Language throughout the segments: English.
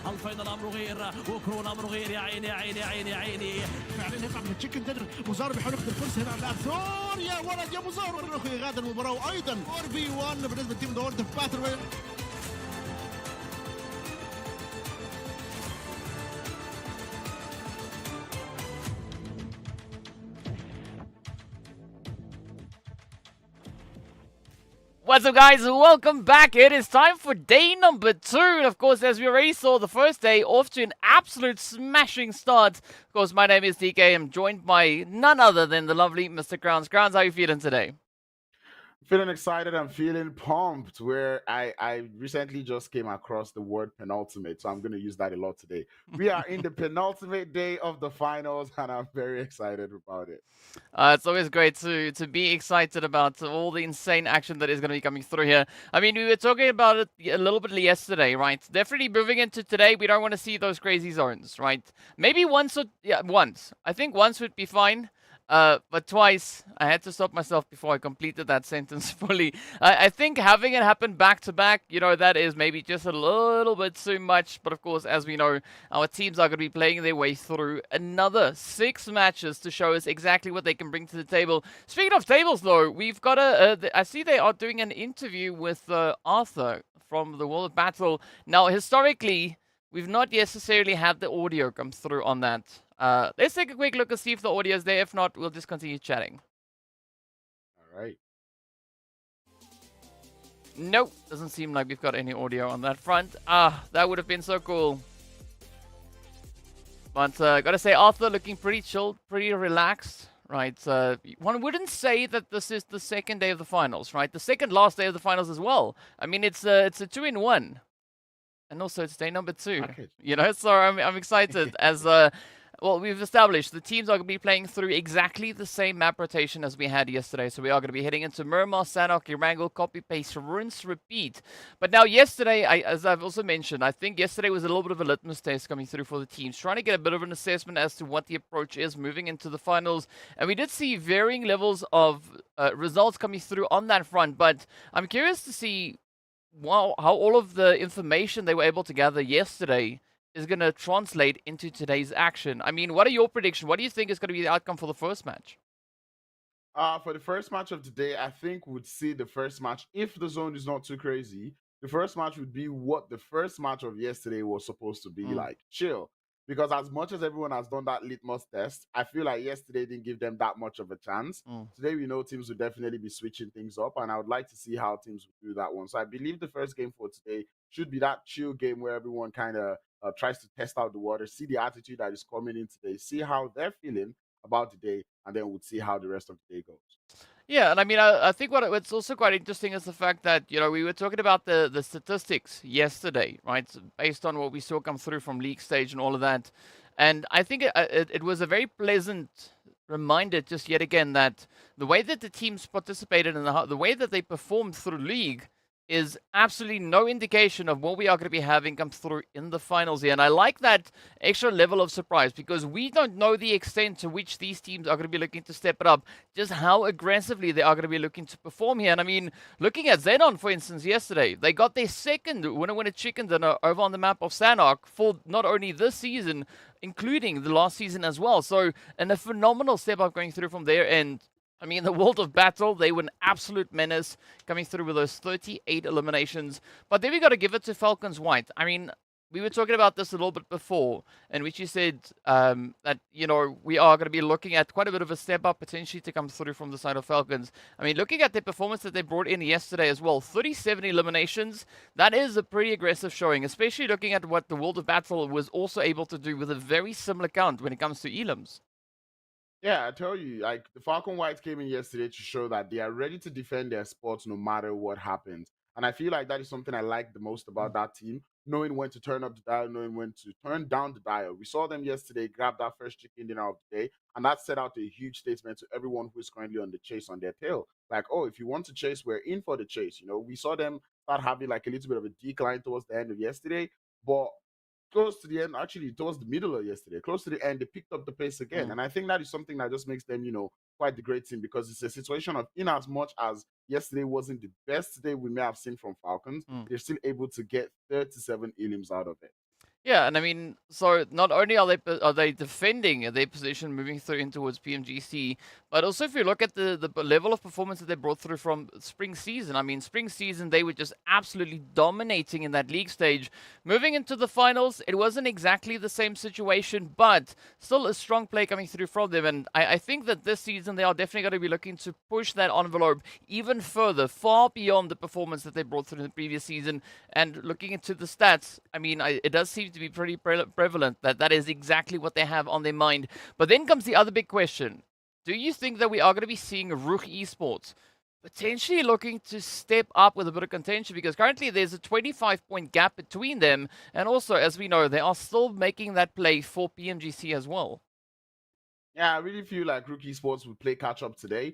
الفاينل امره غير وكرون امره غير. يا عيني يا عيني يا عيني يا عيني. فعلا يطلع من تشيكن دينر. مزار بيحاول ياخذ الفرصه هنا على لاعب ثور. يا ولد يا مزار الرخ يغادر المباراه. وايضا 4v1 بالنسبه لتيم ذا وورد اوف باتل. What's up, guys? Welcome back. It is time for day number 2. And of course, as we already saw, the first day off to an absolute smashing start. Of course, my name is DK. I'm joined by none other than the lovely Mr. Crowns. Crowns, how are you feeling today? Feeling excited. I'm feeling pumped. Where I recently just came across the word penultimate, so I'm going to use that a lot today. We are in the penultimate day of the finals, and I'm very excited about it. It's always great to be excited about all the insane action that is going to be coming through here. I mean, we were talking about it a little bit yesterday, right? Definitely moving into today, we don't want to see those crazy zones, right? Maybe once. I think once would be fine. But twice, I had to stop myself before I completed that sentence fully. I think having it happen back to back, you know, that is maybe just a little bit too much. But of course, as we know, our teams are going to be playing their way through another 6 matches to show us exactly what they can bring to the table. Speaking of tables, though, we've got I see they are doing an interview with Arthur from the World of Battle. Now, historically, we've not necessarily had the audio come through on that. Let's take a quick look and see if the audio is there. If not, we'll just continue chatting. All right. Nope, doesn't seem like we've got any audio on that front. That would have been so cool. But gotta say, Arthur looking pretty chilled, pretty relaxed. Right, one wouldn't say that this is the second day of the finals, right? The second last day of the finals as well. I mean, it's a 2-in-1, and also it's day number 2. Okay. You know, so I'm excited as well, we've established the teams are going to be playing through exactly the same map rotation as we had yesterday. So we are going to be heading into Miramar, Sanhok, Erangel, copy, paste, rinse, repeat. But now yesterday, as I've also mentioned, I think yesterday was a little bit of a litmus test coming through for the teams, trying to get a bit of an assessment as to what the approach is moving into the finals. And we did see varying levels of results coming through on that front. But I'm curious to see how all of the information they were able to gather yesterday is going to translate into today's action. I mean, what are your predictions? What do you think is going to be the outcome for the first match? For the first match of today, I think we'd see the first match, if the zone is not too crazy, the first match would be what the first match of yesterday was supposed to be like. Chill. Because as much as everyone has done that litmus test, I feel like yesterday didn't give them that much of a chance. Today, we know teams will definitely be switching things up, and I would like to see how teams will do that one. So I believe the first game for today should be that chill game where everyone kind of tries to test out the water, see the attitude that is coming in today, see how they're feeling about the day, and then we'll see how the rest of the day goes. Yeah, and I mean, I think what's also quite interesting is the fact that, you know, we were talking about the statistics yesterday, right? So based on what we saw come through from league stage and all of that. And I think it was a very pleasant reminder just yet again that the way that the teams participated and the way that they performed through league is absolutely no indication of what we are going to be having come through in the finals here. And I like that extra level of surprise because we don't know the extent to which these teams are going to be looking to step it up, just how aggressively they are going to be looking to perform here. And I mean, looking at XENON, for instance, yesterday, they got their second winner chicken dinner over on the map of Sanhok for not only this season, including the last season as well. So, and a phenomenal step up going through from their end. I mean, the World of Battle, they were an absolute menace coming through with those 38 eliminations. But then we got to give it to Falcons White. I mean, we were talking about this a little bit before, in which you said that, you know, we are going to be looking at quite a bit of a step up potentially to come through from the side of Falcons. I mean, looking at the performance that they brought in yesterday as well, 37 eliminations, that is a pretty aggressive showing, especially looking at what the World of Battle was also able to do with a very similar count when it comes to elims. Yeah, I tell you, like the Falcon Whites came in yesterday to show that they are ready to defend their spots no matter what happens. And I feel like that is something I like the most about that team, knowing when to turn up the dial, knowing when to turn down the dial. We saw them yesterday grab that first chicken dinner of the day, and that set out a huge statement to everyone who is currently on the chase on their tail. Like, oh, if you want to chase, we're in for the chase. You know, we saw them start having like a little bit of a decline towards the end of yesterday, but close to the end, actually towards the middle of yesterday, close to the end, they picked up the pace again. And I think that is something that just makes them, you know, quite the great team, because it's a situation of, in as much as yesterday wasn't the best day we may have seen from Falcons, they're still able to get 37 elims out of it. Yeah, and I mean, so not only are they defending their position moving through in towards PMGC, but also if you look at the level of performance that they brought through from spring season, I mean, spring season they were just absolutely dominating in that league stage. Moving into the finals, it wasn't exactly the same situation, but still a strong play coming through from them. And I think that this season they are definitely going to be looking to push that envelope even further, far beyond the performance that they brought through in the previous season. And looking into the stats, I mean, it does seem to be pretty prevalent that that is exactly what they have on their mind. But then comes the other big question. Do you think that we are going to be seeing RUKH Esports potentially looking to step up with a bit of contention? Because currently there's a 25-point gap between them. And also, as we know, they are still making that play for PMGC as well. Yeah, I really feel like RUKH Esports will play catch up today.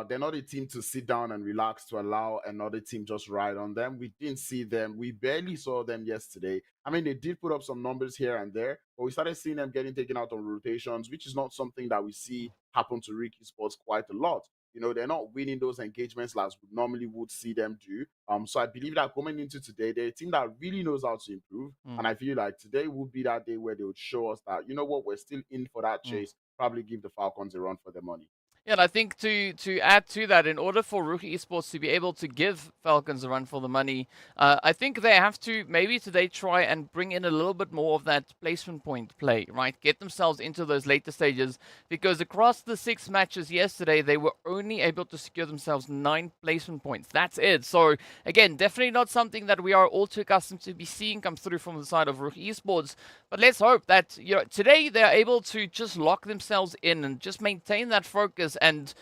They're not a team to sit down and relax to allow another team just ride on them. We didn't see them. We barely saw them yesterday. I mean, they did put up some numbers here and there, but we started seeing them getting taken out on rotations, which is not something that we see happen to RUKH Esports quite a lot. You know, they're not winning those engagements as we normally would see them do. So I believe that coming into today, they're a team that really knows how to improve. And I feel like today would be that day where they would show us that, you know what, we're still in for that chase. Probably give the Falcons a run for their money. Yeah, and I think to add to that, in order for RUKH Esports to be able to give Falcons a run for the money, I think they have to maybe today try and bring in a little bit more of that placement point play, right? Get themselves into those later stages, because across the 6 matches yesterday, they were only able to secure themselves 9 placement points. That's it. So again, definitely not something that we are all too accustomed to be seeing come through from the side of RUKH Esports. But let's hope that, you know, today they're able to just lock themselves in and just maintain that focus and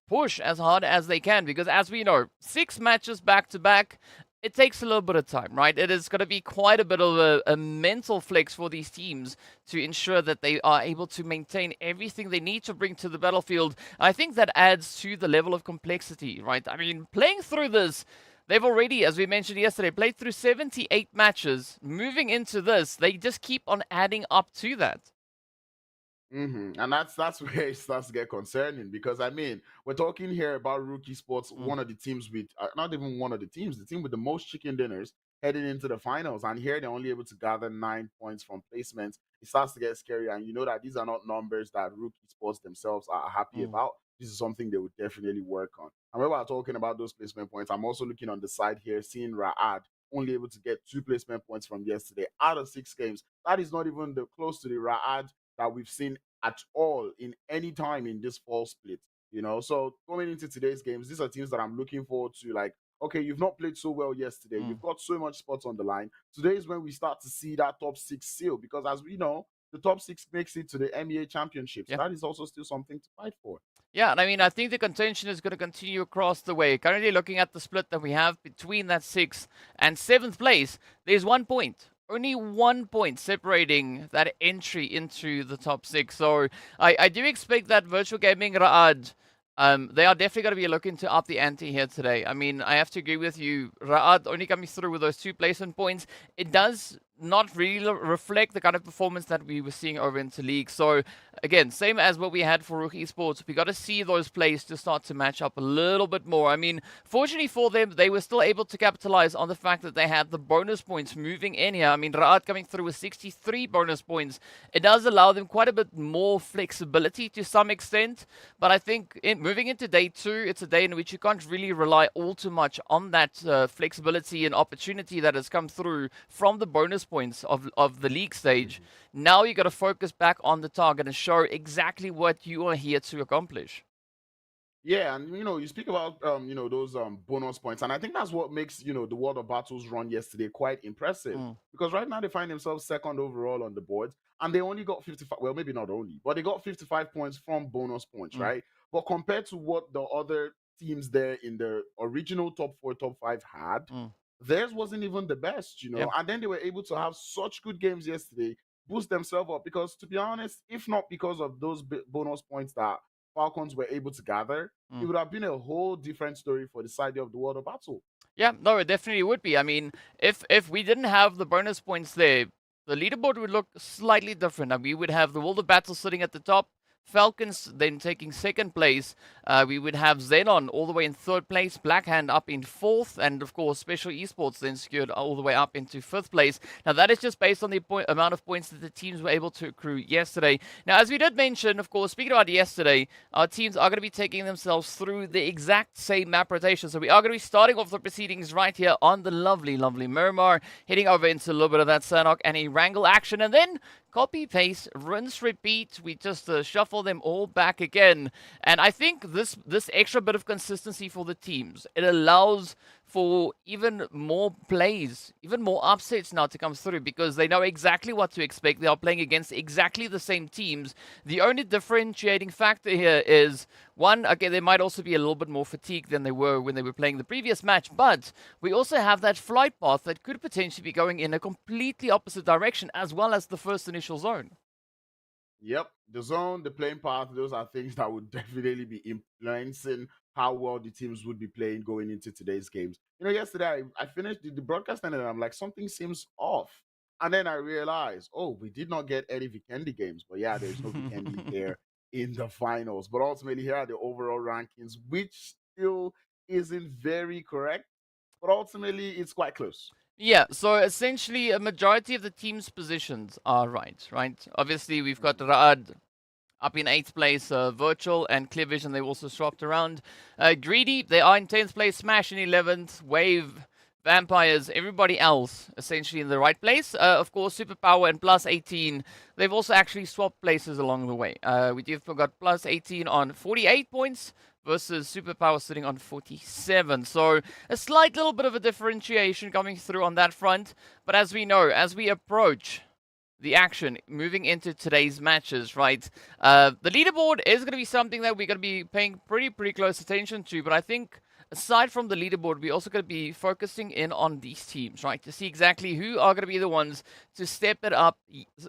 push as hard as they can, because as we know, 6 matches back to back, it takes a little bit of time, right? It is going to be quite a bit of a mental flex for these teams to ensure that they are able to maintain everything they need to bring to the battlefield. I think that adds to the level of complexity, right? I mean, playing through this, they've already, as we mentioned yesterday, played through 78 matches. Moving into this, they just keep on adding up to that. And that's where it starts to get concerning, because I mean, we're talking here about RUKH Esports, one of the teams with not even one of the teams, the team with the most chicken dinners heading into the finals, and here they're only able to gather 9 points from placements. It starts to get scary, and you know that these are not numbers that RUKH Esports themselves are happy about. This is something they would definitely work on. And when we're talking about those placement points, I'm also looking on the side here, seeing Raad only able to get 2 placement points from yesterday out of 6 games. That is not even close to the Raad that we've seen at all in any time in this fall split. You know, so going into today's games, these are teams that I'm looking forward to. Like, okay, you've not played so well yesterday. You've got so much spots on the line. Today is when we start to see that top 6 seal, because as we know, the top 6 makes it to the MEA Championship. So that is also still something to fight for. Yeah, and I mean, I think the contention is going to continue across the way. Currently looking at the split that we have between that 6th and 7th place, there's 1 point. Only 1 point separating that entry into the top 6. So I do expect that Virtual Gaming Raad, they are definitely going to be looking to up the ante here today. I mean, I have to agree with you. Raad only coming through with those 2 placement points. It does not really reflect the kind of performance that we were seeing over into League. So again, same as what we had for RUKH Esports, we got to see those plays to start to match up a little bit more. I mean, fortunately for them, they were still able to capitalize on the fact that they had the bonus points moving in here. I mean, Raad coming through with 63 bonus points. It does allow them quite a bit more flexibility to some extent, but I think moving into day 2, it's a day in which you can't really rely all too much on that flexibility and opportunity that has come through from the bonus points of the league stage. Now you got to focus back on the target and show exactly what you are here to accomplish. Yeah, and you know, you speak about you know, those bonus points, and I think that's what makes, you know, the World of Battles run yesterday quite impressive. Because right now they find themselves 2nd overall on the board, and they only got 55. Well, maybe not only, but they got 55 points from bonus points, right? But compared to what the other teams there in the original top 4, top 5 had, theirs wasn't even the best, you know. And then they were able to have such good games yesterday, boost themselves up. Because to be honest, if not because of those bonus points that Falcons were able to gather, it would have been a whole different story for the side of the World of Battle. Yeah, no, it definitely would be. I mean, if we didn't have the bonus points there, the leaderboard would look slightly different. And we would have the World of Battle sitting at the top, Falcons then taking second place. We would have XENON all the way in third place, Blackhand up in fourth, and of course Special Esports then secured all the way up into fifth place. Now that is just based on the amount of points that the teams were able to accrue yesterday. Now, as we did mention, of course, speaking about yesterday, our teams are going to be taking themselves through the exact same map rotation. So we are going to be starting off the proceedings right here on the lovely, lovely Miramar, heading over into a little bit of that Sanhok and Erangel action, and then copy, paste, rinse, repeat. We just shuffle them all back again. And I think this extra bit of consistency for the teams, it allows for even more plays, even more upsets now to come through, because they know exactly what to expect. They are playing against exactly the same teams. The only differentiating factor here is, one, okay, they might also be a little bit more fatigued than they were when they were playing the previous match, but we also have that flight path that could potentially be going in a completely opposite direction, as well as the first initial zone. Yep, the zone, the playing path, those are things that would definitely be influencing how well the teams would be playing going into today's games. Yesterday I finished the broadcast and I'm like, something seems off. And then I realized, oh, we did not get any Vikendi games. But yeah, there's no Vikendi here in the finals. But ultimately, here are the overall rankings, which still isn't very correct. But ultimately, it's quite close. Yeah, so essentially a majority of the team's positions are right? Obviously, we've got RUKH up in 8th place, Virtual and Clear Vision, they've also swapped around. Greedy, they are in 10th place, Smash in 11th, Wave, Vampires, everybody else essentially in the right place. Of course, Superpower and PLUSEIGHTEEN, they've also actually swapped places along the way. We've got PLUSEIGHTEEN on 48 points versus Superpower sitting on 47. So a slight little bit of a differentiation coming through on that front. But as we know, as we approach the action moving into today's matches, right? The leaderboard is going to be something that we're going to be paying pretty close attention to. But I think aside from the leaderboard, we're also going to be focusing in on these teams, right? To see exactly who are going to be the ones to step it up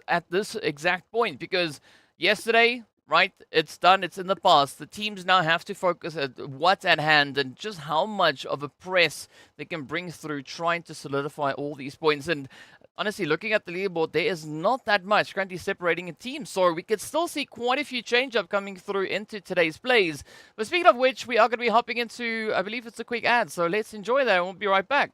at this exact point. Because yesterday, right, it's done, it's in the past. The teams now have to focus at what's at hand and just how much of a press they can bring through trying to solidify all these points. And honestly, looking at the leaderboard, there is not that much currently separating a team, so we could still see quite a few change-up coming through into today's plays. But speaking of which, we are going to be hopping into, I believe it's a quick ad, so let's enjoy that and we'll be right back.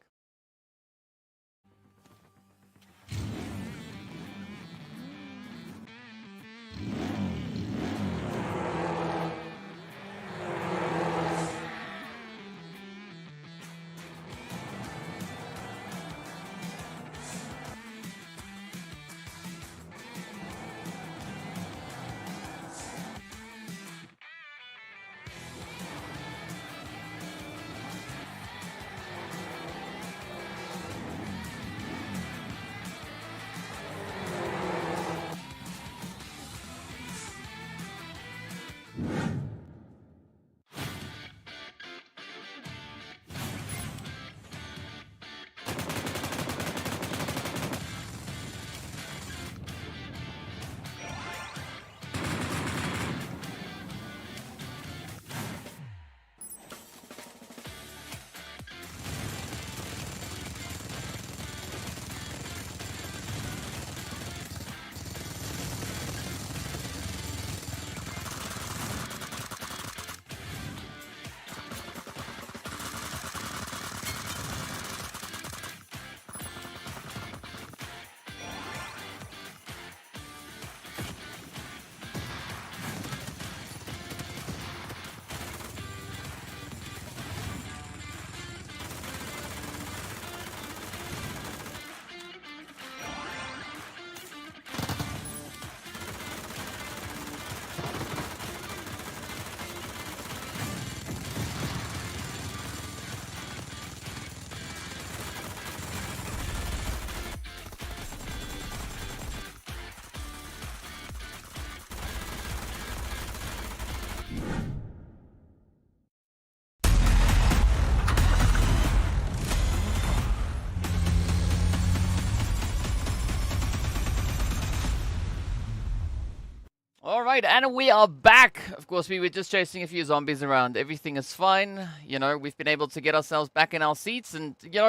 All right, and we are back. Of course, we were just chasing a few zombies around. Everything is fine. You know, we've been able to get ourselves back in our seats, and, you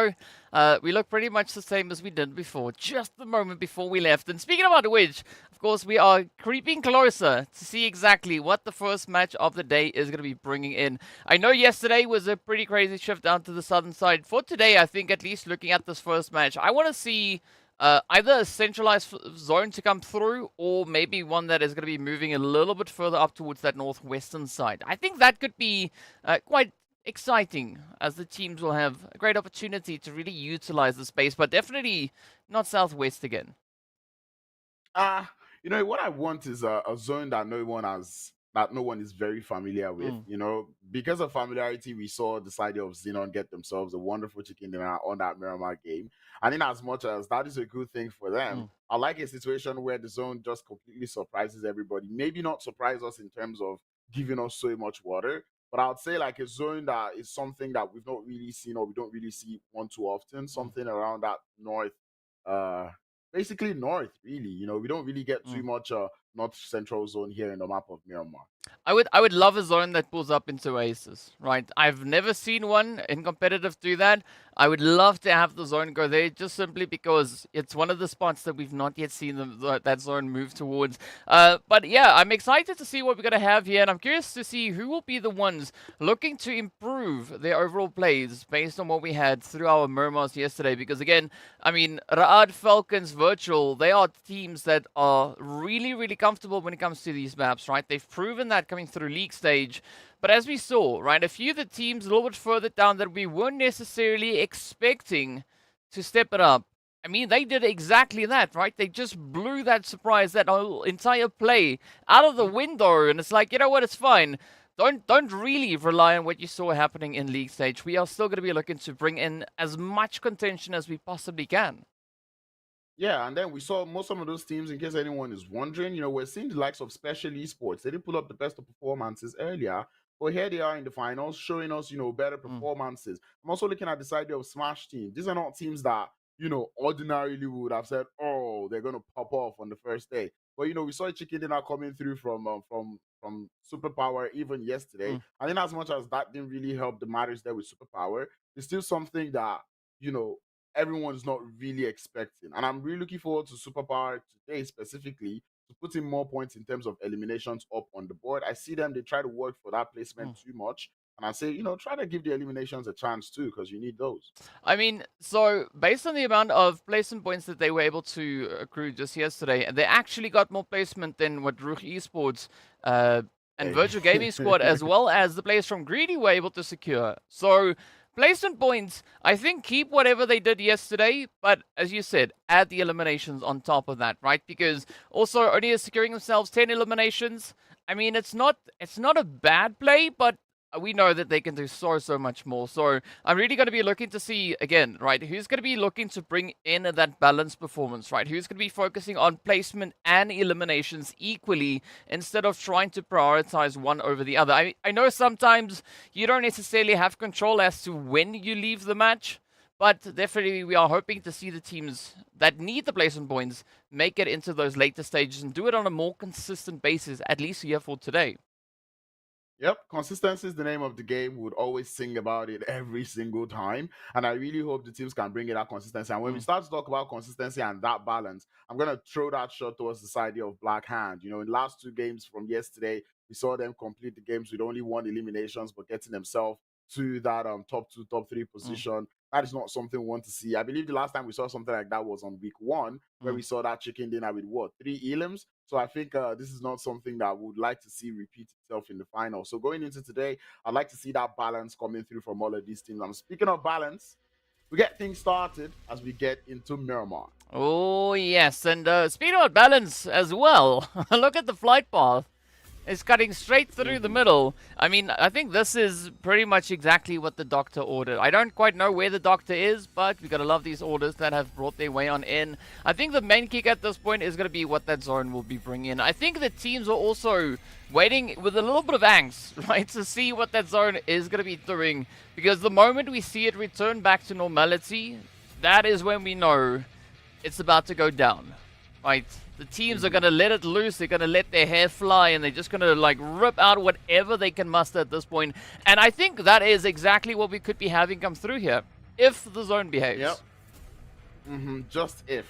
know, we look pretty much the same as we did before, just the moment before we left. And speaking about which, of course, we are creeping closer to see exactly what the first match of the day is going to be bringing in. I know yesterday was a pretty crazy shift down to the southern side. For today, I think, at least looking at this first match, I want to see either a centralized zone to come through, or maybe one that is going to be moving a little bit further up towards that northwestern side. I think that could be quite exciting, as the teams will have a great opportunity to really utilize the space, but definitely not southwest again. You know, what I want is a zone that no one is very familiar with. You know, because of familiarity, we saw the side of XENON get themselves a wonderful chicken dinner on that Miramar game. And in as much as that is a good thing for them, I like a situation where the zone just completely surprises everybody. Maybe not surprise us in terms of giving us so much water, but I would say like a zone that is something that we've not really seen, or we don't really see one too often, something around that north, basically north, really. You know, we don't really get too much north central zone here in the map of Miramar. I would love a zone that pulls up into Oasis, right? I've never seen one in competitive do that. I would love to have the zone go there, just simply because it's one of the spots that we've not yet seen that zone move towards. But yeah, I'm excited to see what we're going to have here, and I'm curious to see who will be the ones looking to improve their overall plays based on what we had through our Miramars yesterday. Because again, I mean, RUKH, Falcons, Virtual, they are teams that are really, really comfortable when it comes to these maps, right? They've proven that coming through league stage. But as we saw, right, a few of the teams a little bit further down that we weren't necessarily expecting to step it up, I mean, they did exactly that, right? They just blew that surprise, that whole entire play out of the window. And it's like, you know what, it's fine. Don't really rely on what you saw happening in league stage. We are still going to be looking to bring in as much contention as we possibly can. Yeah, and then we saw some of those teams, in case anyone is wondering, you know, we're seeing the likes of Special Esports. They didn't pull up the best of performances earlier, but here they are in the finals, showing us, you know, better performances. I'm also looking at the side of Smash Team. These are not teams that, you know, ordinarily would have said, oh, they're going to pop off on the first day. But, you know, we saw a chicken dinner coming through from Superpower even yesterday. And in as much as that didn't really help the matters there with Superpower, it's still something that, you know, everyone's not really expecting. And I'm really looking forward to Superpower today specifically to put in more points in terms of eliminations up on the board. I see them, they try to work for that placement too much. And I say, you know, try to give the eliminations a chance too, because you need those. I mean, so based on the amount of placement points that they were able to accrue just yesterday, they actually got more placement than what RUKH Esports and Virtual Gaming Squad, as well as the players from Greedy, were able to secure. So placement points, I think, keep whatever they did yesterday, but as you said, add the eliminations on top of that, right? Because also only securing themselves 10 eliminations, I mean, it's not a bad play, but we know that they can do so much more. So I'm really going to be looking to see, again, right, who's going to be looking to bring in that balanced performance, right? Who's going to be focusing on placement and eliminations equally instead of trying to prioritize one over the other. I know sometimes you don't necessarily have control as to when you leave the match, but definitely we are hoping to see the teams that need the placement points make it into those later stages and do it on a more consistent basis, at least here for today. Yep, consistency is the name of the game. We would always sing about it every single time. And I really hope the teams can bring in that consistency. And when we start to talk about consistency and that balance, I'm going to throw that shot towards the side of Black Hand. You know, in the last two games from yesterday, we saw them complete the games with only 1 eliminations, but getting themselves to that top 2, top 3 position. That is not something we want to see. I believe the last time we saw something like that was on week 1, where we saw that chicken dinner with what, 3 elims. So I think this is not something that we would like to see repeat itself in the final. So going into today, I'd like to see that balance coming through from all of these teams. I'm speaking of balance, we get things started as we get into Miramar. Oh yes, and speaking about balance as well, look at the flight path. It's cutting straight through the middle. I mean, I think this is pretty much exactly what the doctor ordered. I don't quite know where the doctor is, but we gotta love these orders that have brought their way on in. I think the main kick at this point is gonna be what that zone will be bringing in. I think the teams are also waiting with a little bit of angst, right, to see what that zone is gonna be doing. Because the moment we see it return back to normality, that is when we know it's about to go down. right? The teams are going to let it loose. They're going to let their hair fly, and they're just going to, like, rip out whatever they can muster at this point. And I think that is exactly what we could be having come through here, if the zone behaves. Yep. Just if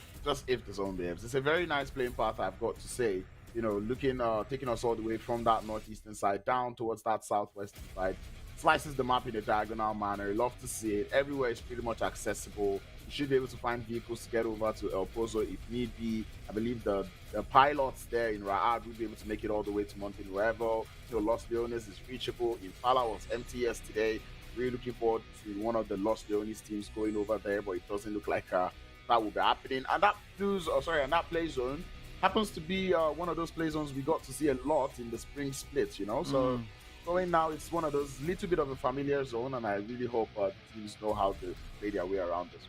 the zone behaves. It's a very nice playing path, I've got to say. You know, taking us all the way from that northeastern side down towards that southwestern side. Slices the map in a diagonal manner. You love to see it. Everywhere is pretty much accessible. You should be able to find vehicles to get over to El Pozo if need be. I believe the pilots there in RUKH will be able to make it all the way to Monte Nuevo. Los Leones is reachable. Impala was MTS today. Really looking forward to one of the Los Leones teams going over there, but it doesn't look like that will be happening. And that play zone happens to be one of those play zones we got to see a lot in the spring split, you know. So going now, it's one of those little bit of a familiar zone, and I really hope teams know how to play their way around this.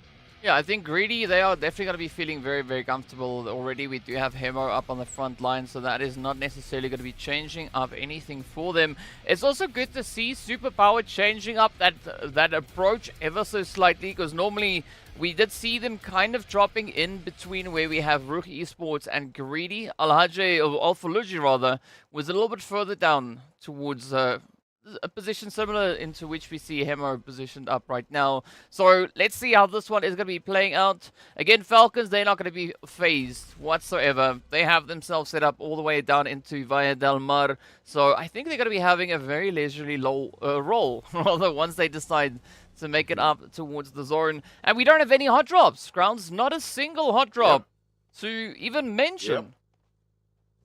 Yeah, I think Greedy, they are definitely going to be feeling very, very comfortable. Already we do have Hemo up on the front line, so that is not necessarily going to be changing up anything for them. It's also good to see Superpower changing up that approach ever so slightly, because normally we did see them kind of dropping in between where we have RUKH Esports and Greedy. Al-Faluji rather, was a little bit further down towards a position similar into which we see Hemo positioned up right now. So let's see how this one is going to be playing out. Again, Falcons, they're not going to be phased whatsoever. They have themselves set up all the way down into Valle del Mar. So I think they're going to be having a very leisurely low roll, rather, once they decide to make it up towards the zone. And we don't have any hot drops. Grounds, not a single hot drop to even mention.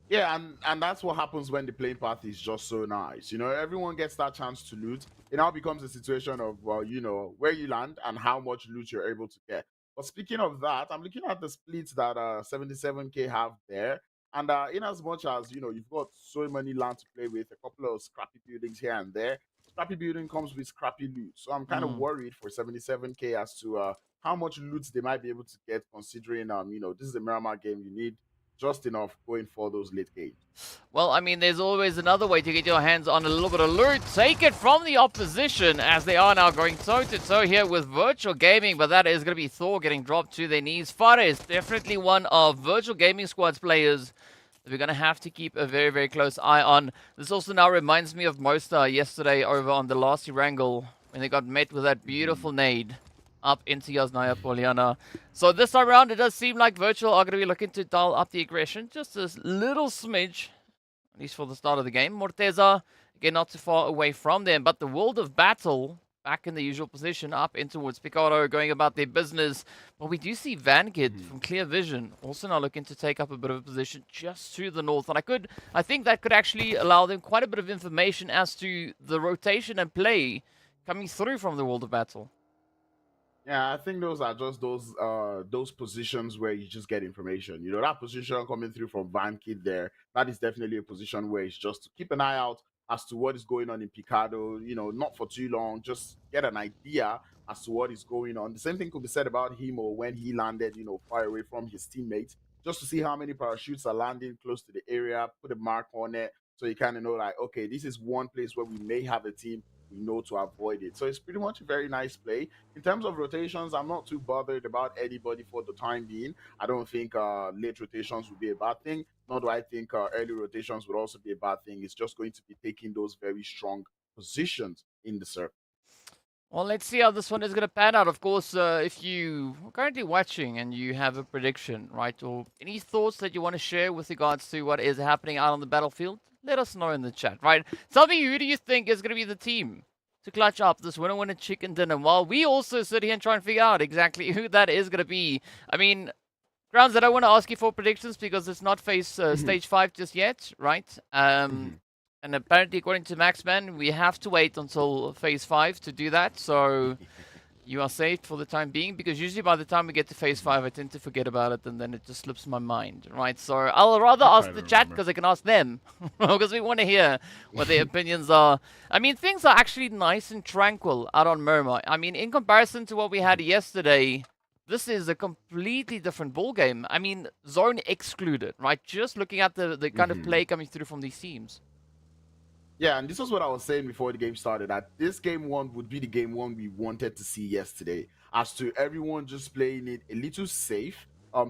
Yeah, and that's what happens when the playing path is just so nice. You know, everyone gets that chance to loot. It now becomes a situation of, well, you know, where you land and how much loot you're able to get. But speaking of that, I'm looking at the splits that 77K have there. And in as much as, you know, you've got so many land to play with, a couple of scrappy buildings here and there, scrappy building comes with scrappy loot. So I'm kind of worried for 77K as to how much loot they might be able to get, considering, you know, this is a Miramar game. You need just enough going for those late games. Well, I mean, there's always another way to get your hands on a little bit of loot. Take it from the opposition, as they are now going toe-to-toe here with Virtual Gaming, but that is going to be Thor getting dropped to their knees. Fares, definitely one of Virtual Gaming Squad's players that we're going to have to keep a very, very close eye on. This also now reminds me of Mostar yesterday over on the last Erangel, when they got met with that beautiful nade up into Yasnaya Poliana. So this time around, it does seem like Virtual are going to be looking to dial up the aggression just a little smidge, at least for the start of the game. Morteza, again, not too far away from them, but the World of Battle back in the usual position, up in towards Picaro, going about their business. But we do see Vanguard from Clear Vision also now looking to take up a bit of a position just to the north. And I think that could actually allow them quite a bit of information as to the rotation and play coming through from the World of Battle. Yeah, I think those are just those positions where you just get information. You know, that position coming through from Van Kid there, that is definitely a position where it's just to keep an eye out as to what is going on in Picado, you know, not for too long, just get an idea as to what is going on. The same thing could be said about him or when he landed, you know, far away from his teammates, just to see how many parachutes are landing close to the area, put a mark on it, so you kind of know, like, okay, this is one place where we may have a team, we know to avoid it. So it's pretty much a very nice play. In terms of rotations, I'm not too bothered about anybody for the time being. I don't think late rotations would be a bad thing. Nor do I think early rotations would also be a bad thing. It's just going to be taking those very strong positions in the circle. Well, let's see how this one is going to pan out. Of course, if you are currently watching and you have a prediction, right, or any thoughts that you want to share with regards to what is happening out on the battlefield, let us know in the chat, right? Tell me, who do you think is going to be the team to clutch up this winner chicken dinner, while we also sit here and try and figure out exactly who that is going to be? I mean, Grounds, I don't want to ask you for predictions because it's not stage 5 just yet, right? And apparently, according to Maxman, we have to wait until phase 5 to do that. So you are safe for the time being, because usually by the time we get to phase 5, I tend to forget about it and then it just slips my mind, right? So I'll rather ask the chat because I can ask them because we want to hear what their opinions are. I mean, things are actually nice and tranquil out on Miramar. I mean, in comparison to what we had yesterday, this is a completely different ball game. I mean, zone excluded, right? Just looking at the kind of play coming through from these teams. Yeah, and this was what I was saying before the game started, that this game one would be the game one we wanted to see yesterday, as to everyone just playing it a little safe,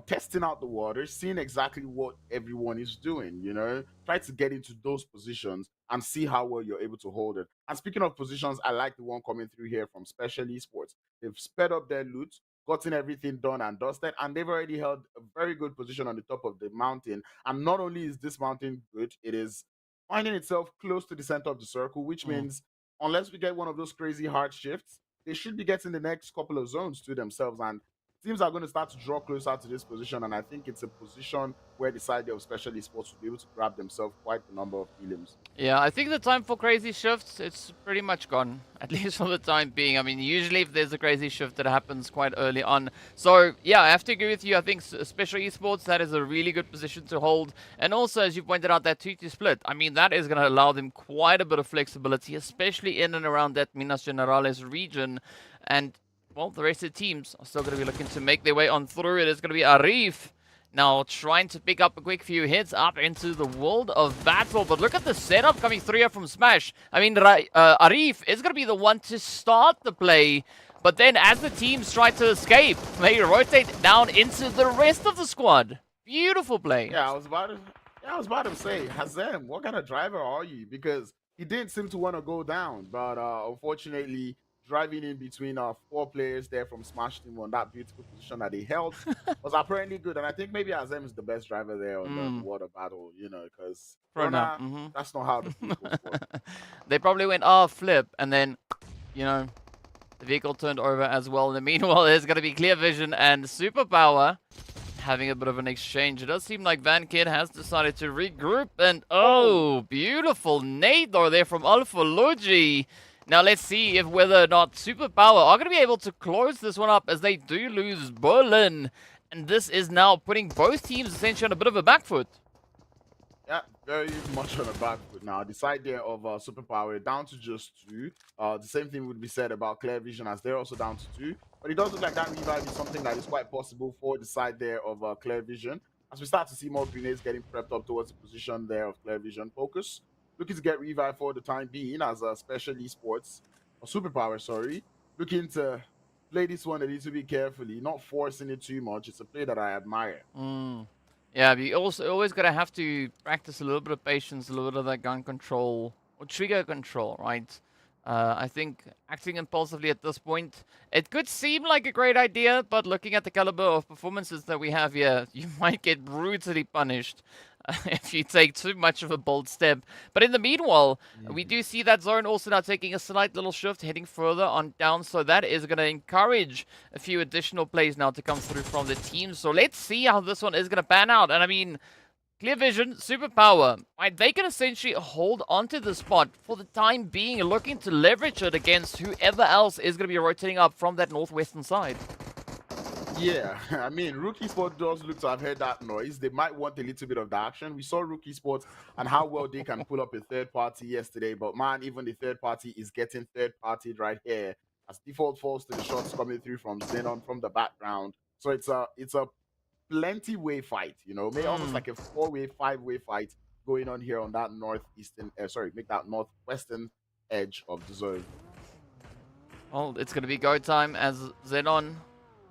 testing out the waters, seeing exactly what everyone is doing, you know, try to get into those positions and see how well you're able to hold it. And speaking of positions, I like the one coming through here from Special Esports. They've sped up their loot, gotten everything done and dusted, and they've already held a very good position on the top of the mountain. And not only is this mountain good, it is finding itself close to the center of the circle, which means unless we get one of those crazy hard shifts, they should be getting the next couple of zones to themselves. And teams are going to start to draw closer to this position, and I think it's a position where the side of Special Esports will be able to grab themselves quite a number of elims. Yeah, I think the time for crazy shifts, it's pretty much gone, at least for the time being. I mean, usually if there's a crazy shift, it happens quite early on. So, yeah, I have to agree with you. I think Special Esports, that is a really good position to hold. And also, as you pointed out, that 2-2 split, I mean, that is going to allow them quite a bit of flexibility, especially in and around that Minas Generales region. And, well, the rest of the teams are still going to be looking to make their way on through. It is going to be RUKH now trying to pick up a quick few hits up into the world of battle. But look at the setup coming through here from Smash. I mean, RUKH is going to be the one to start the play. But then as the teams try to escape, they rotate down into the rest of the squad. Beautiful play. Yeah, I was about to say, Hazem, what kind of driver are you? Because he didn't seem to want to go down, but unfortunately, driving in between 4 players there from Smash Team on that beautiful position that he held was apparently good. And I think maybe Hazem is the best driver there on the water battle, you know, because that's not how the vehicles work. They probably went, flip, and then, you know, the vehicle turned over as well. In the meanwhile, there's going to be Clear Vision and Superpower having a bit of an exchange. It does seem like Van Kid has decided to regroup, and beautiful nade though there from Alpha Logi. Now let's see if whether or not Superpower are going to be able to close this one up, as they do lose Berlin. And this is now putting both teams essentially on a bit of a back foot. Yeah, very much on the back foot now. The side there of Superpower down to just 2. The same thing would be said about Clear Vision, as they're also down to 2. But it does look like that revive is something that is quite possible for the side there of Clear Vision. As we start to see more grenades getting prepped up towards the position there of Clear Vision. Focus looking to get revive for the time being, as Special Esports, or Superpower, sorry, looking to play this one a little bit carefully, not forcing it too much. It's a play that I admire. Yeah, but you also always got to have to practice a little bit of patience, a little bit of that gun control, or trigger control, right? I think acting impulsively at this point, it could seem like a great idea, but looking at the caliber of performances that we have here, you might get brutally punished if you take too much of a bold step. But in the meanwhile, we do see that zone also now taking a slight little shift, heading further on down. So that is going to encourage a few additional plays now to come through from the team. So let's see how this one is going to pan out. And I mean, Clear Vision, Superpower, right, they can essentially hold onto the spot for the time being, looking to leverage it against whoever else is going to be rotating up from that northwestern side. Yeah, I mean, RUKH Esports does look to have heard that noise. They might want a little bit of the action. We saw RUKH Esports and how well they can pull up a third party yesterday, but man, even the third party is getting third partied right here, as default falls to the shots coming through from XENON from the background. So it's a plenty-way fight, you know, maybe almost like a 4-way, 5-way fight going on here on that northwestern edge of the zone. Well, it's going to be go time, as XENON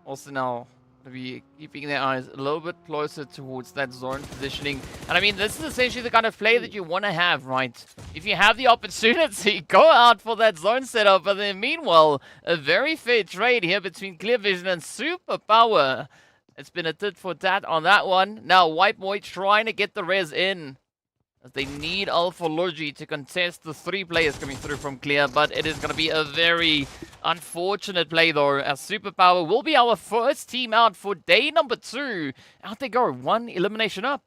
also now to be keeping their eyes a little bit closer towards that zone positioning. And I mean, this is essentially the kind of play that you want to have, right? If you have the opportunity, go out for that zone setup. But then meanwhile, a very fair trade here between Clear Vision and Superpower. It's been a tit for tat on that one. Now, White Boy trying to get the res in, as they need Alpha Logi to contest the 3 players coming through from Clear. But it is going to be a very unfortunate play, though, as Superpower will be our first team out for day number 2. Out they go, 1 elimination up.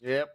Yep.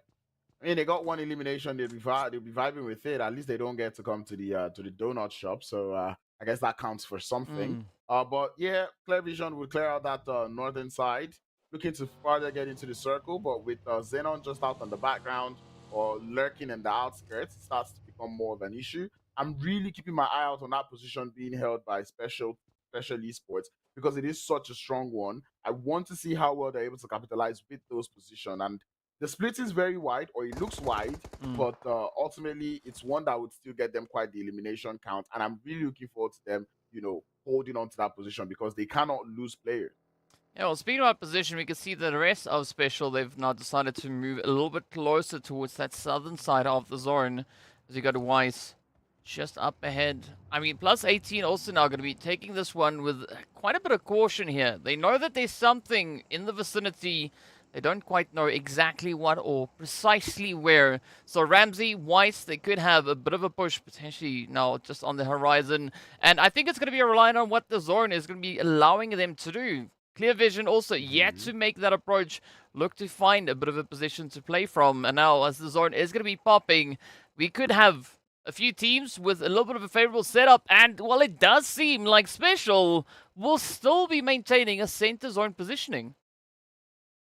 I mean, they got 1 elimination. They'll be vibing with it. At least they don't get to come to the donut shop. So I guess that counts for something. But yeah, Clear Vision will clear out that northern side, looking to further get into the circle. But with XENON just out on the background or lurking in the outskirts, it starts to become more of an issue. I'm really keeping my eye out on that position being held by Special Esports, because it is such a strong one. I want to see how well they're able to capitalize with those positions. And the split is very wide, or it looks wide, but ultimately it's one that would still get them quite the elimination count. And I'm really looking forward to them, you know, holding on to that position, because they cannot lose players. Yeah, well, speaking about position, we can see that the rest of Special, they've now decided to move a little bit closer towards that southern side of the zone. As you go to Weiss, just up ahead. I mean, +18 also now going to be taking this one with quite a bit of caution here. They know that there's something in the vicinity. They don't quite know exactly what or precisely where. So Ramsey, Weiss, they could have a bit of a push potentially now just on the horizon. And I think it's going to be relying on what the zone is going to be allowing them to do. Clear Vision also yet to make that approach, look to find a bit of a position to play from. And now as the zone is going to be popping, we could have a few teams with a little bit of a favorable setup. And while it does seem like Special will still be maintaining a center zone positioning.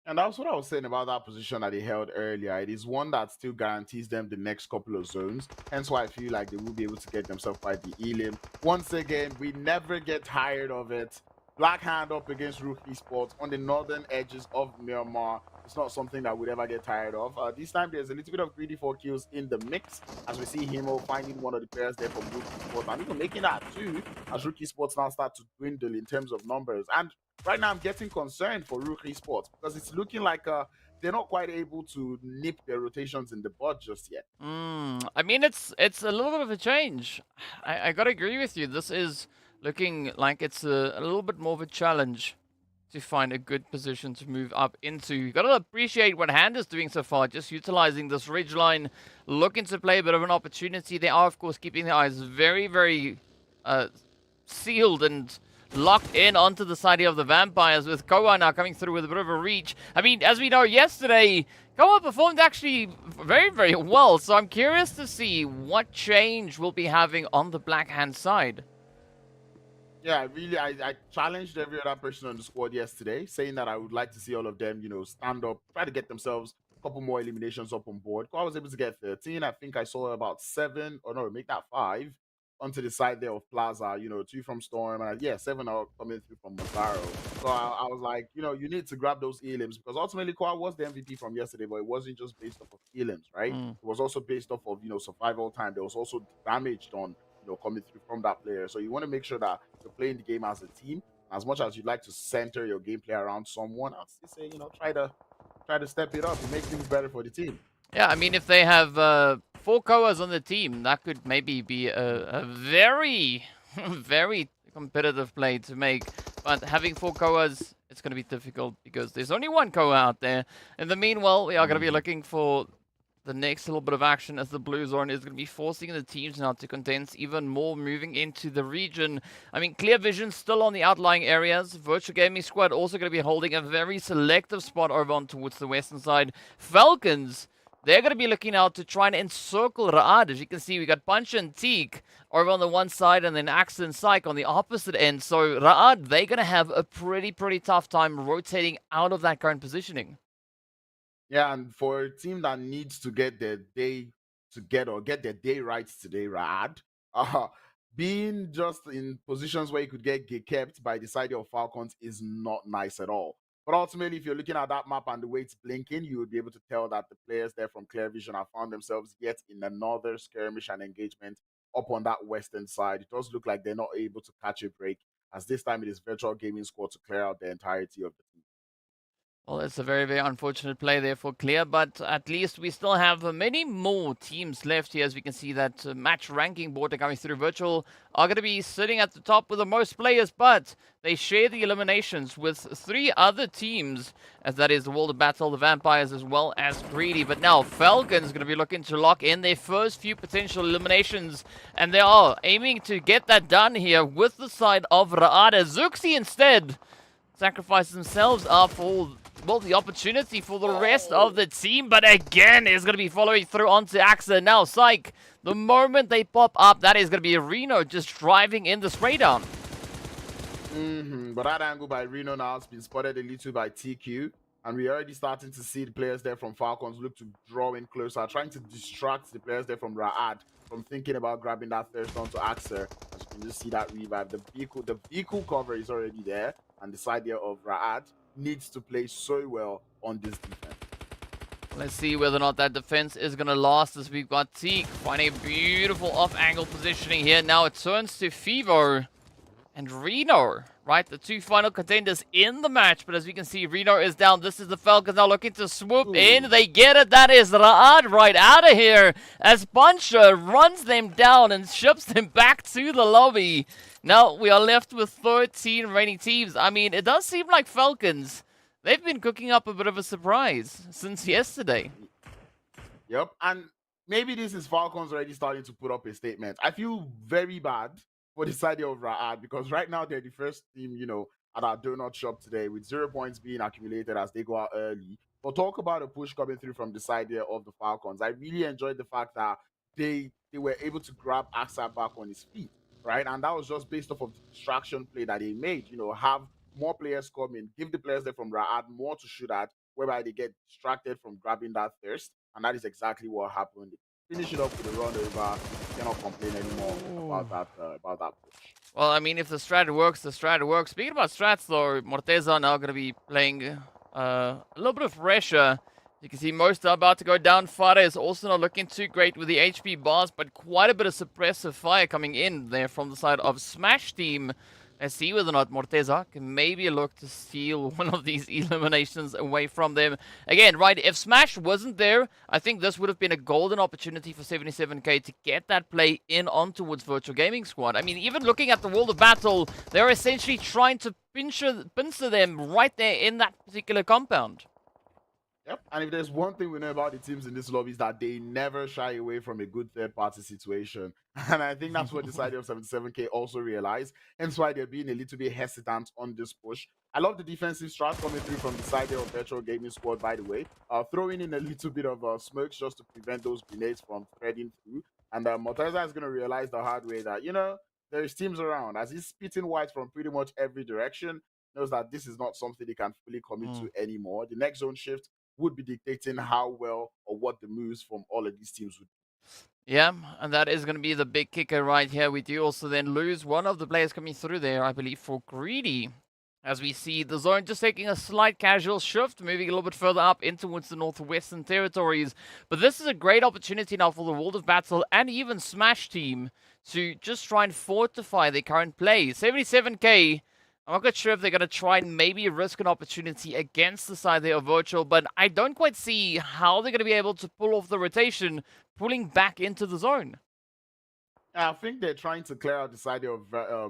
And that's what I was saying about that position that they held earlier. It is one that still guarantees them the next couple of zones. Hence why I feel like they will be able to get themselves by the Elim. Once again, we never get tired of it. Black Hand up against RUKH Esports on the northern edges of Miramar. It's not something that we'd ever get tired of. This time there's a little bit of GREEDYFORKILLS in the mix as we see Himo finding one of the players there from RUKH Esports and even making that too as RUKH Esports now start to dwindle in terms of numbers. And right now I'm getting concerned for RUKH Esports because it's looking like they're not quite able to nip their rotations in the bud just yet. I mean, it's a little bit of a change. I gotta agree with you. This is looking like it's a little bit more of a challenge to find a good position to move up into. You gotta appreciate what Hand is doing so far, just utilizing this ridge line, looking to play a bit of an opportunity. They are, of course, keeping their eyes very, very sealed and locked in onto the side of the Vampires, with Koa now coming through with a bit of a reach. I mean, as we know, yesterday, Koa performed actually very, very well, so I'm curious to see what change we'll be having on the Black Hand side. Yeah, I challenged every other person on the squad yesterday, saying that I would like to see all of them, you know, stand up, try to get themselves a couple more eliminations up on board. I was able to get 13. I think I saw about 7, or no, make that 5 onto the side there of Plaza, you know, 2 from Storm, and 7 are coming through from Mazzaro. So I was like, you know, you need to grab those elims because ultimately Kwa was the MVP from yesterday, but it wasn't just based off of elims, right? It was also based off of, you know, survival time. There was also damage done, you know, coming through from that player. So you want to make sure that you're playing the game as a team. As much as you'd like to center your gameplay around someone, I'd say, you know, try to step it up and make things better for the team. Yeah, I mean, if they have 4 Koas on the team, that could maybe be a very, very competitive play to make. But having 4 Koas, it's going to be difficult because there's only 1 Koa out there. In the meanwhile, we are going to be looking for the next little bit of action as the blue zone is going to be forcing the teams now to condense even more, moving into the region. I mean, Clear Vision still on the outlying areas. Virtual Gaming Squad also going to be holding a very selective spot over on towards the western side. Falcons, they're going to be looking out to try and encircle RUKH. As you can see, we got Punch and Teak over on the one side and then Axe and Psych on the opposite end. So RUKH, they're going to have a pretty tough time rotating out of that current positioning. Yeah, and for a team that needs to get their day together or get their day right today, RUKH, being just in positions where you could get kept by the side of Falcons is not nice at all. But ultimately, if you're looking at that map and the way it's blinking, you would be able to tell that the players there from Clear Vision have found themselves yet in another skirmish and engagement up on that western side. It does look like they're not able to catch a break, as this time it is Virtual Gaming Squad to clear out the entirety of the team. Well, it's a very unfortunate play there for Clear, but at least we still have many more teams left here. As we can see that match ranking board coming through. Virtual are going to be sitting at the top with the most players, but they share the eliminations with 3 other teams, as that is the World of Battle, the Vampires, as well as Greedy. But now Falcons going to be looking to lock in their first few potential eliminations, and they are aiming to get that done here with the side of RUKH. Zuxi instead sacrifices themselves up for, well, the opportunity for the rest of the team, but again is going to be following through onto Axa. Now Psych, the moment they pop up, that is going to be Reno just driving in the spray down. But that angle by Reno now has been spotted a little by TQ, and we're already starting to see the players there from Falcons look to draw in closer, trying to distract the players there from RUKH from thinking about grabbing that thirst onto Axer. As you can just see that revive. The vehicle cover is already there, and the side there of RUKH needs to play so well on this defense. Let's see whether or not that defense is going to last, as we've got Teak finding a beautiful off-angle positioning here. Now it turns to Fevo. and Reno, right? The two final contenders in the match. But as we can see, Reno is down. This is the Falcons now looking to swoop in. They get it. That is RUKH right out of here as Puncher runs them down and ships them back to the lobby. Now we are left with 13 remaining teams. I mean, it does seem like Falcons, they've been cooking up a bit of a surprise since yesterday. Yep, and maybe this is Falcons already starting to put up a statement. I feel very bad for the side of RUKH because right now they're the first team, you know, at our donut shop today with 0 points being accumulated as they go out early. But talk about a push coming through from the side there of the Falcons. I really enjoyed the fact that they were able to grab Axa back on his feet, right? And that was just based off of the distraction play that they made, you know, have more players come in, give the players there from RUKH more to shoot at, whereby they get distracted from grabbing that thirst. And that is exactly what happened. Finish it up with a run over. Cannot complain anymore about that push. Well, I mean, if the strat works, the strat works. Speaking about strats, though, Morteza now going to be playing a little bit of pressure. You can see most are about to go down. Fire is also not looking too great with the HP bars, but quite a bit of suppressive fire coming in there from the side of Smash Team. Let's see whether or not Morteza can maybe look to steal one of these eliminations away from them. Again, right, if Smash wasn't there, I think this would have been a golden opportunity for 77K to get that play in on towards Virtual Gaming Squad. I mean, even looking at the World of Battle, they're essentially trying to pincer them right there in that particular compound. Yep, and if there's one thing we know about the teams in this lobby is that they never shy away from a good third-party situation. And I think that's what the side of 77K also realized. Hence why they're being a little bit hesitant on this push. I love the defensive strat coming through from the side of Virtual Gaming Squad, by the way. Throwing in a little bit of smokes just to prevent those grenades from spreading through. And Morteza is going to realize the hard way that, you know, there's teams around. As he's spitting white from pretty much every direction, knows that this is not something he can fully commit to anymore. The next zone shift would be dictating how well or what the moves from all of these teams would be. Yeah, and that is going to be the big kicker right here. We do also then lose one of the players coming through there, I believe, for Greedy. As we see the zone just taking a slight casual shift, moving a little bit further up in towards the northwestern territories. But this is a great opportunity now for the World of Battle and even Smash Team to just try and fortify their current play. 77K, I'm not quite sure if they're going to try and maybe risk an opportunity against the side there of Virtual, but I don't quite see how they're going to be able to pull off the rotation, pulling back into the zone. I think they're trying to clear out the side of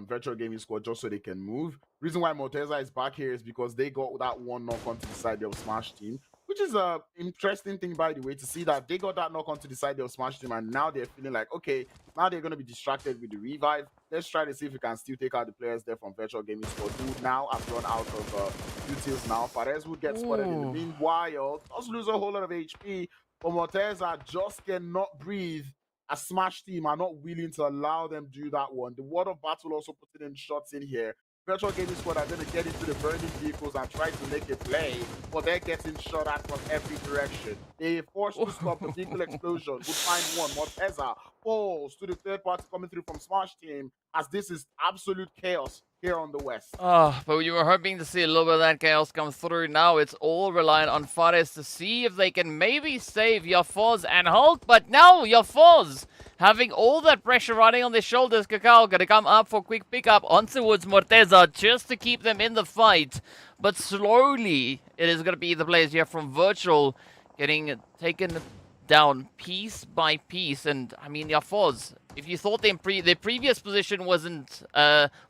Virtual Gaming Squad just so they can move. Reason why Morteza is back here is because they got that one knock onto the side of Smash Team, which is an interesting thing, by the way, to see that they got that knock onto the side of Smash Team, and now they're feeling like, okay, now they're going to be distracted with the revive. Let's try to see if we can still take out the players there from Virtual Gaming Squad, who now have run out of utils now. Fares would get spotted in the meanwhile, does lose a whole lot of HP, but Morteza just cannot breathe. A Smash Team are not willing to allow them do that one. The World of Battle also putting in shots in here. Virtual Gaming Squad are going to get into the burning vehicles and try to make a play, but they're getting shot at from every direction. They are forced to stop the vehicle explosion. Would find one. Morteza falls to the third party coming through from Smash Team, as this is absolute chaos here on the west. Oh, but you were hoping to see a little bit of that chaos come through. Now it's all reliant on Fares to see if they can maybe save Yafoz and Hulk. But now Yafoz, having all that pressure riding on their shoulders, Kakao going to come up for quick pickup on towards Morteza just to keep them in the fight. But slowly, it is going to be the players here from Virtual getting taken down piece by piece. And I mean, Yafoz, if you thought their previous position wasn't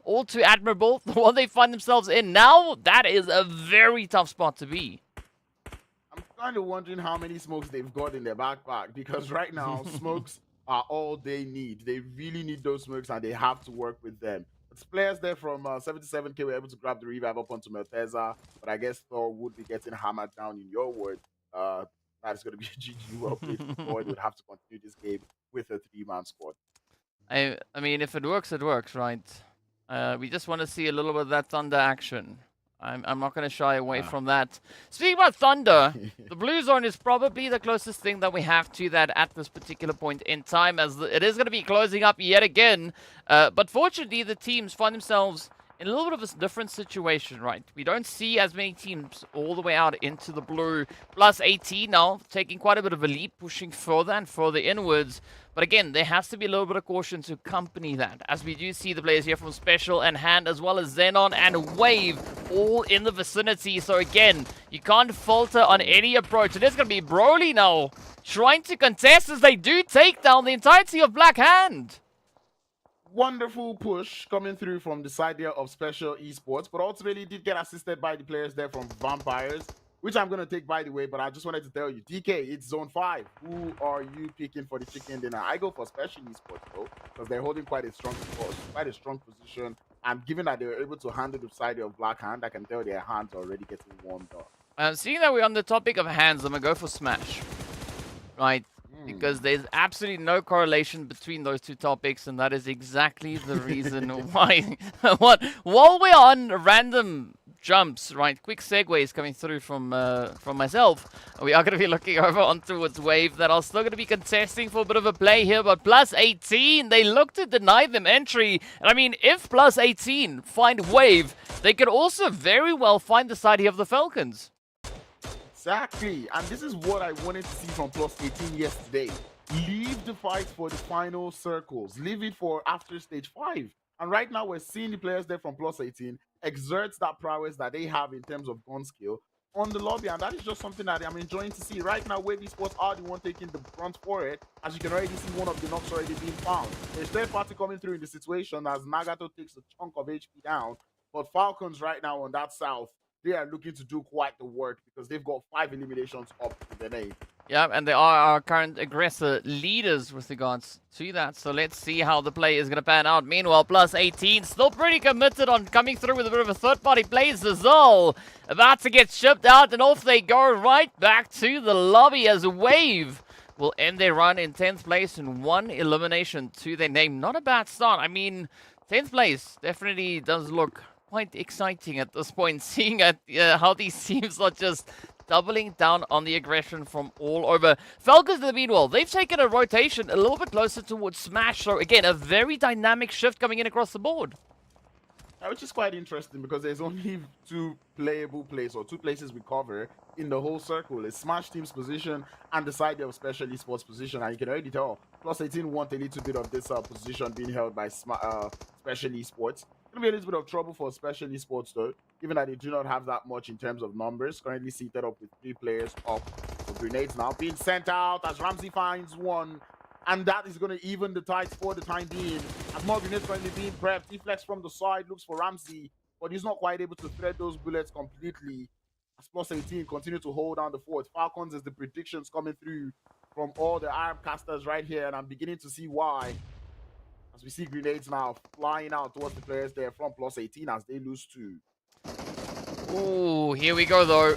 all too admirable, the one they find themselves in now, that is a very tough spot to be. I'm kind of wondering how many smokes they've got in their backpack, because right now smokes are all they need. They really need those smokes, and they have to work with them. It's players there from 77K were able to grab the revive up onto Morteza, but I guess Thor would be getting hammered down, in your word. That is going to be a GG well played. Thor would have to continue this game with a 3-man squad. I mean, if it works, right? We just want to see a little bit of that Thunder action. I'm not going to shy away from that. Speaking about Thunder, the blue zone is probably the closest thing that we have to that at this particular point in time, as it is going to be closing up yet again. But fortunately, the teams find themselves in a little bit of a different situation, right? We don't see as many teams all the way out into the blue. Plus 18 now, taking quite a bit of a leap, pushing further and further inwards. But again, there has to be a little bit of caution to accompany that, as we do see the players here from Special and Hand, as well as Xenon and Wave, all in the vicinity. So again, you can't falter on any approach. And it's going to be Broly now, trying to contest as they do take down the entirety of Black Hand. Wonderful push coming through from the side there of Special Esports, but ultimately did get assisted by the players there from Vampires, which I'm going to take, by the way. But I just wanted to tell you, DK, it's zone 5. Who are you picking for the chicken dinner? I go for Special Esports, though, because they're holding quite a strong position. And given that they were able to handle the side of Black Hand, I can tell their hands are already getting warmed up. Seeing that we're on the topic of hands, I'm going to go for Smash. Right? Because there's absolutely no correlation between those two topics, and that is exactly the reason why. While we're on random jumps, right? Quick segues coming through from myself. We are going to be looking over on towards Wave that are still going to be contesting for a bit of a play here, but plus 18, they look to deny them entry. And I mean, if plus 18 find Wave, they could also very well find the side here of the Falcons. Exactly, and this is what I wanted to see from plus 18 yesterday. Leave the fight for the final circles. Leave it for after stage 5. And right now we're seeing the players there from plus 18 exert that prowess that they have in terms of gun skill on the lobby, and that is just something that I'm enjoying to see. Right now, Wave Esports are the one taking the front for it. As you can already see, one of the knocks already being found. There's third party coming through in the situation as Nagato takes a chunk of HP down. But Falcons right now on that south, they are looking to do quite the work because they've got 5 eliminations up to their name. Yeah, and they are our current aggressor leaders with regards to that. So let's see how the play is going to pan out. Meanwhile, plus 18 still pretty committed on coming through with a bit of a third-party play. Zazal about to get shipped out, and off they go right back to the lobby as Wave will end their run in 10th place and 1 elimination to their name. Not a bad start. I mean, 10th place definitely does look quite exciting at this point, seeing at how these teams are just doubling down on the aggression from all over. Falcons, in the meanwhile, they've taken a rotation a little bit closer towards Smash. So again, a very dynamic shift coming in across the board. Which is quite interesting because there's only 2 playable places or 2 places we cover in the whole circle. It's Smash Team's position and the side of Special Esports position. And you can already tell plus 18 want a little bit of this position being held by Special Esports. It's going to be a little bit of trouble for Special Esports though, given that they do not have that much in terms of numbers. Currently seated up with 3 players up. So grenades now being sent out as Ramsey finds one. And that is going to even the tides for the time being. As more grenades currently being prepped, Deflex from the side looks for Ramsey, but he's not quite able to thread those bullets completely. As plus 18 continue to hold down the fort. Falcons is the predictions coming through from all the Arab casters right here, and I'm beginning to see why. As we see grenades now flying out towards the players there from plus 18 as they lose 2. Ooh, here we go though.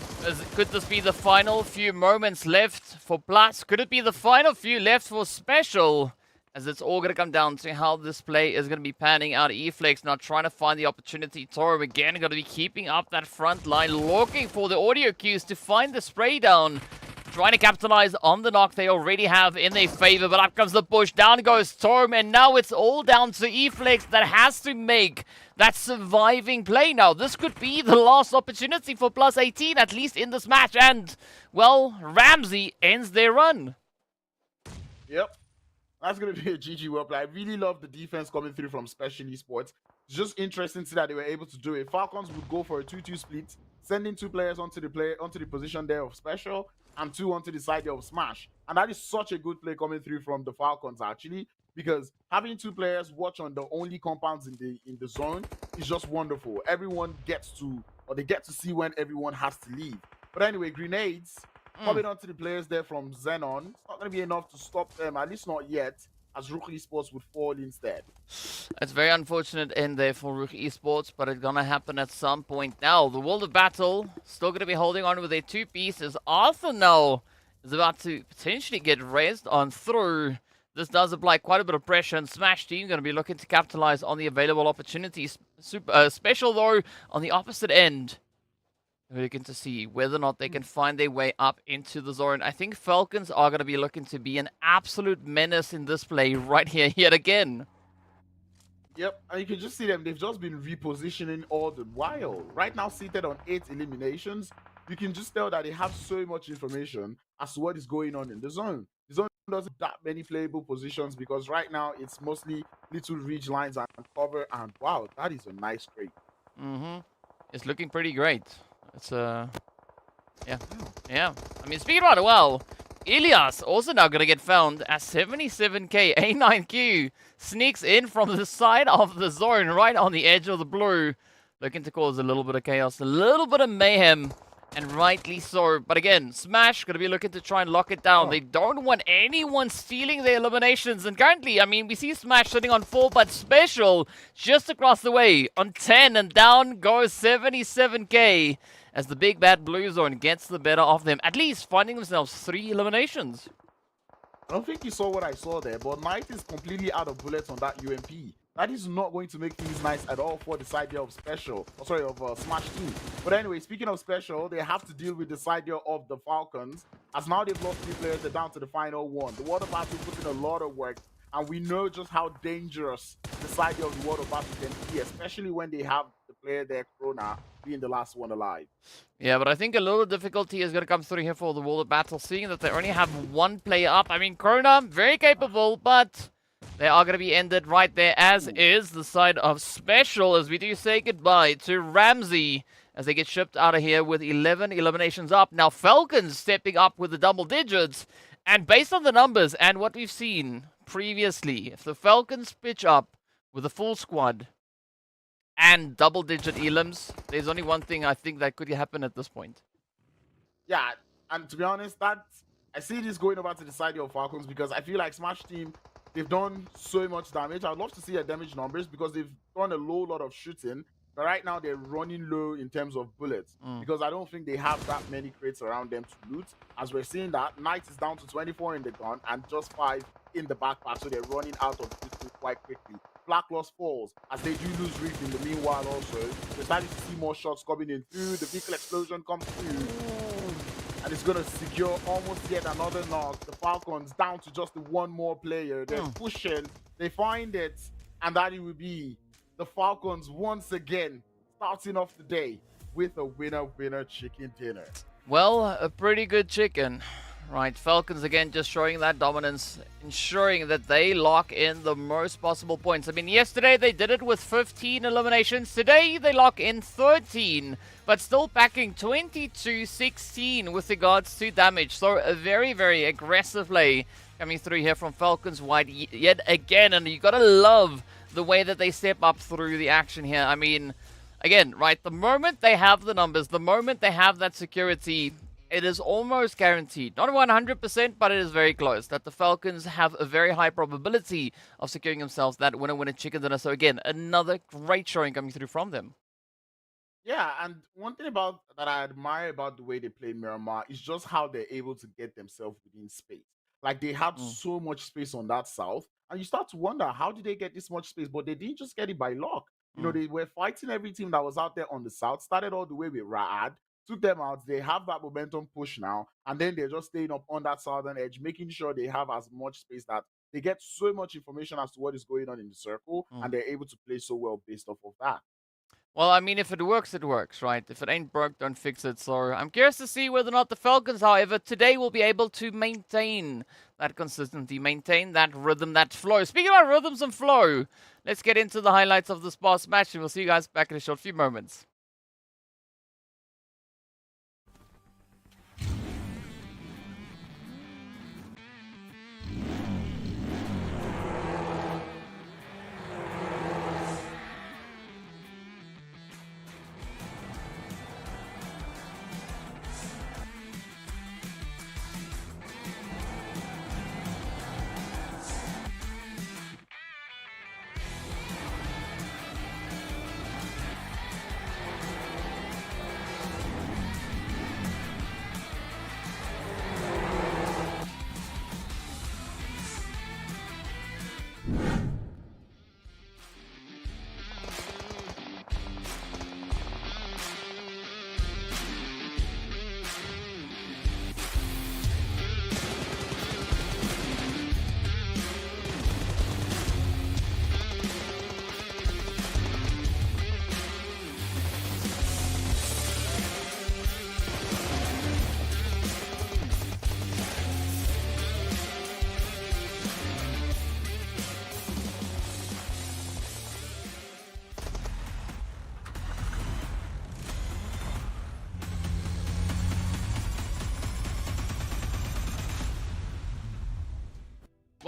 Could this be the final few moments left for Plus? Could it be the final few left for Special? As it's all going to come down to how this play is going to be panning out. E-Flex now trying to find the opportunity. Torum again going to be keeping up that front line, looking for the audio cues to find the spray down. Trying to capitalize on the knock they already have in their favor, but up comes the push. Down goes Torm, and now it's all down to E-Flex that has to make that surviving play now. This could be the last opportunity for plus 18, at least in this match. And, well, Ramsey ends their run. Yep. That's going to be a GG well play. I really love the defense coming through from Special Esports. It's just interesting to see that they were able to do it. Falcons would go for a 2-2 split, sending 2 players onto the position there of Special and 2 onto the side there of Smash. And that is such a good play coming through from the Falcons actually, because having 2 players watch on the only compounds in the zone is just wonderful. Everyone gets to, or they get to see when everyone has to leave. But anyway, grenades coming onto the players there from XENON. It's not going to be enough to stop them, at least not yet, as RUKH Esports would fall instead. It's very unfortunate end there for RUKH Esports, but it's going to happen at some point now. The World of Battle still going to be holding on with their 2 pieces. Arthur now is about to potentially get raised on through. This does apply quite a bit of pressure, and Smash Team going to be looking to capitalize on the available opportunities. Special, though, on the opposite end. We're looking to see whether or not they can find their way up into the zone. I think Falcons are going to be looking to be an absolute menace in this play right here yet again. Yep, and you can just see them. They've just been repositioning all the while. Right now, seated on 8 eliminations, you can just tell that they have so much information as to what is going on in the zone. The zone doesn't have that many playable positions because right now it's mostly little ridge lines and cover. And wow, that is a nice trade. It's looking pretty great. It's yeah. I mean, speaking about it well, Ilias also now going to get found as 77k. A9Q sneaks in from the side of the zone, right on the edge of the blue, looking to cause a little bit of chaos, a little bit of mayhem, and rightly so. But again, Smash going to be looking to try and lock it down. They don't want anyone stealing their eliminations. And currently, I mean, we see Smash sitting on 4, but Special just across the way on 10, and down goes 77k. As the big bad blue zone gets the better of them, at least finding themselves 3 eliminations. I don't think you saw what I saw there, but Knight is completely out of bullets on that UMP. That is not going to make things nice at all for the side here of Special. Oh, sorry, of Smash Team. But anyway, speaking of Special, they have to deal with the side here of the Falcons. As now they've lost 3 players, they're down to the final 1. The Water Battle put in a lot of work, and we know just how dangerous the side here of the Water Battle can be, especially when they have the player there, Krona, being the last one alive. Yeah, but I think a little difficulty is going to come through here for the Water Battle, seeing that they only have 1 player up. I mean, Krona, very capable, but they are going to be ended right there, as is the side of Special, as we do say goodbye to Ramsey, as they get shipped out of here with 11 eliminations up. Now, Falcons stepping up with the double digits, and based on the numbers and what we've seen previously, if the Falcons pitch up with a full squad and double-digit elims, there's only one thing I think that could happen at this point. Yeah, and to be honest, I see this going over to the side of Falcons because I feel like Smash Team, they've done so much damage. I'd love to see their damage numbers because they've done a low lot of shooting, but right now they're running low in terms of bullets because I don't think they have that many crates around them to loot. As we're seeing that, Knight is down to 24 in the gun and just 5 in the backpack, so they're running out of shooting quite quickly. Black Loss falls as they do lose Rift in the meanwhile also. We're starting to see more shots coming in through. The vehicle explosion comes through. And it's going to secure almost yet another knock. The Falcons down to just 1 more player. They're pushing. They find it. And that it will be the Falcons once again starting off the day with a winner chicken dinner. Well, a pretty good chicken. Right, Falcons again just showing that dominance, ensuring that they lock in the most possible points. I mean, yesterday they did it with 15 eliminations. Today they lock in 13, but still packing 22-16 with regards to damage. So a very, very aggressive play coming through here from Falcons wide yet again. And you got to love the way that they step up through the action here. I mean, again, right, the moment they have the numbers, the moment they have that security, it is almost guaranteed, not 100%, but it is very close, that the Falcons have a very high probability of securing themselves that winner chicken dinner. So again, another great showing coming through from them. Yeah, and one thing about that I admire about the way they play Miramar is just how they're able to get themselves within space. Like, they had so much space on that south, and you start to wonder, how did they get this much space? But they didn't just get it by luck. You know, they were fighting every team that was out there on the south, started all the way with Raad, took them out. They have that momentum push now, and then they're just staying up on that southern edge, making sure they have as much space that they get so much information as to what is going on in the circle, and they're able to play so well based off of that. Well, I mean, if it works, it works, right? If it ain't broke, don't fix it. So I'm curious to see whether or not the Falcons, however, today will be able to maintain that consistency, maintain that rhythm, that flow. Speaking about rhythms and flow, let's get into the highlights of this past match, and we'll see you guys back in a short few moments.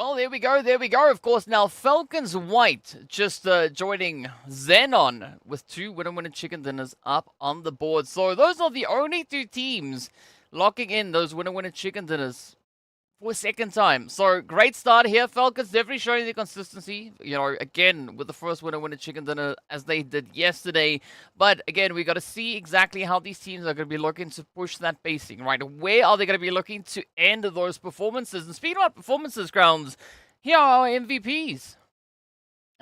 Well, there we go. There we go. Of course, now Falcons White just joining XENON with 2 winner chicken dinners up on the board. So those are the only 2 teams locking in those winner chicken dinners for a second time. So great start here. Falcons definitely showing the consistency. You know, again, with the first winner chicken dinner as they did yesterday. But again, we got to see exactly how these teams are going to be looking to push that pacing, right? Where are they going to be looking to end those performances? And speaking about performances, Grounds, here are our MVPs.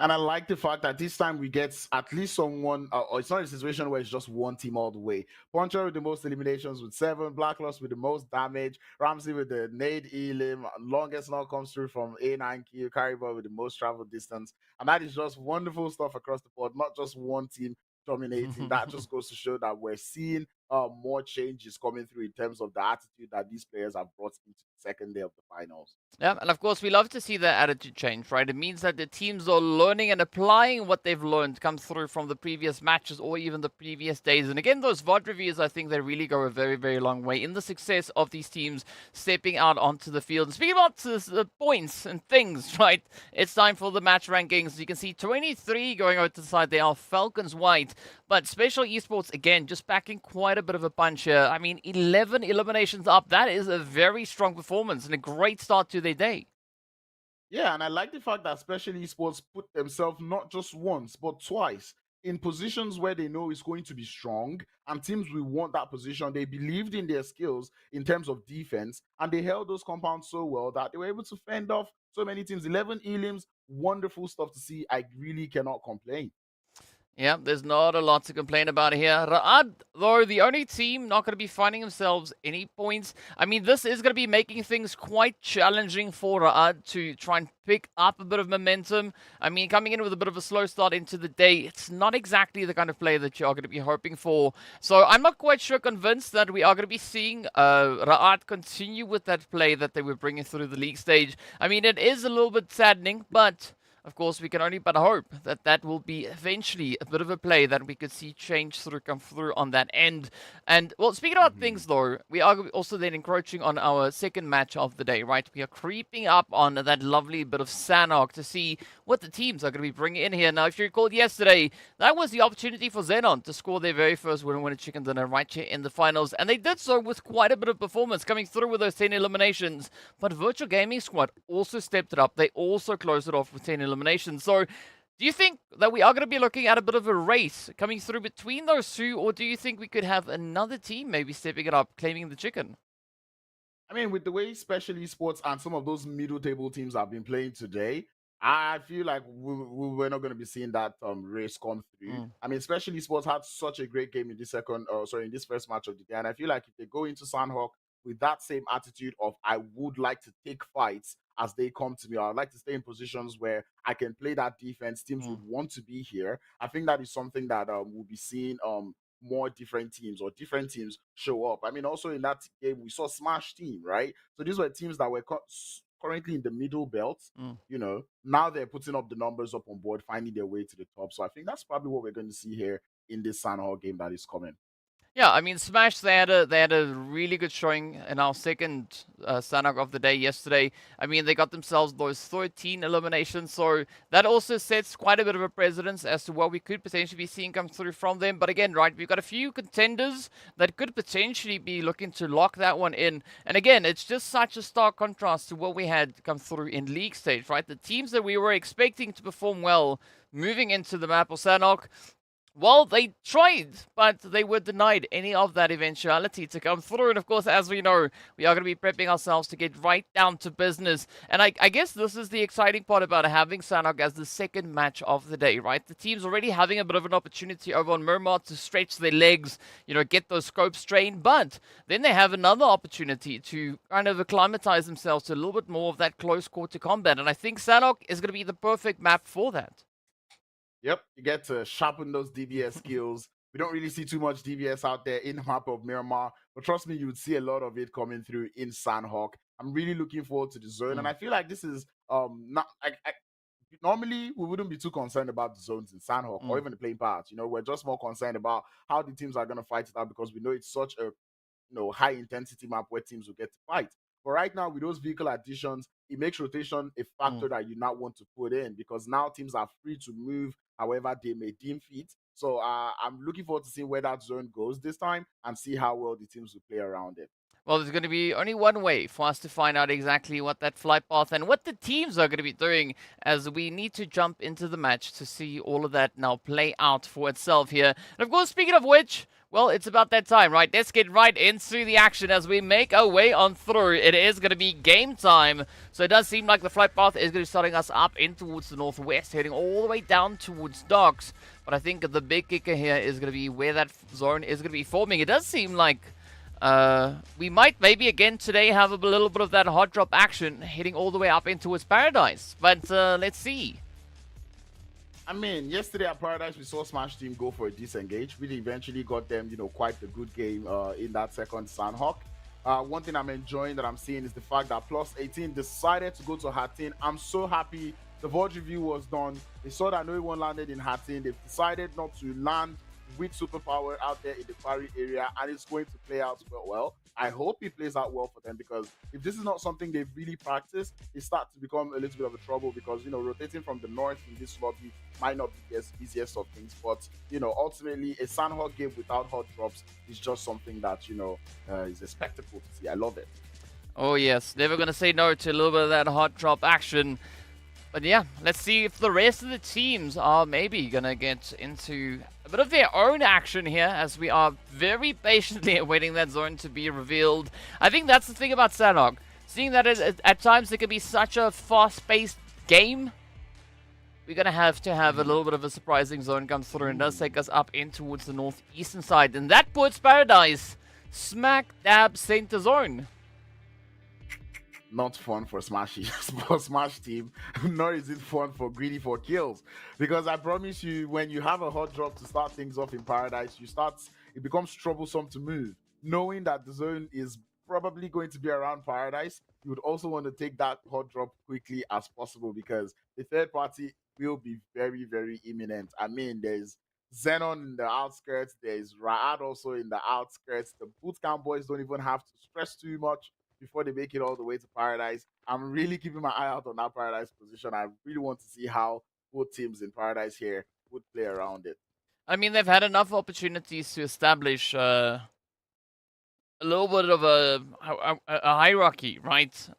And I like the fact that this time we get at least someone, or it's not a situation where it's just one team all the way. Poncho with the most eliminations with 7, Blacklost with the most damage, Ramsey with the nade elim, longest knock comes through from A9Q, Caribou with the most travel distance. And that is just wonderful stuff across the board, not just one team dominating. That just goes to show that we're seeing more changes coming through in terms of the attitude that these players have brought into the second day of the finals. Yeah, and of course, we love to see that attitude change, right? It means that the teams are learning and applying what they've learned comes through from the previous matches or even the previous days. And again, those VOD reviews, I think they really go a very, very long way in the success of these teams stepping out onto the field. And speaking about the points and things, right? It's time for the match rankings. You can see 23 going out to the side. They are Falcons White. But Special Esports, again, just packing quite a bit of a punch here. I mean, 11 eliminations up. That is a very strong performance and a great start to their day. Yeah, and I like the fact that Special Esports put themselves not just once, but twice in positions where they know it's going to be strong and teams will want that position. They believed in their skills in terms of defense and they held those compounds so well that they were able to fend off so many teams. 11 elims, wonderful stuff to see. I really cannot complain. Yeah, there's not a lot to complain about here. RUKH, though, the only team not going to be finding themselves any points. I mean, this is going to be making things quite challenging for RUKH to try and pick up a bit of momentum. I mean, coming in with a bit of a slow start into the day, it's not exactly the kind of play that you are going to be hoping for. So I'm not quite sure convinced that we are going to be seeing RUKH continue with that play that they were bringing through the league stage. I mean, it is a little bit saddening, but of course, we can only but hope that that will be eventually a bit of a play that we could see come through on that end. And, well, speaking about things, though, we are also then encroaching on our second match of the day, right? We are creeping up on that lovely bit of Sanhok to see what the teams are going to be bringing in here. Now, if you recall yesterday, that was the opportunity for XENON to score their very first winner chicken dinner right here in the finals. And they did so with quite a bit of performance coming through with those 10 eliminations. But Virtual Gaming Squad also stepped it up. They also closed it off with 10 eliminations. So, do you think that we are going to be looking at a bit of a race coming through between those two, or do you think we could have another team maybe stepping it up, claiming the chicken? I mean, with the way Special Esports and some of those middle table teams have been playing today, I feel like we're not going to be seeing that race come through. I mean, Special Esports had such a great game in this in this first match of the day, and I feel like if they go into Sanhok with that same attitude of I would like to take fights as they come to me, or I'd like to stay in positions where I can play that defense, teams would want to be here. I think that is something that we'll be seeing more different teams or different teams show up. I mean, also in that game, we saw Smash Team, right? So these were teams that were currently in the middle belt. You know, now they're putting up the numbers up on board, finding their way to the top. So I think that's probably what we're going to see here in this Sanhok game that is coming. Yeah, I mean, Smash, they had a really good showing in our second Sanhok of the day yesterday. I mean, they got themselves those 13 eliminations, so that also sets quite a bit of a precedence as to what we could potentially be seeing come through from them. But again, right, we've got a few contenders that could potentially be looking to lock that one in. And again, it's just such a stark contrast to what we had come through in league stage, right? The teams that we were expecting to perform well moving into the map of Sanhok, well, they tried, but they were denied any of that eventuality to come through. And of course, as we know, we are going to be prepping ourselves to get right down to business. And I guess this is the exciting part about having Sanhok as the second match of the day, right? The team's already having a bit of an opportunity over on Miramar to stretch their legs, you know, get those scopes trained. But then they have another opportunity to kind of acclimatize themselves to a little bit more of that close quarter combat. And I think Sanhok is going to be the perfect map for that. Yep, you get to sharpen those DBS skills. We don't really see too much DBS out there in the map of Miramar, but trust me, you would see a lot of it coming through in Sanhok. I'm really looking forward to the zone, and I feel like this is not. Normally, we wouldn't be too concerned about the zones in Sanhok or even the playing parts. You know, we're just more concerned about how the teams are going to fight it out because we know it's such a high intensity map where teams will get to fight. But right now, with those vehicle additions, it makes rotation a Mm. factor that you not want to put in because now teams are free to move however they may deem fit. So I'm looking forward to seeing where that zone goes this time and see how well the teams will play around it. Well, there's going to be only one way for us to find out exactly what that flight path and what the teams are going to be doing, as we need to jump into the match to see all of that now play out for itself here. And of course, speaking of which, well, it's about that time, right? Let's get right into the action as we make our way on through. It is going to be game time. So it does seem like the flight path is going to be starting us up in towards the northwest, heading all the way down towards docks. But I think the big kicker here is going to be where that zone is going to be forming. It does seem like we might maybe again today have a little bit of that hot drop action heading all the way up into its paradise. But let's see. I mean, yesterday at Paradise, we saw Smash Team go for a disengage. We eventually got them, quite a good game in that second Sanhok. One thing I'm enjoying that I'm seeing is the fact that PLUSEIGHTEEN decided to go to Hatin. I'm so happy the VOD review was done. They saw that no one landed in Hatin. They've decided not to land with superpower out there in the quarry area, and it's going to play out well. I hope it plays out well for them, because if this is not something they've really practiced, it starts to become a little bit of a trouble, because rotating from the north in this lobby might not be the easiest of things. But ultimately, a Sanhok game without hot drops is just something that is a spectacle to see. I love it. Oh yes, never gonna say no to a little bit of that hot drop action. But yeah, let's see if the rest of the teams are maybe gonna get into a bit of their own action here, as we are very patiently awaiting that zone to be revealed. I think that's the thing about Sanhok. Seeing that at times it can be such a fast-paced game, we're gonna have to have a little bit of a surprising zone come through, and does take us up in towards the northeastern side. And that puts Paradise smack dab center zone. Not fun for for Smash Team, nor is it fun for GREEDYFORKILLS, because I promise you, when you have a hot drop to start things off in Paradise, it becomes troublesome to move. Knowing that the zone is probably going to be around Paradise, you would also want to take that hot drop quickly as possible, because the third party will be very, very imminent. I mean, there's XENON in the outskirts, there's RUKH also in the outskirts. The bootcamp boys don't even have to stress too much before they make it all the way to Paradise. I'm really keeping my eye out on that Paradise position. I really want to see how both teams in Paradise here would play around it. I mean, they've had enough opportunities to establish a little bit of a hierarchy, right?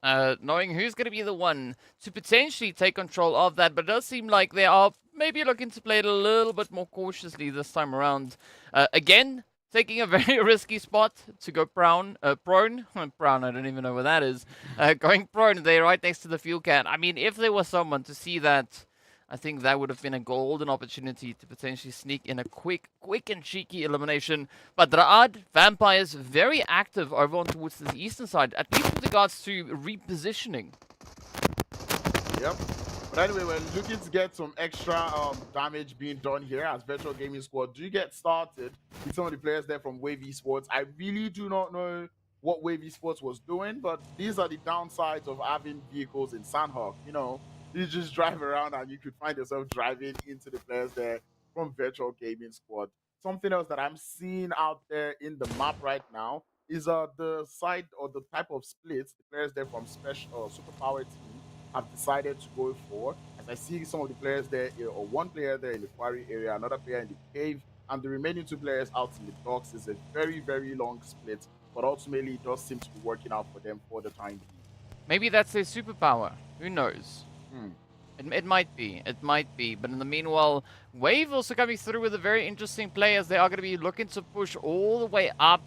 Knowing who's going to be the one to potentially take control of that, but it does seem like they are maybe looking to play it a little bit more cautiously this time around. Again, taking a very risky spot to go prone. Prone, I don't even know where that is. Going prone, they're right next to the fuel can. I mean, if there was someone to see that, I think that would have been a golden opportunity to potentially sneak in a quick and cheeky elimination. But RUKH, Vampires, very active over on towards the eastern side, at least with regards to repositioning. Yep. But anyway, we're looking to get some extra damage being done here as Virtual Gaming Squad do get started with some of the players there from Wave Esports. I really do not know what Wave Esports was doing, but these are the downsides of having vehicles in Sanhok. You just drive around and you could find yourself driving into the players there from Virtual Gaming Squad. Something else that I'm seeing out there in the map right now is the side or the type of splits the players there from Special or Superpower team have decided to go for. As I see some of the players there, or one player there in the quarry area, another player in the cave, and the remaining two players out in the docks. Is a very, very long split, but ultimately it does seem to be working out for them for the time being. Maybe that's their superpower. Who knows? It might be. It might be. But in the meanwhile, Wave also coming through with a very interesting play, as they are going to be looking to push all the way up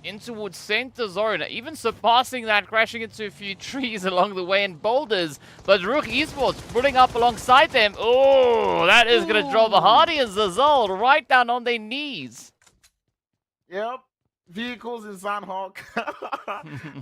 in towards center zone, even surpassing that, crashing into a few trees along the way and boulders. But RUKH Esports pulling up alongside them. Oh, that is going to draw the Hardy and Zazal right down on their knees. Yep. Vehicles in Sanhok.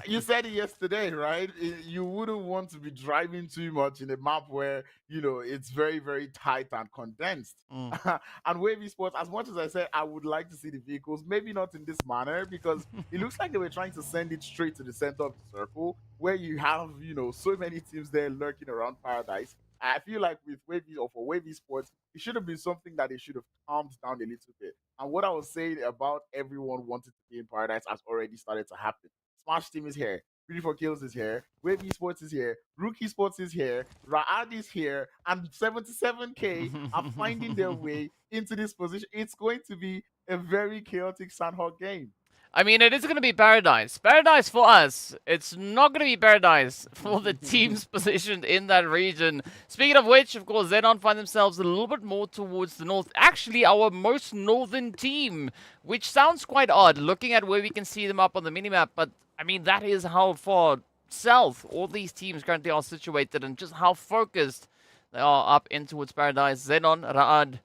You said it yesterday, right? You wouldn't want to be driving too much in a map where, it's very, very tight and condensed. And Wave Esports, as much as I said I would like to see the vehicles, maybe not in this manner, because it looks like they were trying to send it straight to the center of the circle, where you have, so many teams there lurking around Paradise. I feel like with Wave or for Wave Esports, it should have been something that they should have calmed down a little bit. And what I was saying about everyone wanting to be in Paradise has already started to happen. Smash Team is here. GREEDYFORKILLS is here, Wave Esports is here, RUKH Esports is here, Raad is here, and 77K are finding their way into this position. It's going to be a very chaotic Sanhok game. I mean, it is going to be paradise. Paradise for us. It's not going to be paradise for the teams positioned in that region. Speaking of which, of course, XENON find themselves a little bit more towards the north. Actually, our most northern team, which sounds quite odd looking at where we can see them up on the minimap. But, I mean, that is how far south all these teams currently are situated and just how focused they are up in towards paradise. XENON, Raad,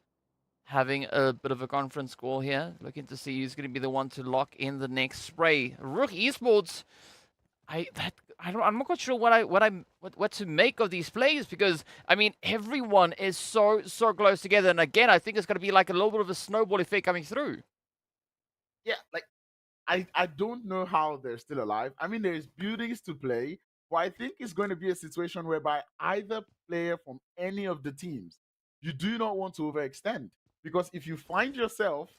having a bit of a conference call here, looking to see who's going to be the one to lock in the next spray. RUKH Esports, I'm not quite sure what to make of these plays, because I mean everyone is so close together, and again I think it's going to be like a little bit of a snowball effect coming through. Yeah, like I don't know how they're still alive. I mean, there's buildings to play, but I think it's going to be a situation whereby either player from any of the teams, you do not want to overextend. Because if you find yourself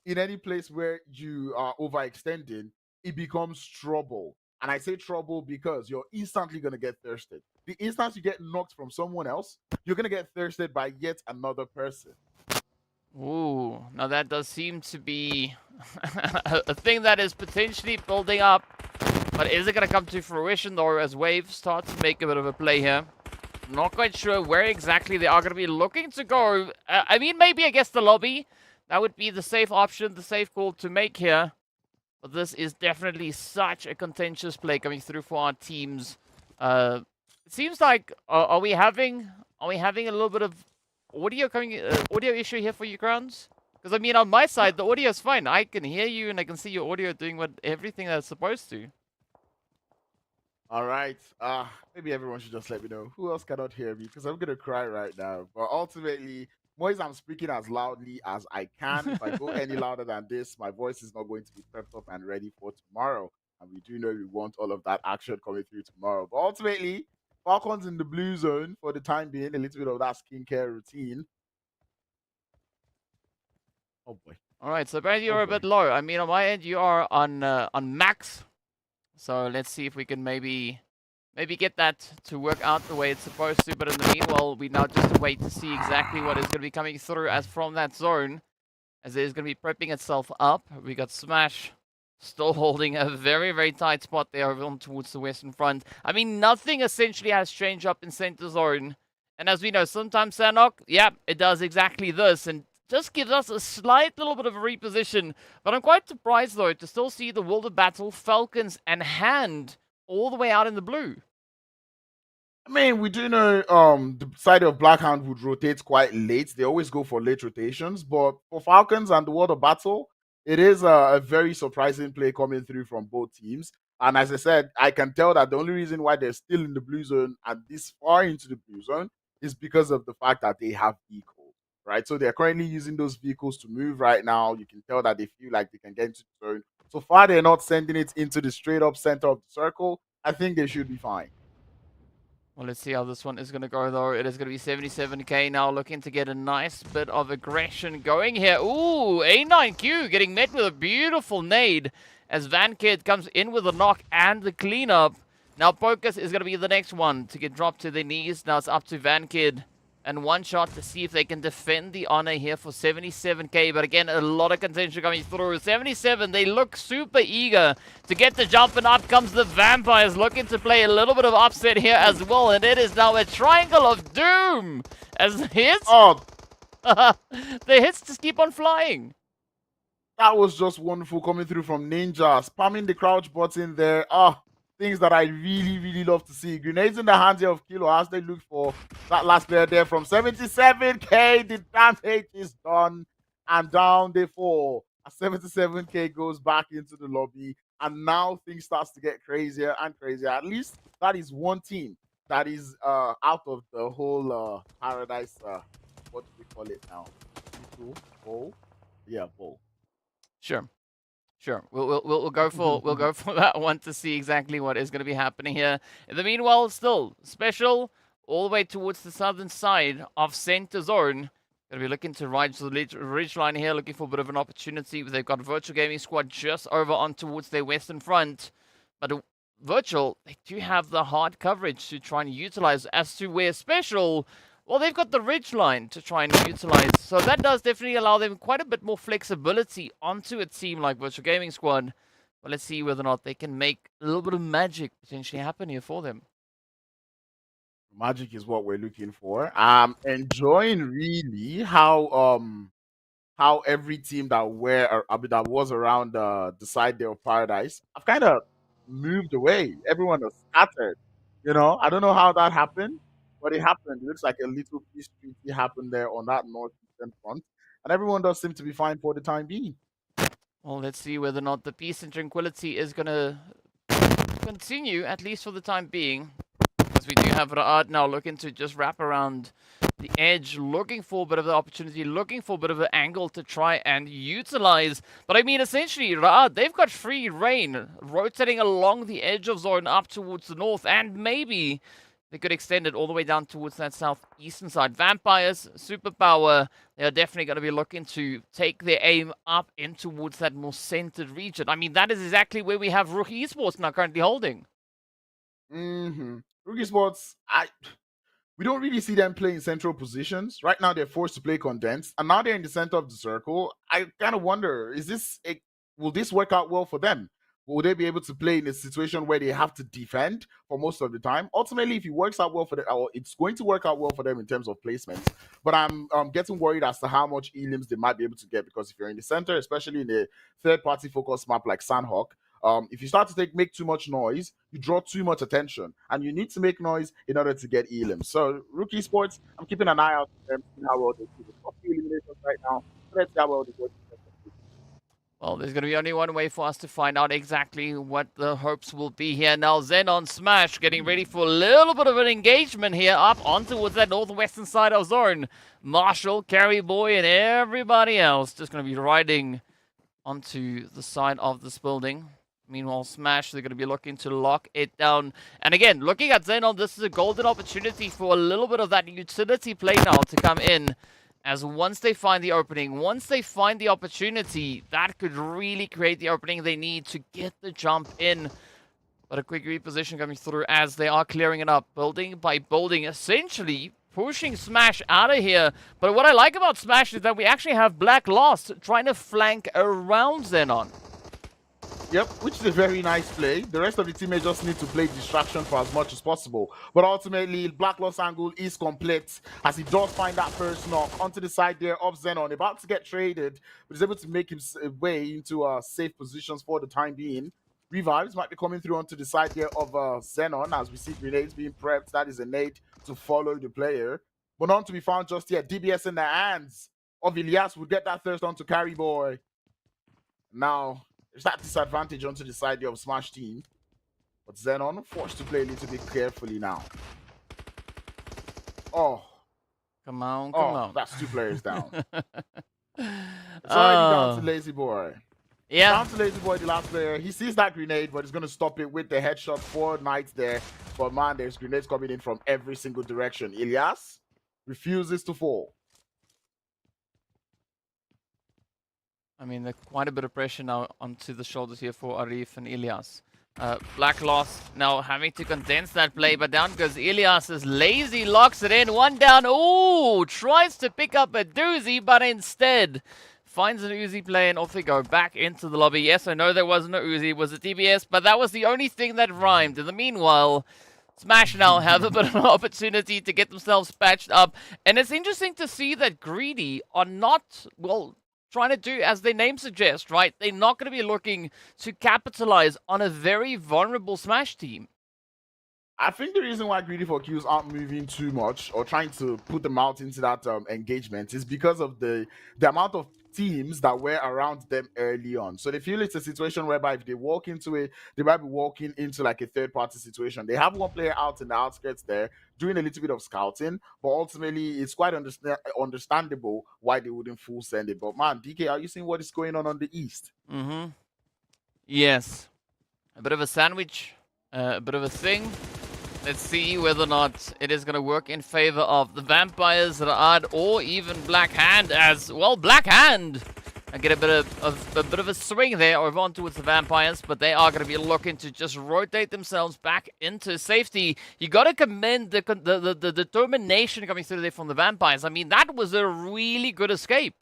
in any place where you are overextending, it becomes trouble. And I say trouble because you're instantly going to get thirsted. The instant you get knocked from someone else, you're going to get thirsted by yet another person. Ooh, now that does seem to be a thing that is potentially building up. But is it going to come to fruition, though, as Wave starts to make a bit of a play here? Not quite sure where exactly they are going to be looking to go. I mean, maybe against the lobby. That would be the safe option, the safe call to make here. But this is definitely such a contentious play coming through for our teams. It seems like are we having a little bit of audio issue here for you, Grounds? Because I mean, on my side, the audio is fine. I can hear you and I can see your audio doing everything that it's supposed to. All right. Maybe everyone should just let me know who else cannot hear me, because I'm gonna cry right now. But ultimately, Moise, I'm speaking as loudly as I can. If I go any louder than this, my voice is not going to be prepped up and ready for tomorrow. And we do know we want all of that action coming through tomorrow. But ultimately, Falcons in the blue zone for the time being, a little bit of that skincare routine. Oh boy. All right, so apparently you're a bit low. I mean, on my end, you are on max. So let's see if we can maybe get that to work out the way it's supposed to. But in the meanwhile, we now just wait to see exactly what is going to be coming through as from that zone, as it is going to be prepping itself up. We got Smash still holding a very tight spot there over on towards the western front. I mean, nothing essentially has changed up in center zone. And as we know, sometimes Sanhok, yeah, it does exactly this. And just gives us a slight little bit of a reposition. But I'm quite surprised, though, to still see the World of Battle, Falcons, and Hand all the way out in the blue. I mean, we do know the side of Blackhand would rotate quite late. They always go for late rotations. But for Falcons and the World of Battle, it is a very surprising play coming through from both teams. And as I said, I can tell that the only reason why they're still in the blue zone and this far into the blue zone is because of the fact that they have vehicles. Right, so they're currently using those vehicles to move right now. You can tell that they feel like they can get into the zone. So far, they're not sending it into the straight up center of the circle. I think they should be fine. Well, let's see how this one is going to go, though. It is going to be 77k now, looking to get a nice bit of aggression going here. Ooh, A9Q getting met with a beautiful nade as VanKid comes in with a knock and the cleanup. Now, Pocus is going to be the next one to get dropped to their knees. Now it's up to VanKid. And one shot to see if they can defend the honor here for 77k. But again, a lot of contention coming through. 77, they look super eager to get the jump. And up comes the Vampires looking to play a little bit of upset here as well. And it is now a triangle of doom. As the hits... Oh, the hits just keep on flying. That was just wonderful coming through from Ninja. Spamming the crouch button there. Oh, things that I really love to see. Grenades in the hands here of Kilo as they look for that last player there from 77k. The damage is done and down they fall. 77k goes back into the lobby and now things starts to get crazier and crazier. At least that is one team that is out of the whole paradise. What do we call it now? Bowl? Yeah, bowl. Sure. We'll go for that one to see exactly what is going to be happening here. In the meanwhile, still special all the way towards the southern side of center zone. Going to be looking to ride to the ridge line here, looking for a bit of an opportunity. They've got Virtual Gaming Squad just over on towards their western front. But Virtual, they do have the hard coverage to try and utilize. As to where Special, well, they've got the ridge line to try and utilize. So that does definitely allow them quite a bit more flexibility onto a team like Virtual Gaming Squad. But let's see whether or not they can make a little bit of magic potentially happen here for them. Magic is what we're looking for. I'm enjoying really how every team that was around the side there of Paradise, I've kind of moved away. Everyone was scattered. You know, I don't know how that happened, but it happened. It looks like a little peace treaty happened there on that northeastern front, and everyone does seem to be fine for the time being. Well, let's see whether or not the peace and tranquility is going to continue, at least for the time being. As we do have RUKH now looking to just wrap around the edge, looking for a bit of the opportunity, looking for a bit of an angle to try and utilize. But I mean, essentially, RUKH, they've got free reign, rotating along the edge of zone up towards the north, and maybe they could extend it all the way down towards that southeastern side. Vampires, superpower, they are definitely going to be looking to take their aim up in towards that more centered region. I mean, that is exactly where we have RUKH Esports now currently holding. RUKH Esports, we don't really see them playing central positions. Right now, they're forced to play condensed, and now they're in the center of the circle. I kind of wonder, will this work out well for them? Will they be able to play in a situation where they have to defend for most of the time? Ultimately, if it works out well for them, it's going to work out well for them in terms of placements. But I'm getting worried as to how much elims they might be able to get, because if you're in the center, especially in a third-party focus map like Sanhok, if you start to make too much noise, you draw too much attention, and you need to make noise in order to get elims. So RUKH Esports, I'm keeping an eye out for them, seeing how well they do. They've got few eliminations right now. Let's see how well they do. Well, there's going to be only one way for us to find out exactly what the hopes will be here. Now, XENON Smash getting ready for a little bit of an engagement here up on towards that northwestern side of zone. Marshall, Carry Boy, and everybody else just going to be riding onto the side of this building. Meanwhile, Smash, they're going to be looking to lock it down. And again, looking at XENON, this is a golden opportunity for a little bit of that utility play now to come in. As once they find the opening, once they find the opportunity, that could really create the opening they need to get the jump in. But a quick reposition coming through as they are clearing it up, building by building, essentially pushing Smash out of here. But what I like about Smash is that we actually have Black Lost trying to flank around XENON. Yep, which is a very nice play. The rest of the teammates just need to play distraction for as much as possible. But ultimately, Black Lost angle is complete as he does find that first knock onto the side there of XENON. About to get traded, but he's able to make his way into safe positions for the time being. Revives might be coming through onto the side here of XENON as we see grenades being prepped. That is a nade to follow the player. But none to be found just yet. DBS in the hands of Ilyas will get that thirst onto Carry Boy. Now, there's that disadvantage onto the side of Smash team. But XENON forced to play a little bit carefully now. Oh. Come on. That's two players down. It's already down to Lazy Boy. Yeah. Down to Lazy Boy, the last player. He sees that grenade, but he's going to stop it with the headshot for Knights there. But man, there's grenades coming in from every single direction. Ilyas refuses to fall. I mean, there's quite a bit of pressure now onto the shoulders here for Arif and Ilyas. Black Lost now having to condense that play, but down goes Ilyas as Lazy locks it in. One down. Ooh, tries to pick up a doozy, but instead finds an Uzi play, and off they go back into the lobby. Yes, I know there wasn't a Uzi, it was a TBS, but that was the only thing that rhymed. In the meanwhile, Smash now have a bit of an opportunity to get themselves patched up. And it's interesting to see that Greedy are not, well, trying to do as their name suggests, right? They're not going to be looking to capitalize on a very vulnerable Smash team. I think the reason why GREEDYFORKILLS aren't moving too much or trying to put them out into that engagement is because of the amount of teams that were around them early on. So they feel it's a situation whereby if they walk into it, they might be walking into like a third-party situation. They have one player out in the outskirts there doing a little bit of scouting, but ultimately it's quite understandable why they wouldn't full send it. But man, DK, are you seeing what is going on the east? Mm-hmm. Yes. A bit of a sandwich, a bit of a thing. Let's see whether or not it is going to work in favor of the Vampires, RUKH, or even Black Hand as well. Black Hand I get a bit of a swing there over on towards the Vampires, but they are going to be looking to just rotate themselves back into safety. You got to commend the determination coming through there from the Vampires. I mean, that was a really good escape.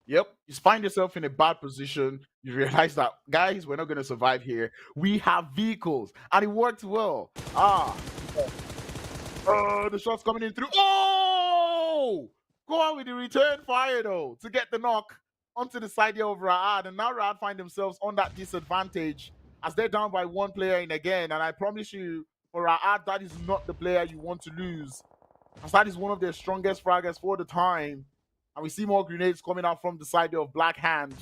Yep, you find yourself in a bad position. You realize that, guys, we're not going to survive here. We have vehicles, and it worked well. The shot's coming in through. Oh! Go out with the return fire, though, to get the knock onto the side here of Raad. And now Raad find themselves on that disadvantage as they're down by one player in again. And I promise you, for Raad, that is not the player you want to lose, as that is one of their strongest fraggers for the time. And we see more grenades coming out from the side of Black Hand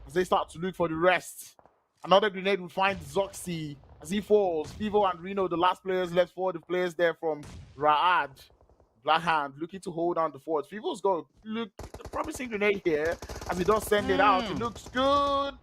as they start to look for the rest. Another grenade will find Zoxy as he falls. Fivo and Reno, the last players left for the players there from Raad. Black Hand looking to hold on the forwards. Fivo's got a promising grenade here as he does send it out. It looks good.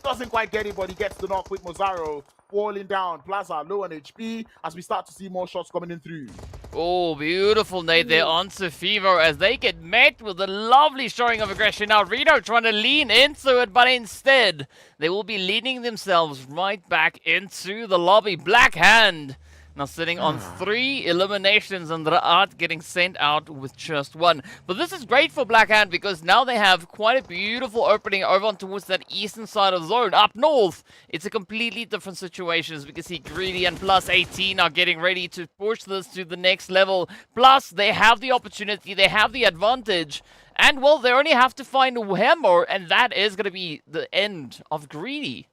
Doesn't quite get it, but he gets the knock with Mozaro. Falling down. Plaza low on HP as we start to see more shots coming in through. Oh, beautiful nade there onto Fever as they get met with a lovely showing of aggression. Now, Reno trying to lean into it, but instead, they will be leaning themselves right back into the lobby. Black Hand now sitting on 3 eliminations and Raad getting sent out with just 1. But this is great for Black Hand because now they have quite a beautiful opening over on towards that eastern side of the zone. Up north, it's a completely different situation as we can see Greedy and +18 are getting ready to push this to the next level. Plus, they have the opportunity, they have the advantage. And, well, they only have to find a hammer, and that is going to be the end of Greedy.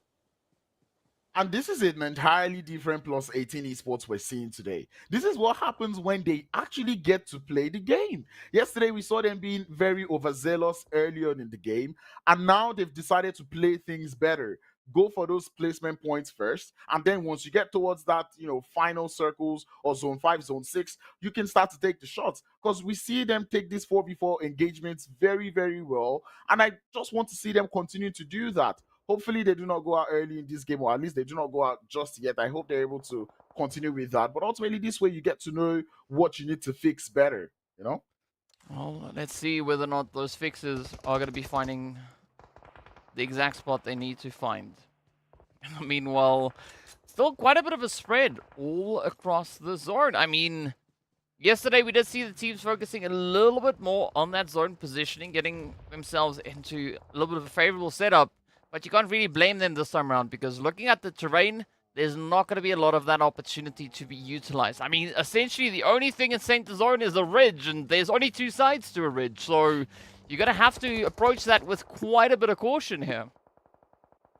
And this is an entirely different +18 esports we're seeing today. This is what happens when they actually get to play the game. Yesterday, we saw them being very overzealous early on in the game, and now they've decided to play things better. Go for those placement points first, and then once you get towards that, final circles or zone 5, zone 6, you can start to take the shots, because we see them take these 4v4 engagements very, very well, and I just want to see them continue to do that. Hopefully, they do not go out early in this game, or at least they do not go out just yet. I hope they're able to continue with that. But ultimately, this way, you get to know what you need to fix better, Well, let's see whether or not those fixes are going to be finding the exact spot they need to find. Meanwhile, still quite a bit of a spread all across the zone. I mean, yesterday we did see the teams focusing a little bit more on that zone positioning, getting themselves into a little bit of a favorable setup. But you can't really blame them this time around because looking at the terrain, there's not going to be a lot of that opportunity to be utilized. I mean, essentially, the only thing in center zone is a ridge, and there's only 2 sides to a ridge. So you're going to have to approach that with quite a bit of caution here.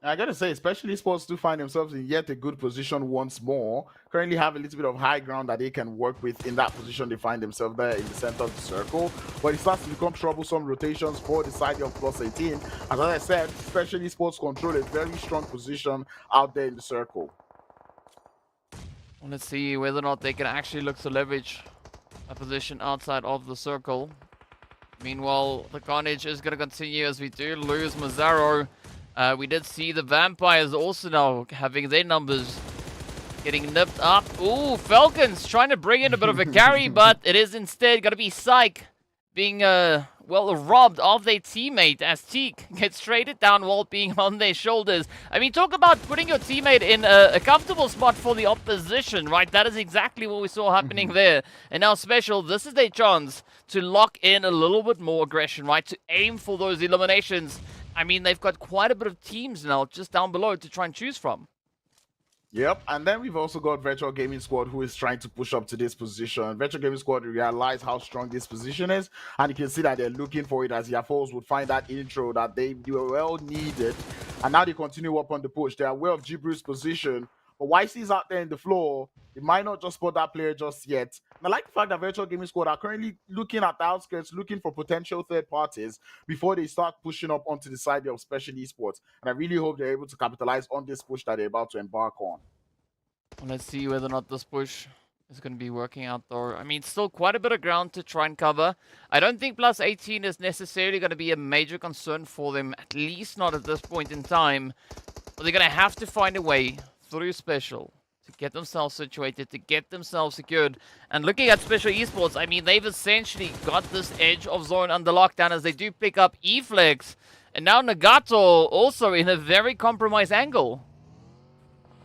I gotta say, especially Esports do find themselves in yet a good position once more. Currently have a little bit of high ground that they can work with in that position. They find themselves there in the center of the circle. But it starts to become troublesome rotations for the side of +18. As I said, especially Esports control a very strong position out there in the circle. Well, let's see whether or not they can actually look to leverage a position outside of the circle. Meanwhile, the carnage is going to continue as we do lose Mazzaro. We did see the Vampires also now having their numbers getting nipped up. Ooh, Falcons trying to bring in a bit of a carry, but it is instead going to be Psych being, robbed of their teammate as Teak gets traded down while being on their shoulders. I mean, talk about putting your teammate in a comfortable spot for the opposition, right? That is exactly what we saw happening there. And now Special, this is their chance to lock in a little bit more aggression, right? To aim for those eliminations. I mean, they've got quite a bit of teams now just down below to try and choose from. Yep, and then we've also got Virtual Gaming Squad who is trying to push up to this position. Virtual Gaming Squad realize how strong this position is, and you can see that they're looking for it as Yafos would find that intro that they well needed. And now they continue up on the push. They are aware of Gibru's position, but YC's out there in the floor. They might not just spot that player just yet. And I like the fact that Virtual Gaming Squad are currently looking at the outskirts, looking for potential third parties before they start pushing up onto the side of Special Esports. And I really hope they're able to capitalize on this push that they're about to embark on. Well, let's see whether or not this push is going to be working out though. I mean, still quite a bit of ground to try and cover. I don't think +18 is necessarily going to be a major concern for them, at least not at this point in time. But they're going to have to find a way through Special to get themselves situated, to get themselves secured. And looking at Special Esports, I mean, they've essentially got this edge of zone under lockdown as they do pick up E-Flex. And now Nagato also in a very compromised angle.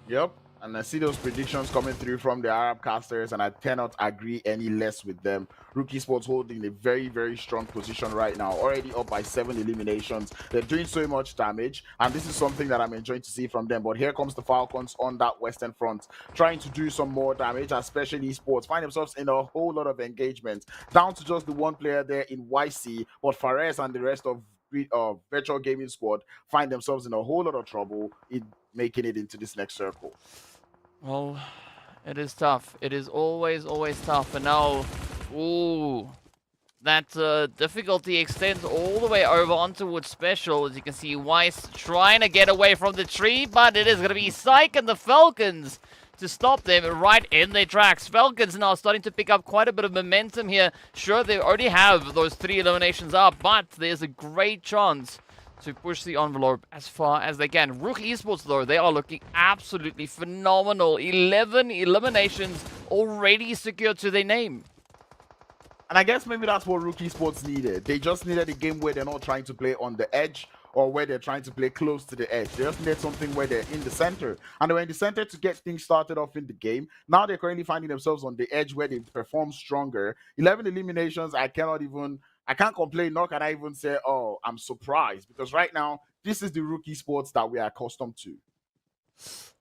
Yep. And I see those predictions coming through from the Arab casters, and I cannot agree any less with them. RUKH Esports holding a very, very strong position right now, already up by 7 eliminations. They're doing so much damage, and this is something that I'm enjoying to see from them. But here comes the Falcons on that western front, trying to do some more damage, especially Esports. Find themselves in a whole lot of engagement, down to just the one player there in YC, but Fares and the rest of Virtual Gaming Squad find themselves in a whole lot of trouble in making it into this next circle. Well, it is tough. It is always tough. And now, ooh, that difficulty extends all the way over onto Wood Special. As you can see, Weiss trying to get away from the tree, but it is going to be Psych and the Falcons to stop them right in their tracks. Falcons now starting to pick up quite a bit of momentum here. Sure, they already have those 3 eliminations up, but there's a great chance to push the envelope as far as they can. RUKH Esports, though, they are looking absolutely phenomenal. 11 eliminations already secured to their name. And I guess maybe that's what RUKH Esports needed. They just needed a game where they're not trying to play on the edge or where they're trying to play close to the edge. They just need something where they're in the center. And they were in the center to get things started off in the game. Now they're currently finding themselves on the edge where they perform stronger. 11 eliminations, I can't complain, nor can I even say, oh, I'm surprised. Because right now, this is the RUKH Esports that we are accustomed to.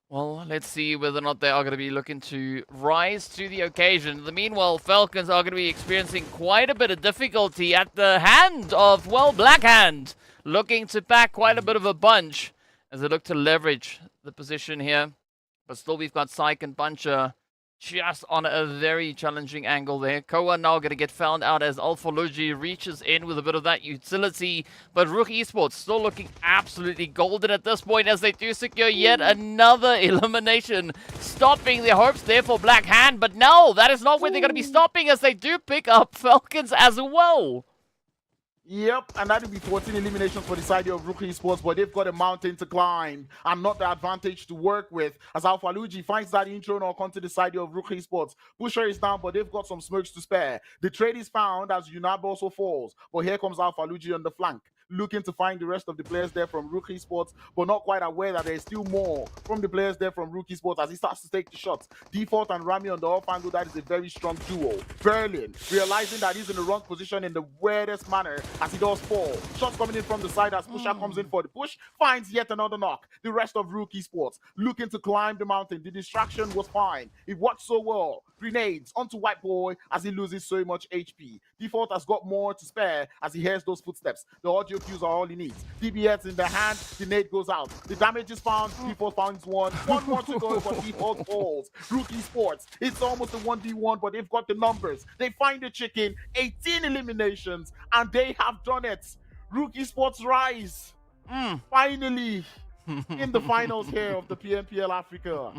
Well, let's see whether or not they are going to be looking to rise to the occasion. In the meanwhile, Falcons are going to be experiencing quite a bit of difficulty at the hand of, well, Blackhand, looking to pack quite a bit of a bunch as they look to leverage the position here. But still, we've got Psych and Puncher just on a very challenging angle there. Koa now going to get found out as Alpha Luigi reaches in with a bit of that utility. But RUKH Esports still looking absolutely golden at this point as they do secure yet another elimination, stopping their hopes there for Black Hand. But no, that is not where they're going to be stopping as they do pick up Falcons as well. Yep, and that'll be 14 eliminations for the side of RUKH Esports, but they've got a mountain to climb and not the advantage to work with. As Alpha Luigi finds that intro knock onto the side of RUKH Esports. Pusher is down, but they've got some smokes to spare. The trade is found as Unab also falls, but here comes Alpha Luigi on the flank, looking to find the rest of the players there from RUKH Esports, but not quite aware that there's still more from the players there from RUKH Esports as he starts to take the shots. Default and Rami on the off angle, that is a very strong duo. Berlin, realizing that he's in the wrong position in the weirdest manner as he does fall. Shots coming in from the side as Pusher comes in for the push, finds yet another knock. The rest of RUKH Esports looking to climb the mountain. The distraction was fine. It worked so well. Grenades onto White Boy as he loses so much HP. Default has got more to spare as he hears those footsteps. The audio cues are all he needs. DBS in the hand, the nade goes out. The damage is found, Default finds one. One more to go, but Default falls. RUKH Esports, it's almost a 1v1, but they've got the numbers. They find the chicken, 18 eliminations, and they have done it. RUKH Esports rise. Finally. In the finals here of the PMPL Africa.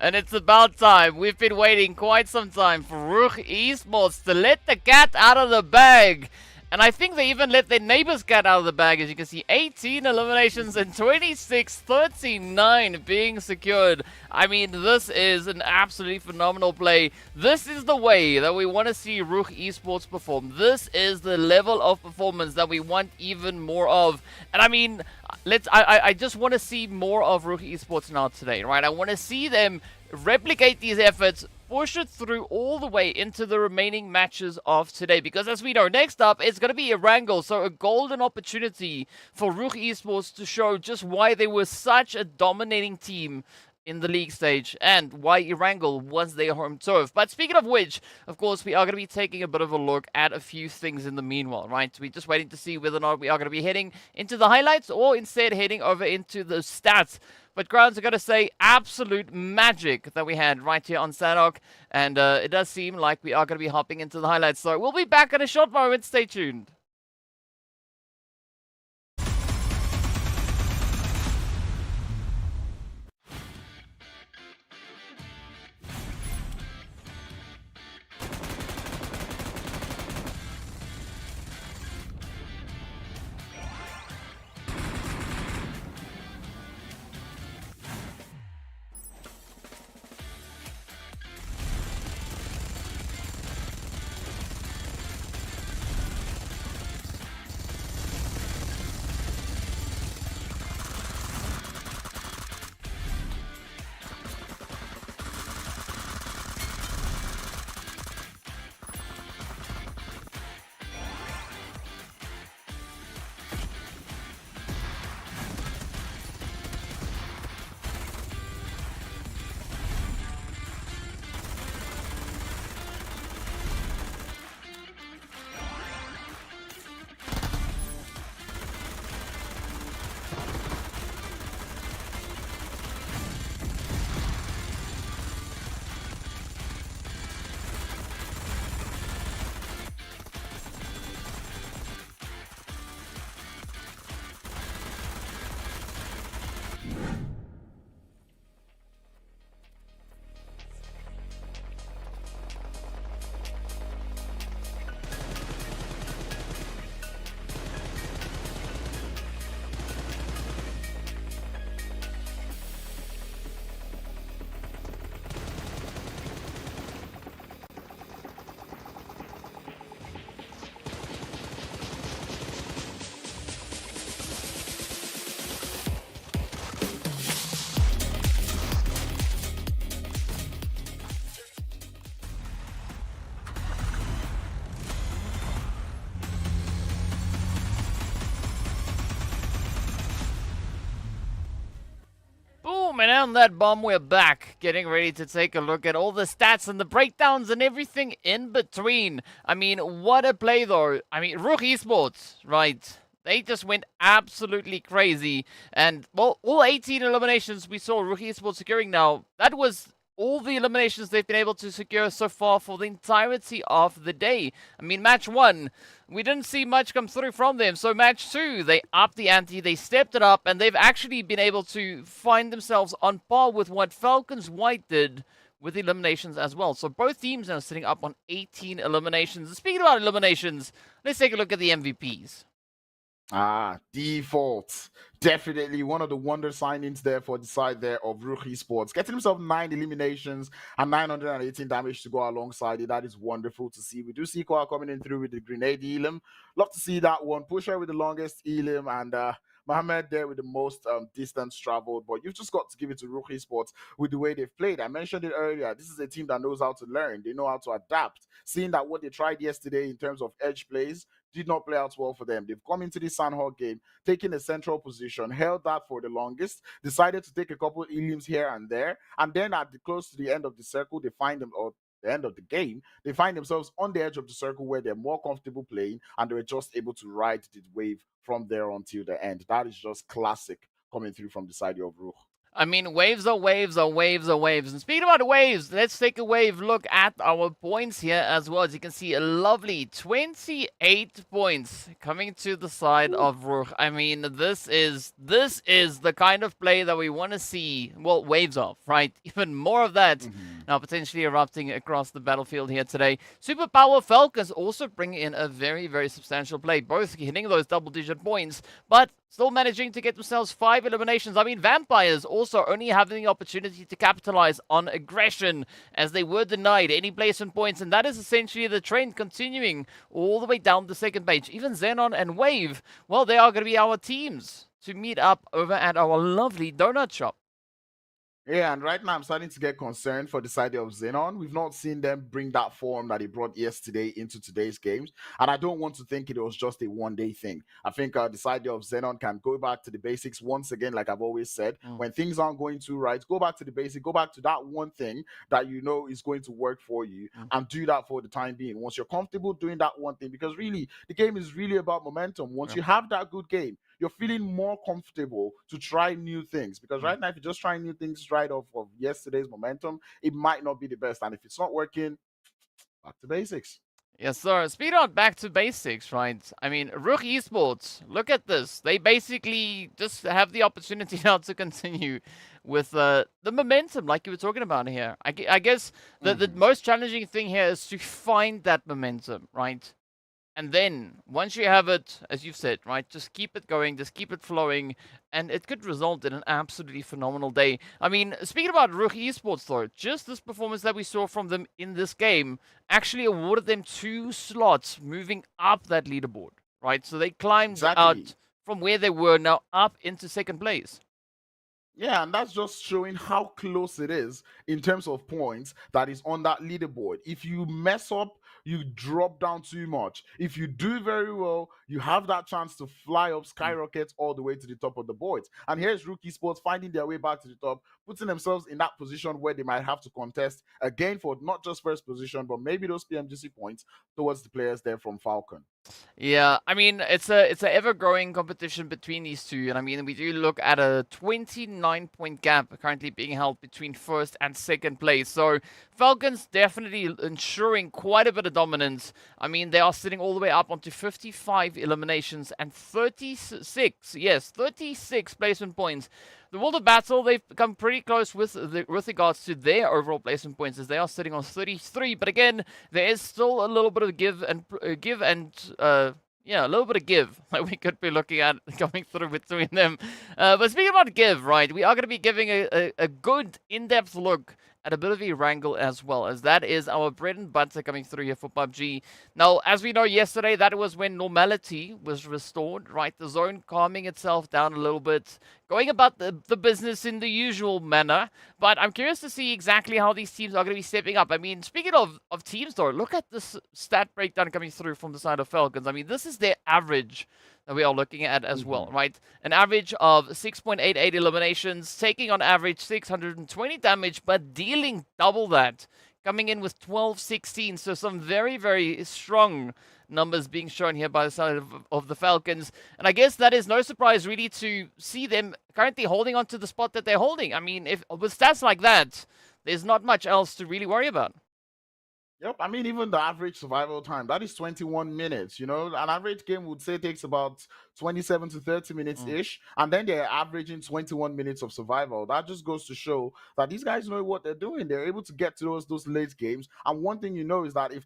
And it's about time. We've been waiting quite some time for RUKH Esports to let the cat out of the bag. And I think they even let their neighbor's cat out of the bag. As you can see, 18 eliminations and 26-39 being secured. I mean, this is an absolutely phenomenal play. This is the way that we want to see RUKH Esports perform. This is the level of performance that we want even more of. And I mean, I just want to see more of RUKH Esports now today, right? I want to see them replicate these efforts, push it through all the way into the remaining matches of today. Because as we know, next up, it's going to be Erangel. So a golden opportunity for RUKH Esports to show just why they were such a dominating team in the league stage and why Erangel was their home turf. But speaking of which, of course, we are going to be taking a bit of a look at a few things in the meanwhile, right? We're just waiting to see whether or not we are going to be heading into the highlights or instead heading over into the stats. But Grounds are going to say absolute magic that we had right here on Sanhok. And it does seem like we are going to be hopping into the highlights. So we'll be back in a short moment. Stay tuned. and on that bomb, we're back, getting ready to take a look at all the stats and the breakdowns and everything in between. I mean, what a play, though. I mean, RUKH Esports, right? They just went absolutely crazy. And, well, all 18 eliminations we saw RUKH Esports securing now, that was all the eliminations they've been able to secure so far for the entirety of the day. I mean, match 1, we didn't see much come through from them. So match 2, they upped the ante, they stepped it up, and they've actually been able to find themselves on par with what Falcons White did with eliminations as well. So both teams are sitting up on 18 eliminations. And speaking about eliminations, let's take a look at the MVPs. Default. Definitely one of the wonder signings there for the side there of RUKH Esports. Getting himself 9 eliminations and 918 damage to go alongside it. That is wonderful to see. We do see Koa coming in through with the grenade elim. Love to see that one. Pusher with the longest elim and Mohamed there with the most distance traveled. But you've just got to give it to RUKH Esports with the way they've played. I mentioned it earlier. This is a team that knows how to learn. They know how to adapt. Seeing that what they tried yesterday in terms of edge plays did not play out well for them. They've come into the Sanhok game, taking a central position, held that for the longest, decided to take a couple of elims here and there, and then at the close to the end of the circle, they find them, or the end of the game, they find themselves on the edge of the circle where they're more comfortable playing, and they're just able to ride the wave from there until the end. That is just classic coming through from the side of RUKH. I mean, waves are waves are waves are waves. And speaking about waves, let's take a wave look at our points here as well. As you can see, a lovely 28 points coming to the side of RUKH. I mean, this is the kind of play that we want to see. Well, waves of, right? Even more of that now potentially erupting across the battlefield here today. Superpower Falcons also bring in a very, very substantial play. Both hitting those double-digit points, but still managing to get themselves 5 eliminations. I mean, Vampires also only having the opportunity to capitalize on aggression as they were denied any placement points. And that is essentially the trend continuing all the way down the second page. Even XENON and Wave, well, they are going to be our teams to meet up over at our lovely donut shop. Yeah, and right now I'm starting to get concerned for the side of XENON. We've not seen them bring that form that they brought yesterday into today's games. And I don't want to think it was just a one-day thing. I think the side of XENON can go back to the basics once again, like I've always said. When things aren't going too right, go back to the basic, go back to that one thing that you know is going to work for you and do that for the time being. Once you're comfortable doing that one thing, because really, the game is really about momentum. Once you have that good game, you're feeling more comfortable to try new things, because right now if you're just trying new things right off of yesterday's momentum, it might not be the best, and if it's not working, back to basics. Yes, sir. Speed on back to basics, right? I mean, RUKH Esports, look at this. They basically just have the opportunity now to continue with the momentum like you were talking about here. I guess the most challenging thing here is to find that momentum, right? And then, once you have it, as you've said, right, just keep it going, just keep it flowing, and it could result in an absolutely phenomenal day. I mean, speaking about RUKH Esports, though, just this performance that we saw from them in this game actually awarded them 2 slots moving up that leaderboard, right? So they climbed out from where they were now up into second place. Yeah, and that's just showing how close it is in terms of points that is on that leaderboard. If you mess up, you drop down too much. If you do very well, you have that chance to fly up, skyrocket all the way to the top of the board. And here's RUKH Esports finding their way back to the top, putting themselves in that position where they might have to contest again for not just first position, but maybe those PMGC points towards the players there from Falcon. Yeah, I mean, it's a ever-growing competition between these two. And I mean, we do look at a 29-point gap currently being held between first and second place. So Falcons definitely ensuring quite a bit of dominance. I mean, they are sitting all the way up onto 55 eliminations and 36 placement points. The World of Battle, they've come pretty close with regards to their overall placement points, as they are sitting on 33. But again, there is still a little bit of give and a little bit of give that we could be looking at coming through between them. But speaking about give, right, we are going to be giving a good in-depth look at a bit of Erangel as well, as that is our bread and butter coming through here for PUBG. Now, as we know, yesterday, that was when normality was restored, right? The zone calming itself down a little bit, going about the business in the usual manner. But I'm curious to see exactly how these teams are going to be stepping up. I mean, speaking of teams, though, look at this stat breakdown coming through from the side of Falcons. I mean, this is their average that we are looking at as well, right? An average of 6.88 eliminations, taking on average 620 damage, but dealing double that, coming in with 1216. So some very, very strong numbers being shown here by the side of the Falcons. And I guess that is no surprise really to see them currently holding on to the spot that they're holding. I mean, if with stats like that, there's not much else to really worry about. Yep, I mean, even the average survival time, that is 21 minutes. An average game would say takes about 27 to 30 minutes ish, and then they're averaging 21 minutes of survival. That just goes to show that these guys know what they're doing. They're able to get to those late games. And one thing you know is that if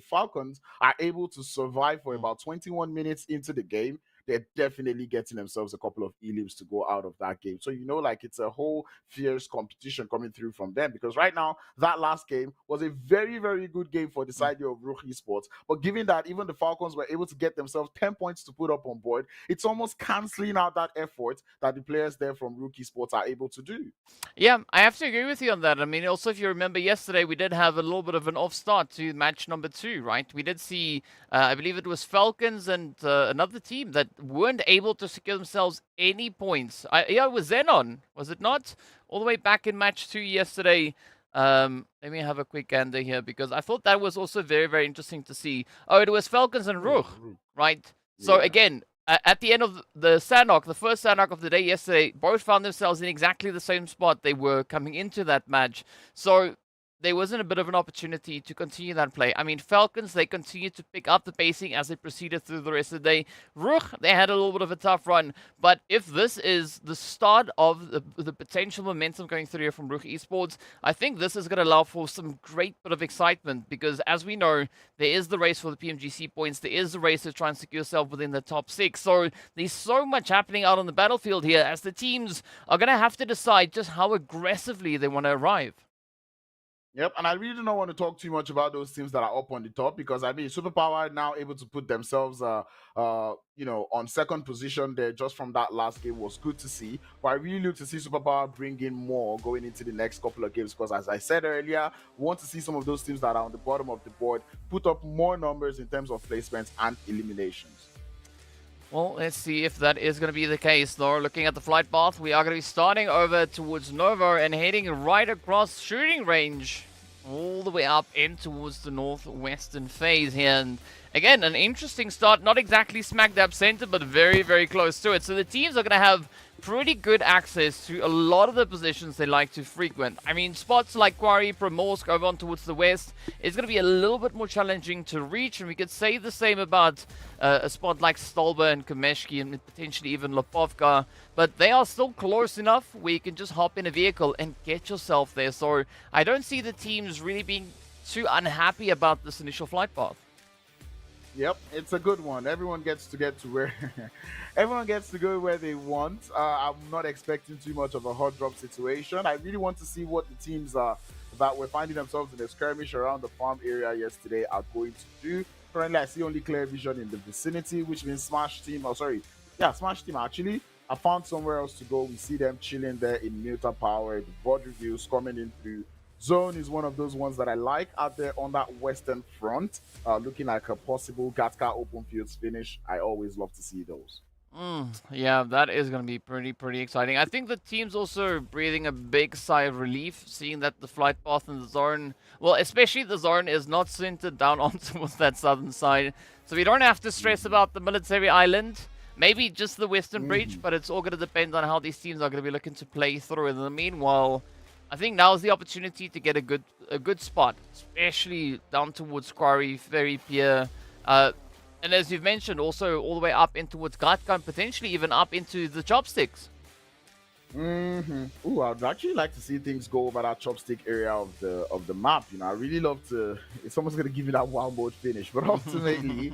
Falcons are able to survive for about 21 minutes into the game, they're definitely getting themselves a couple of elims to go out of that game. So, like it's a whole fierce competition coming through from them, because right now, that last game was a very, very good game for the side of RUKH Esports. But given that even the Falcons were able to get themselves 10 points to put up on board, it's almost canceling out that effort that the players there from RUKH Esports are able to do. Yeah, I have to agree with you on that. I mean, also, if you remember yesterday, we did have a little bit of an off start to match number 2, right? We did see, I believe it was Falcons and another team that weren't able to secure themselves any points. Yeah, it was XENON, was it not? All the way back in match 2 yesterday. Let me have a quick gander here, because I thought that was also very, very interesting to see. Oh, it was Falcons and RUKH, right? So again, at the end of the Sanhok, the first Sanhok of the day yesterday, both found themselves in exactly the same spot they were coming into that match. So there wasn't a bit of an opportunity to continue that play. I mean, Falcons, they continued to pick up the pacing as they proceeded through the rest of the day. RUKH, they had a little bit of a tough run. But if this is the start of the potential momentum going through here from RUKH Esports, I think this is going to allow for some great bit of excitement, because as we know, there is the race for the PMGC points. There is the race to try and secure yourself within the top 6. So there's so much happening out on the battlefield here, as the teams are going to have to decide just how aggressively they want to arrive. Yep, and I really don't want to talk too much about those teams that are up on the top, because I mean, Superpower now able to put themselves, on second position there just from that last game was good to see. But I really look to see Superpower bring in more going into the next couple of games, because as I said earlier, we want to see some of those teams that are on the bottom of the board put up more numbers in terms of placements and eliminations. Well, let's see if that is going to be the case, though. Looking at the flight path, we are going to be starting over towards Novo and heading right across shooting range all the way up in towards the northwestern phase here. And again, an interesting start. Not exactly smack dab center, but very, very close to it. So the teams are going to have pretty good access to a lot of the positions they like to frequent. I mean, spots like Quarry, Primorsk over on towards the west is going to be a little bit more challenging to reach, and we could say the same about a spot like Stolba and Kameshki and potentially even Lopovka, but they are still close enough where you can just hop in a vehicle and get yourself there. So I don't see the teams really being too unhappy about this initial flight path. Yep, it's a good one. Everyone gets to where everyone gets to go where they want. I'm not expecting too much of a hot drop situation. I really want to see what the teams that were finding themselves in a skirmish around the farm area yesterday are going to do. Currently, I see only Clear Vision in the vicinity, which means Smash Team. Smash Team actually. I found somewhere else to go. We see them chilling there in Muta Power. The board reviews coming in through. Zone is one of those ones that I like out there on that western front, looking like a possible Gatka open fields finish. I always love to see those. Yeah, that is going to be pretty exciting. I think the team's also breathing a big sigh of relief, seeing that the flight path in the zone, well, especially the zone, is not centered down onto that southern side. So we don't have to stress about the military island. Maybe just the western bridge, but it's all going to depend on how these teams are going to be looking to play through. In the meanwhile, I think now is the opportunity to get a good spot, especially down towards Quarry, Ferry Pier, and as you've mentioned, also all the way up in towards Gatka, potentially even up into the Chopsticks. Ooh, I'd actually like to see things go over that chopstick area of the map. I really love to. It's almost gonna give you that wild mode finish, but ultimately,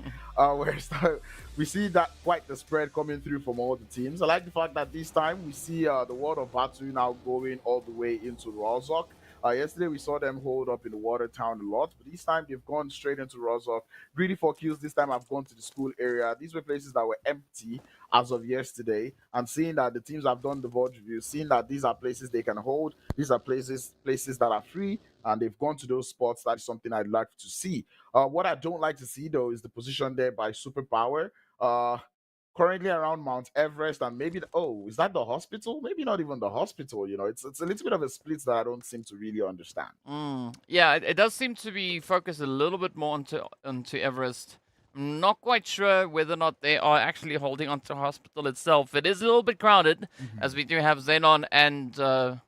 we see that quite the spread coming through from all the teams. I like the fact that this time we see the World of Batu now going all the way into RUKH. Yesterday we saw them hold up in the water town a lot, but this time they've gone straight into RUKH. GREEDYFORKILLS this time have gone to the school area. These were places that were empty as of yesterday, and seeing that the teams have done the board review, seeing that these are places they can hold, these are places that are free, and they've gone to those spots. That is something I'd like to see. What I don't like to see though is the position there by Superpower. currently around Mount Everest and maybe is that the hospital? Maybe not even the hospital. It's a little bit of a split that I don't seem to really understand. Yeah, it does seem to be focused a little bit more onto Everest. I'm not quite sure whether or not they are actually holding onto hospital itself. It is a little bit crowded, as we do have XENON and the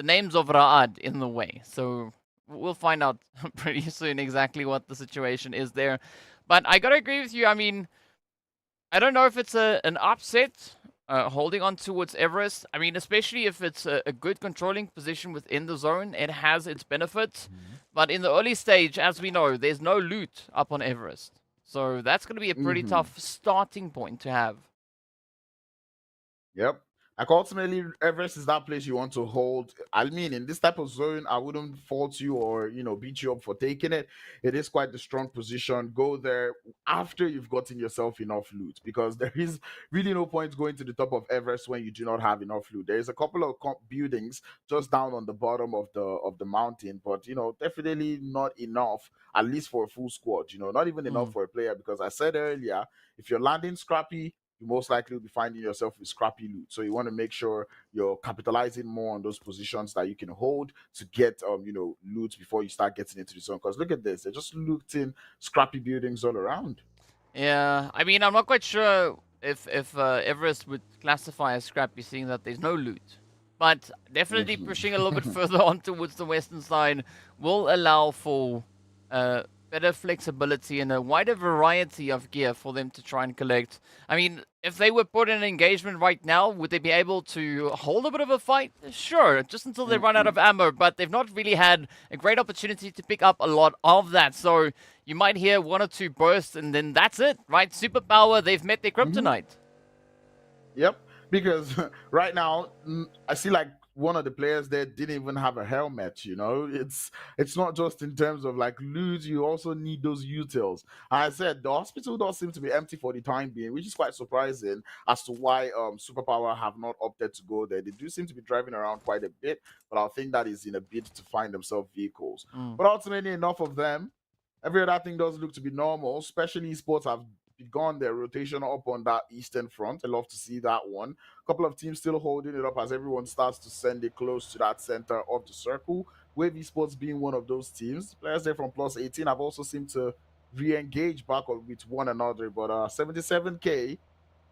names of RUKH in the way. So we'll find out pretty soon exactly what the situation is there. But I gotta agree with you. I mean, I don't know if it's an upset holding on towards Everest. I mean, especially if it's a good controlling position within the zone, it has its benefits. But in the early stage, as we know, there's no loot up on Everest. So that's going to be a pretty tough starting point to have. Yep. Like ultimately, Everest is that place you want to hold. I mean, in this type of zone, I wouldn't fault you or beat you up for taking it. It is quite the strong position. Go there after you've gotten yourself enough loot, because there is really no point going to the top of Everest when you do not have enough loot. There is a couple of buildings just down on the bottom of the mountain, but definitely not enough, at least for a full squad. Not even enough for a player, because I said earlier, if you're landing scrappy, you most likely will be finding yourself with scrappy loot. So you want to make sure you're capitalizing more on those positions that you can hold to get loot before you start getting into the zone. Because look at this, they're just looting scrappy buildings all around. Yeah, I mean, I'm not quite sure if Everest would classify as scrappy, seeing that there's no loot. But definitely pushing a little bit further on towards the western side will allow for better flexibility and a wider variety of gear for them to try and collect. I mean, if they were put in an engagement right now, would they be able to hold a bit of a fight? Sure, just until they run out of ammo, but they've not really had a great opportunity to pick up a lot of that. So you might hear one or two bursts and then that's it, right? Superpower, they've met their kryptonite. Yep, because right now, I see like one of the players there didn't even have a helmet. It's not just in terms of like loot, you also need those utils. I said the hospital does seem to be empty for the time being, which is quite surprising as to why Superpower have not opted to go there. They do seem to be driving around quite a bit, but I think that is in a bid to find themselves vehicles. But ultimately, enough of them. Every other thing does look to be normal, especially Esports have begun their rotation up on that eastern front. I love to see that one. A couple of teams still holding it up as everyone starts to send it close to that center of the circle. Wave Esports being one of those teams. Players there from +18 have also seemed to re-engage back with one another. But 77K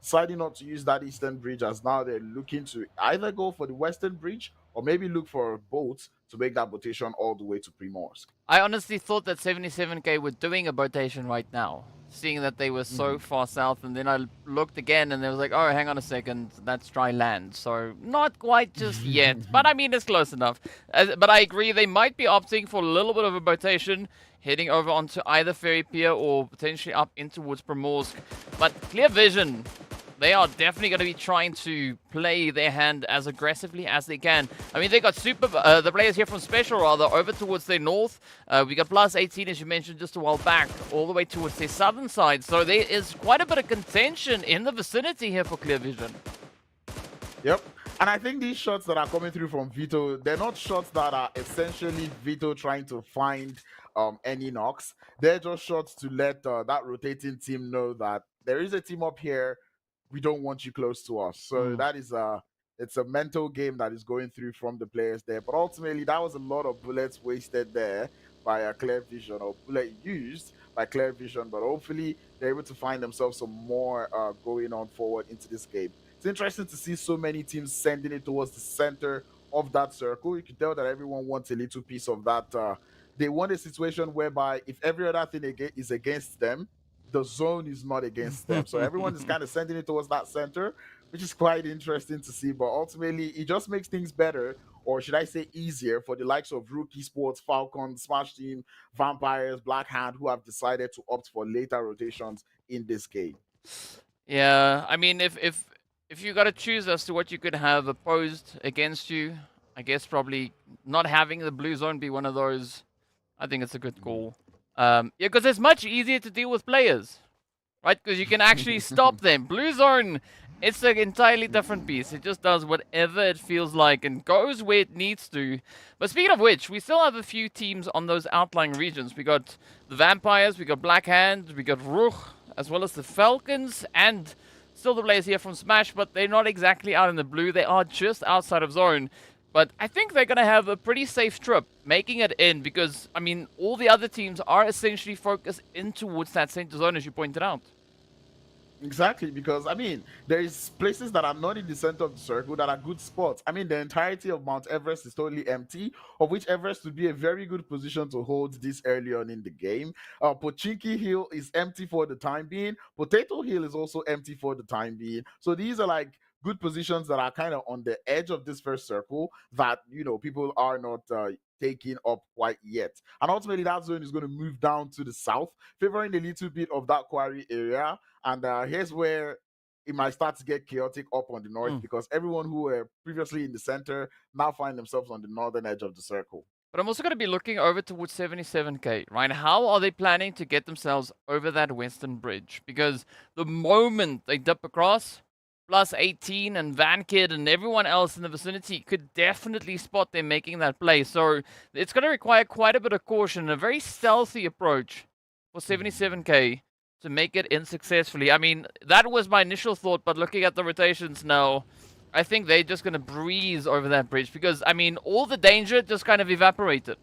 deciding not to use that eastern bridge, as now they're looking to either go for the western bridge or maybe look for a boat to make that rotation all the way to Primorsk. I honestly thought that 77K were doing a rotation right now, seeing that they were so far south, and then I looked again and there was like, oh, hang on a second, that's dry land. So not quite just yet, but I mean, it's close enough. But I agree, they might be opting for a little bit of a rotation, heading over onto either Ferry Pier or potentially up in towards Primorsk. But Clear Vision, they are definitely going to be trying to play their hand as aggressively as they can. I mean, they got the players here from Special, rather, over towards their north. We got +18, as you mentioned just a while back, all the way towards their southern side. So there is quite a bit of contention in the vicinity here for Clear Vision. Yep. And I think these shots that are coming through from Vito, they're not shots that are essentially Vito trying to find any knocks. They're just shots to let that rotating team know that there is a team up here. We don't want you close to us. So that is it's a mental game that is going through from the players there. But ultimately, that was a lot of bullets wasted there by a Clear Vision, or bullet used by Clear Vision. But hopefully, they're able to find themselves some more going on forward into this game. It's interesting to see so many teams sending it towards the center of that circle. You can tell that everyone wants a little piece of that. They want a situation whereby if every other thing is against them, the zone is not against them. So everyone is kind of sending it towards that center, which is quite interesting to see. But ultimately, it just makes things better, or should I say easier, for the likes of RUKH Esports, Falcon, Smash Team, Vampires, Black Hand, who have decided to opt for later rotations in this game. Yeah, I mean, if you got to choose as to what you could have opposed against you, I guess probably not having the blue zone be one of those. I think it's a good call. Yeah, because it's much easier to deal with players, right? Because you can actually stop them. Blue zone, it's an entirely different beast. It just does whatever it feels like and goes where it needs to. But speaking of which, we still have a few teams on those outlying regions. We got the Vampires, we got Black Hand, we got RUKH, as well as the Falcons and Still the players here from Smash, but they're not exactly out in the blue. They are just outside of zone. But I think they're going to have a pretty safe trip, making it in, because, I mean, all the other teams are essentially focused in towards that center zone, as you pointed out. Exactly, because I mean, there's places that are not in the center of the circle that are good spots. I mean, the entirety of Mount Everest is totally empty, of which Everest would be a very good position to hold this early on in the game. Pochinki Hill is empty for the time being. Potato Hill is also empty for the time being. So these are like good positions that are kind of on the edge of this first circle that, you know, people are not taking up quite yet. And ultimately, that zone is going to move down to the south, favoring a little bit of that quarry area. And here's where it might start to get chaotic up on the north because everyone who were previously in the center now find themselves on the northern edge of the circle. But I'm also going to be looking over towards 77k, right? How are they planning to get themselves over that western bridge? Because the moment they dip across, +18 and VanKid and everyone else in the vicinity could definitely spot them making that play. So it's going to require quite a bit of caution, a very stealthy approach for 77k to make it in successfully. I mean, that was my initial thought, but looking at the rotations now, I think they're just going to breeze over that bridge because, I mean, all the danger just kind of evaporated.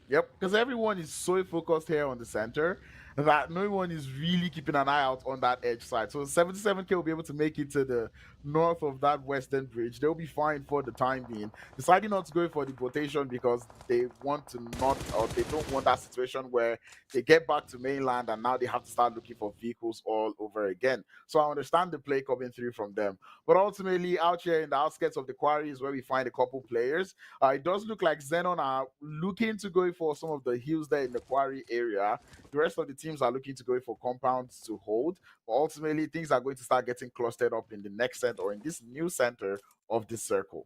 Yep, because everyone is so focused here on the center that no one is really keeping an eye out on that edge side. So 77k will be able to make it to the north of that western bridge. They'll be fine for the time being, deciding not to go for the rotation because they want to not, or they don't want that situation where they get back to mainland and now they have to start looking for vehicles all over again. So I understand the play coming through from them. But ultimately, out here in the outskirts of the quarry is where we find a couple players. It does look like XENON are looking to go for some of the hills there in the quarry area. The rest of the teams are looking to go for compounds to hold. But ultimately, things are going to start getting clustered up in the next center or in this new center of this circle.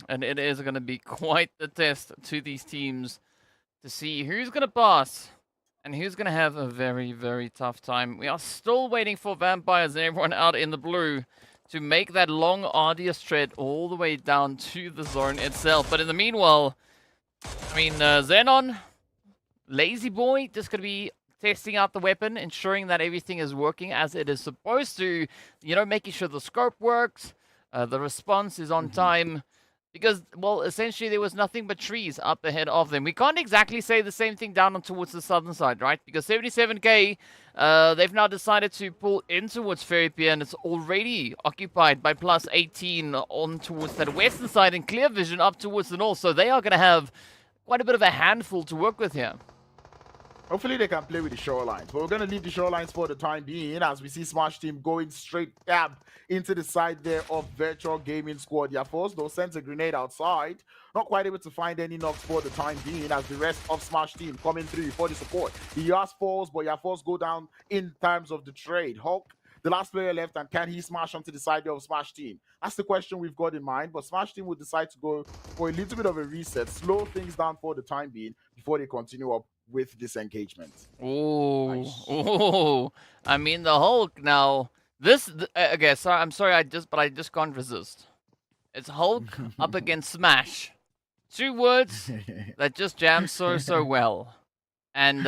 And it is going to be quite the test to these teams to see who's going to pass and who's going to have a very, very tough time. We are still waiting for Vampires and everyone out in the blue to make that long, arduous trek all the way down to the zone itself. But in the meanwhile, I mean, XENON, Lazy Boy, just going to be testing out the weapon, ensuring that everything is working as it is supposed to, you know, making sure the scope works, the response is on time. Because, well, essentially there was nothing but trees up ahead of them. We can't exactly say the same thing down towards the southern side, right? Because 77k, they've now decided to pull in towards Ferry Pier, and it's already occupied by +18 on towards that western side, and Clear Vision up towards the north. So they are going to have quite a bit of a handful to work with here. Hopefully they can play with the shorelines. But we're going to leave the shorelines for the time being as we see Smash Team going straight dab into the side there of Virtual Gaming Squad. YaForce, though, sends a grenade outside. Not quite able to find any knocks for the time being as the rest of Smash Team coming through for the support. The Yas falls, but YaForce go down in terms of the trade. RUKH, the last player left, and can he smash onto the side of Smash Team? That's the question we've got in mind, but Smash Team will decide to go for a little bit of a reset, slow things down for the time being before they continue up with this engagement. Ooh, Nice. ooh. I mean, the Hulk now. Okay, sorry, I'm sorry, I just can't resist. It's Hulk up against Smash. Two words that just jam so well. And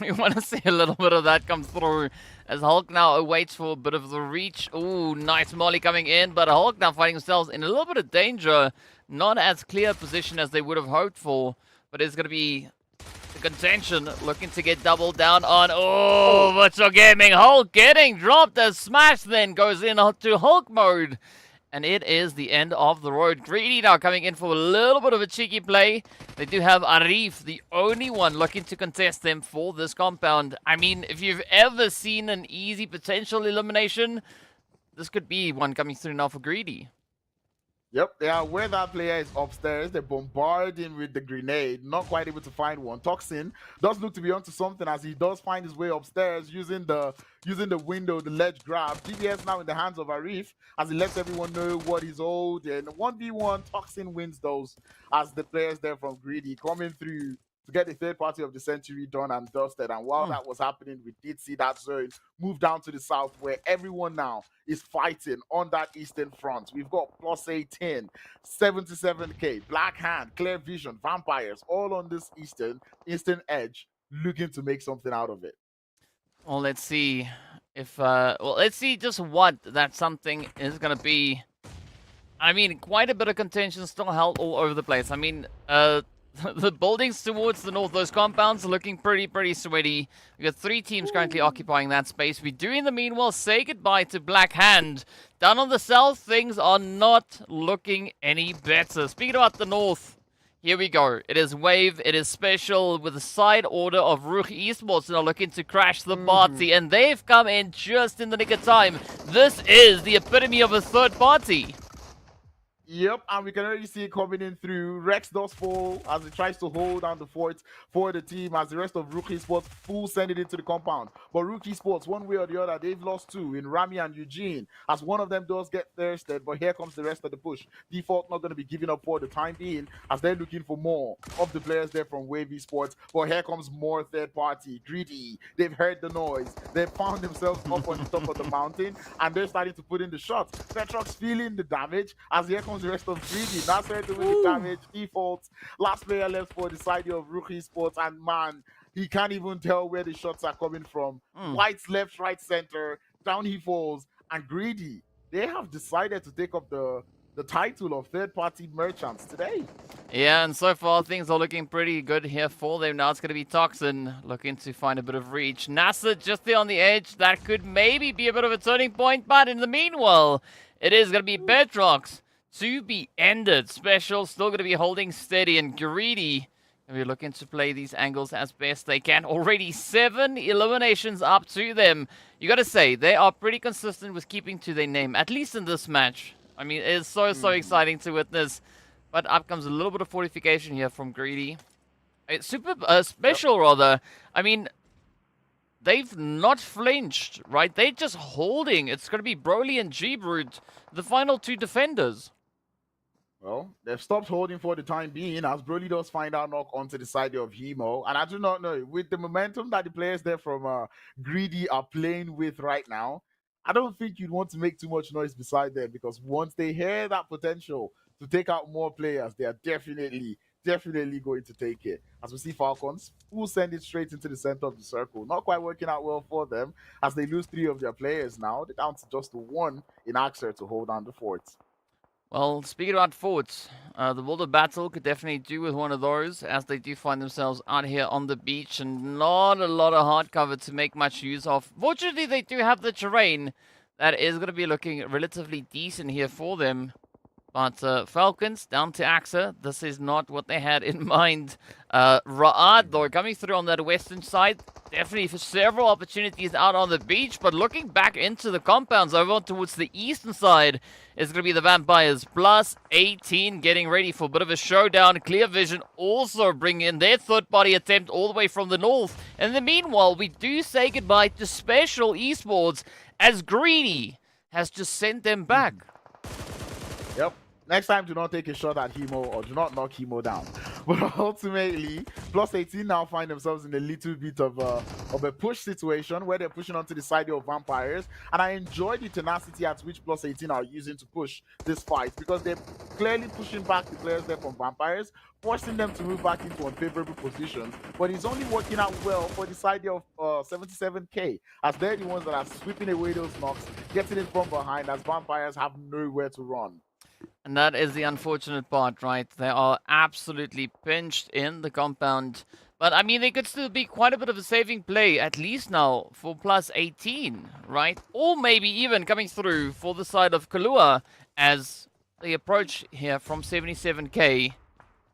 we want to see a little bit of that come through as Hulk now awaits for a bit of the reach. Ooh, nice molly coming in, but Hulk now finding themselves in a little bit of danger. Not as clear a position as they would have hoped for, but it's going to be the contention looking to get doubled down on. Oh, Virtual Gaming, Hulk getting dropped as Smash then goes into Hulk mode. And it is the end of the road. Greedy now coming in for a little bit of a cheeky play. They do have Arif, the only one looking to contest them for this compound. I mean, if you've ever seen an easy potential elimination, this could be one coming through now for Greedy. Yep, yeah, where that player is upstairs, they bombard him with the grenade, not quite able to find one. Toxin does look to be onto something as he does find his way upstairs using the window, the ledge grab. DBS now in the hands of Arif as he lets everyone know what he's owed. And 1v1, Toxin wins those as the players there from Greedy coming through to get the third party of the century done and dusted. And while that was happening, we did see that zone move down to the south where everyone now is fighting on that eastern front. We've got +18, 77k, Black Hand, Clear Vision, Vampires, all on this eastern edge looking to make something out of it. Well, let's see. If well, let's see just what that something is gonna be. I mean, quite a bit of contention still held all over the place. I mean, the buildings towards the north, those compounds are looking pretty sweaty. We got 3 teams currently occupying that space. We do, in the meanwhile, say goodbye to Black Hand. Down on the south, things are not looking any better. Speaking about the north, here we go. It is Wave, it is Special, with a side order of RUKH Esports that are looking to crash the party, and they've come in just in the nick of time. This is the epitome of a third party. Yep, and we can already see it coming in through. Rex does fall as he tries to hold down the fort for the team as the rest of RUKH Esports full send it into the compound. But RUKH Esports, one way or the other, they've lost 2 in Rami and Eugene as one of them does get thirsted, but here comes the rest of the push. Default not going to be giving up for the time being as they're looking for more of the players there from Wave Esports. But here comes more third party. Greedy, they've heard the noise. They've found themselves up on the top of the mountain and they're starting to put in the shots. Petrox feeling the damage as here comes the rest of Greedy. That's where to win the damage. Default. Last player left for the side of RUKH Esports, and man, he can't even tell where the shots are coming from. White's left, right, center. Down he falls. And Greedy, they have decided to take up the title of third-party merchants today. Yeah, and so far things are looking pretty good here for them. Now it's going to be Toxin looking to find a bit of reach. NASA just there on the edge. That could maybe be a bit of a turning point, but in the meanwhile, it is going to be Petrox to be ended. Special still going to be holding steady, and Greedy going to be looking to play these angles as best they can. Already 7 eliminations up to them. You got to say, they are pretty consistent with keeping to their name, at least in this match. I mean, it's so exciting to witness. But up comes a little bit of fortification here from Greedy. It's Special, rather. I mean, they've not flinched, right? They're just holding. It's going to be Broly and G-Brute, the final 2 defenders. Well, they've stopped holding for the time being as Broly does find out knock onto the side of Hemo. And I do not know, with the momentum that the players there from Greedy are playing with right now, I don't think you'd want to make too much noise beside them, because once they hear that potential to take out more players, they are definitely going to take it. As we see Falcons, who send it straight into the center of the circle. Not quite working out well for them as they lose 3 of their players now. They're down to just 1 in Axer to hold on the fort. Well, speaking about forts, the World of Battle could definitely do with one of those, as they do find themselves out here on the beach and not a lot of hard cover to make much use of. Fortunately, they do have the terrain that is going to be looking relatively decent here for them. But Falcons down to Axa. This is not what they had in mind. RUKH, though, coming through on that western side. Definitely for several opportunities out on the beach. But looking back into the compounds over towards the eastern side is going to be the Vampires. +18 getting ready for a bit of a showdown. Clear Vision also bringing in their third-party attempt all the way from the north. In the meanwhile, we do say goodbye to Special Esports as Greedy has just sent them back. Yep. Next time, do not take a shot at Hemo or do not knock Hemo down. But ultimately, +18 now find themselves in a little bit of a push situation where they're pushing onto the side of Vampires. And I enjoy the tenacity at which +18 are using to push this fight, because they're clearly pushing back the players there from Vampires, forcing them to move back into unfavorable positions. But it's only working out well for the side of 77K, as they're the ones that are sweeping away those knocks, getting it from behind, as Vampires have nowhere to run. And that is the unfortunate part, right? They are absolutely pinched in the compound. But, I mean, they could still be quite a bit of a saving play, at least now, for +18, right? Or maybe even coming through for the side of Kalua, as the approach here from 77K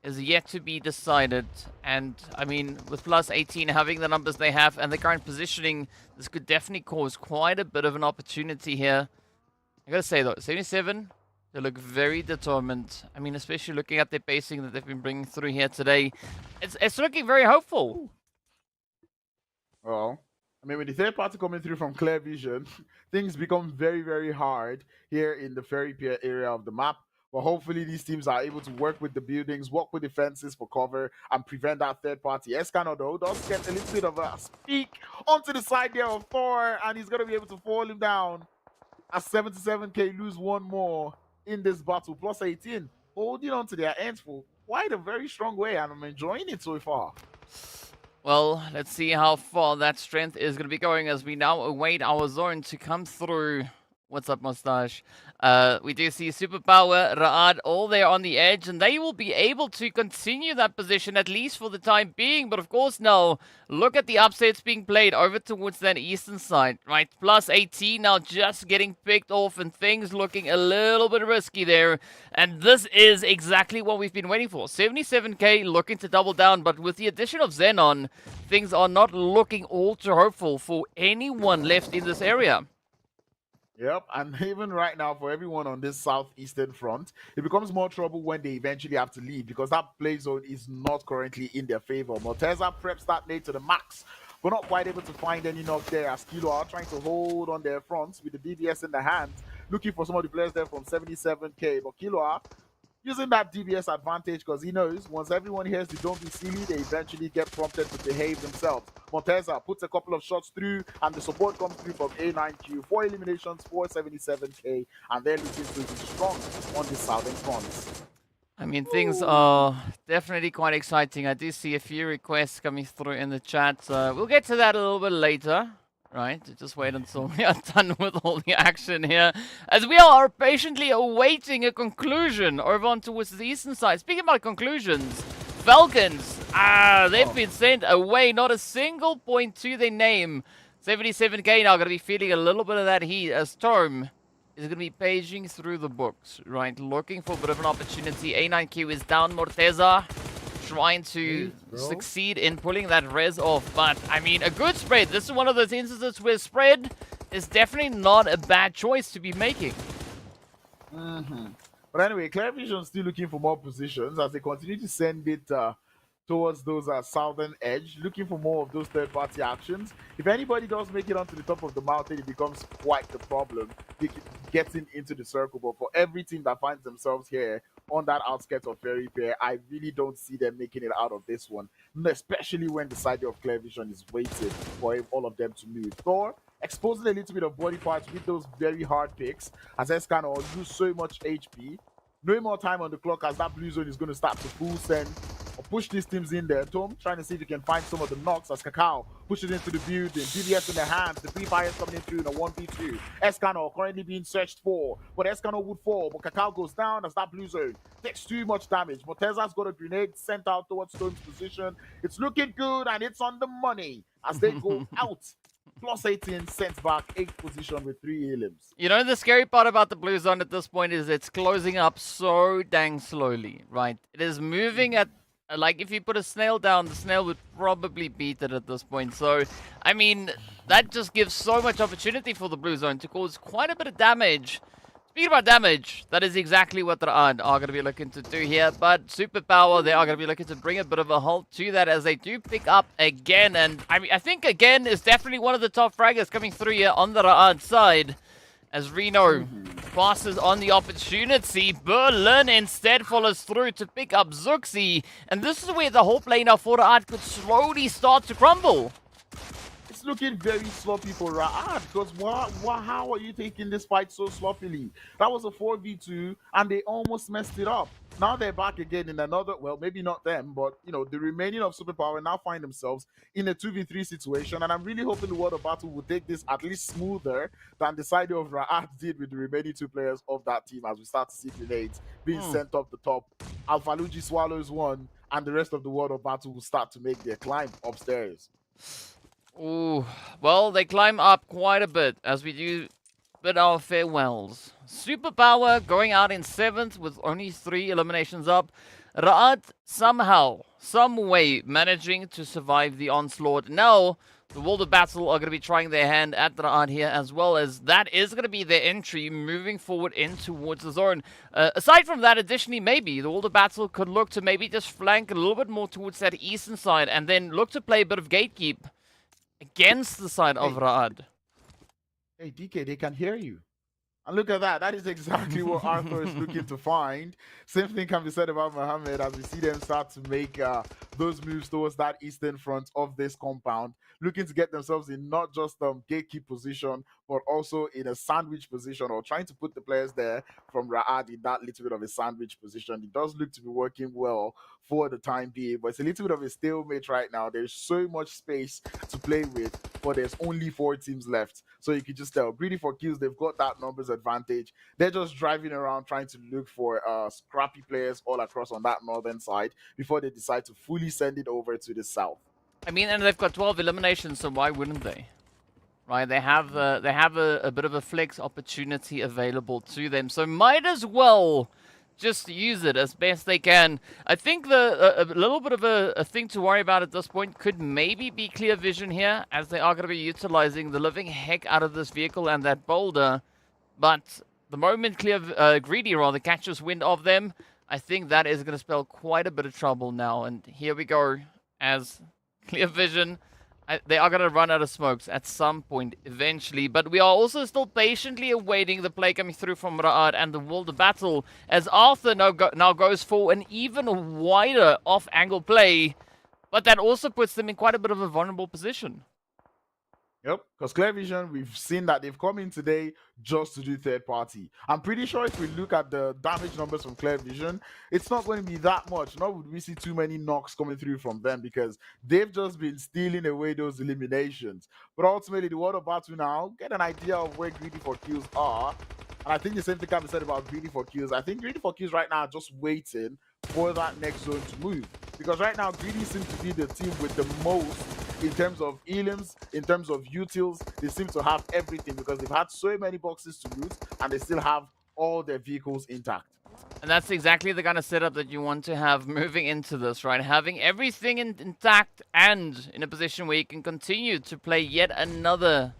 is yet to be decided. And, I mean, with +18 having the numbers they have and the current positioning, this could definitely cause quite a bit of an opportunity here. I gotta say, though, 77... they look very determined. I mean, especially looking at their pacing that they've been bringing through here today. It's looking very hopeful. Well, I mean, with the third party coming through from Clear Vision, things become very hard here in the Ferry Pier area of the map. But hopefully these teams are able to work with the buildings, work with the fences for cover, and prevent that third party. XENON, though, does get a little bit of a speak onto the side there of Thor, and he's going to be able to fall him down. As 77K lose 1 more in this battle. +18 holding on to their ends for quite a very strong way, and I'm enjoying it so far. Well, let's see how far that strength is going to be going as we now await our zone to come through. What's up, Mustache? We do see Superpower, Ra'ad, all there on the edge, and they will be able to continue that position at least for the time being. But of course, now, look at the upsets being played over towards that eastern side, right? Plus 18 now just getting picked off and things looking a little bit risky there. And this is exactly what we've been waiting for. 77k looking to double down, but with the addition of XENON, things are not looking all too hopeful for anyone left in this area. Yep, and even right now, for everyone on this southeastern front, it becomes more trouble when they eventually have to leave because that play zone is not currently in their favor. Morteza preps that nade to the max, but not quite able to find any knock there as Kilo are trying to hold on their fronts with the DBS in the hand, looking for some of the players there from 77k. But Kilo are using that DBS advantage because he knows once everyone hears the don't be silly, they eventually get prompted to behave themselves. Monteza puts a couple of shots through and the support comes through from A9Q. 4 eliminations, 477k, and they're looking to be strong on the southern front. I mean, things are definitely quite exciting. I do see a few requests coming through in the chat. We'll get to that a little bit later. Right, just wait until we are done with all the action here, as we are patiently awaiting a conclusion over on towards the eastern side. Speaking about conclusions, Falcons, they've been sent away, not a single point to their name. 77k now going to be feeling a little bit of that heat as Storm is going to be paging through the books, right, looking for a bit of an opportunity. A9Q is down, Morteza trying to succeed in pulling that res off, but I mean, a good spread. This is one of those instances where spread is definitely not a bad choice to be making. But anyway, Clear Vision still looking for more positions as they continue to send it towards those southern edge, looking for more of those third-party actions. If anybody does make it onto the top of the mountain, it becomes quite the problem getting into the circle. But for every team that finds themselves here on that outskirts of Fairy Fair, I really don't see them making it out of this one, especially when the side of Clear Vision is waiting for all of them to move. Thor exposing a little bit of body parts with those very hard picks as Escan lose so much HP. No more time on the clock as that blue zone is going to start to full send or push these teams in there. Tom trying to see if he can find some of the knocks as Kakao pushes into the building. DBS in their hands. The free fire is coming in through in a 1v2. Escano currently being searched for, but Escano would fall. But Kakao goes down as that blue zone takes too much damage. Morteza's got a grenade sent out towards Storm's position. It's looking good and it's on the money as they go out. +18 sent back 8th position with 3 elims. You know, the scary part about the blue zone at this point is it's closing up so dang slowly, right? It is moving at, like, if you put a snail down, the snail would probably beat it at this point. So, I mean, that just gives so much opportunity for the blue zone to cause quite a bit of damage. Speaking about damage, that is exactly what the RUKH are going to be looking to do here. But Superpower, they are going to be looking to bring a bit of a halt to that as they do pick up again. And I mean, I think again is definitely one of the top fraggers coming through here on the RUKH side. As Reno passes on the opportunity, Berlin instead follows through to pick up Zuxi. And this is where the whole play now for RUKH could slowly start to crumble. It's looking very sloppy for RUKH because how are you taking this fight so sloppily? That was a 4v2 and they almost messed it up. Now they're back again in another, well, maybe not them, but you know, the remaining of Superpower now find themselves in a 2v3 situation, and I'm really hoping the World of Battle will take this at least smoother than the side of RUKH did with the remaining 2 players of that team as we start to see grenades being sent up the top. Alphalugi swallows one and the rest of the World of Battle will start to make their climb upstairs. Ooh, well, they climb up quite a bit as we do bid our farewells. Superpower going out in 7th with only 3 eliminations up. RUKH somehow, some way managing to survive the onslaught. Now, the World of Battle are going to be trying their hand at the RUKH here, as well as that is going to be their entry moving forward in towards the zone. Aside from that, additionally, maybe the World of Battle could look to maybe just flank a little bit more towards that eastern side and then look to play a bit of gatekeep against the side of RUKH. Hey, DK, they can hear you. And look at that. That is exactly what Arthur is looking to find. Same thing can be said about Mohammed as we see them start to make those moves towards that eastern front of this compound, looking to get themselves in not just gatekeep position, but also in a sandwich position, or trying to put the players there from Ra'ad in that little bit of a sandwich position. It does look to be working well for the time being, but it's a little bit of a stalemate right now. There's so much space to play with, but there's only 4 teams left. So you can just tell GREEDYFORKILLS, they've got that numbers advantage. They're just driving around trying to look for scrappy players all across on that northern side before they decide to fully send it over to the south. I mean, and they've got 12 eliminations, so why wouldn't they? Right, they have a bit of a flex opportunity available to them, so might as well just use it as best they can. I think a little bit of a thing to worry about at this point could maybe be clear vision here, as they are going to be utilizing the living heck out of this vehicle and that boulder. But the moment Greedy rather catches wind of them, I think that is going to spell quite a bit of trouble now. And here we go, as clear vision. They are going to run out of smokes at some point eventually, but we are also still patiently awaiting the play coming through from Ra'ad and the World of Battle, as Arthur now goes for an even wider off-angle play, but that also puts them in quite a bit of a vulnerable position. Yep, because Clear Vision, we've seen that they've come in today just to do third party. I'm pretty sure if we look at the damage numbers from Clear Vision, it's not going to be that much. Nor would we see too many knocks coming through from them, because they've just been stealing away those eliminations. But ultimately, the World of Battle now, get an idea of where GREEDYFORKILLS are. And I think the same thing can be said about GREEDYFORKILLS. I think GREEDYFORKILLS right now are just waiting for that next zone to move. Because right now, Greedy seems to be the team with the most in terms of elims, in terms of utils. They seem to have everything because they've had so many boxes to loot and they still have all their vehicles intact. And that's exactly the kind of setup that you want to have moving into this, right? Having everything intact and in a position where you can continue to play yet another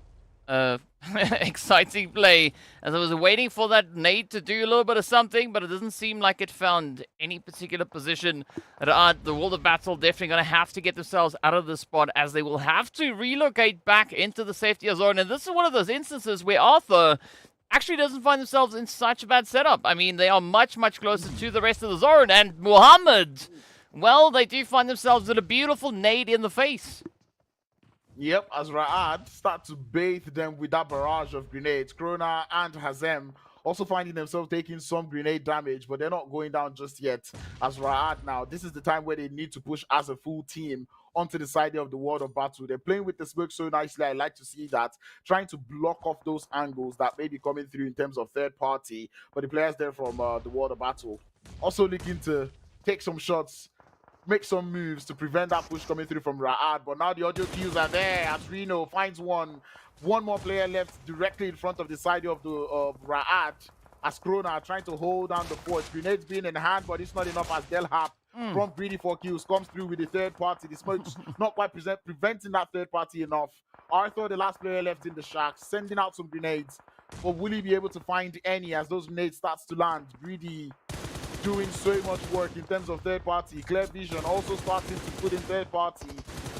exciting play. As I was waiting for that nade to do a little bit of something, but it doesn't seem like it found any particular position. The World of Battle definitely going to have to get themselves out of this spot, as they will have to relocate back into the safety zone. And this is one of those instances where Arthur actually doesn't find themselves in such a bad setup. I mean, they are much, much closer to the rest of the zone. And Muhammad, well, they do find themselves with a beautiful nade in the face. Yep, as Ra'ad start to bathe them with that barrage of grenades. Krona and Hazem also finding themselves taking some grenade damage, but they're not going down just yet. As Ra'ad now, this is the time where they need to push as a full team onto the side of the World of Battle. They're playing with the smoke so nicely. I like to see that, trying to block off those angles that may be coming through in terms of third party. But the players there from the World of Battle also looking to take some shots, make some moves to prevent that push coming through from Ra'ad. But now the audio cues are there as Reno finds one more player left directly in front of the side of Ra'ad, as Krona trying to hold down the fort. Grenades being in hand, but it's not enough, as Delhap from GREEDYFORKILLS comes through with the third party. The smoke's not quite preventing that third party enough. Arthur, the last player left in the shack, sending out some grenades, but will he be able to find any as those grenades starts to land? Greedy doing so much work in terms of third party. Clear Vision also starting to put in third party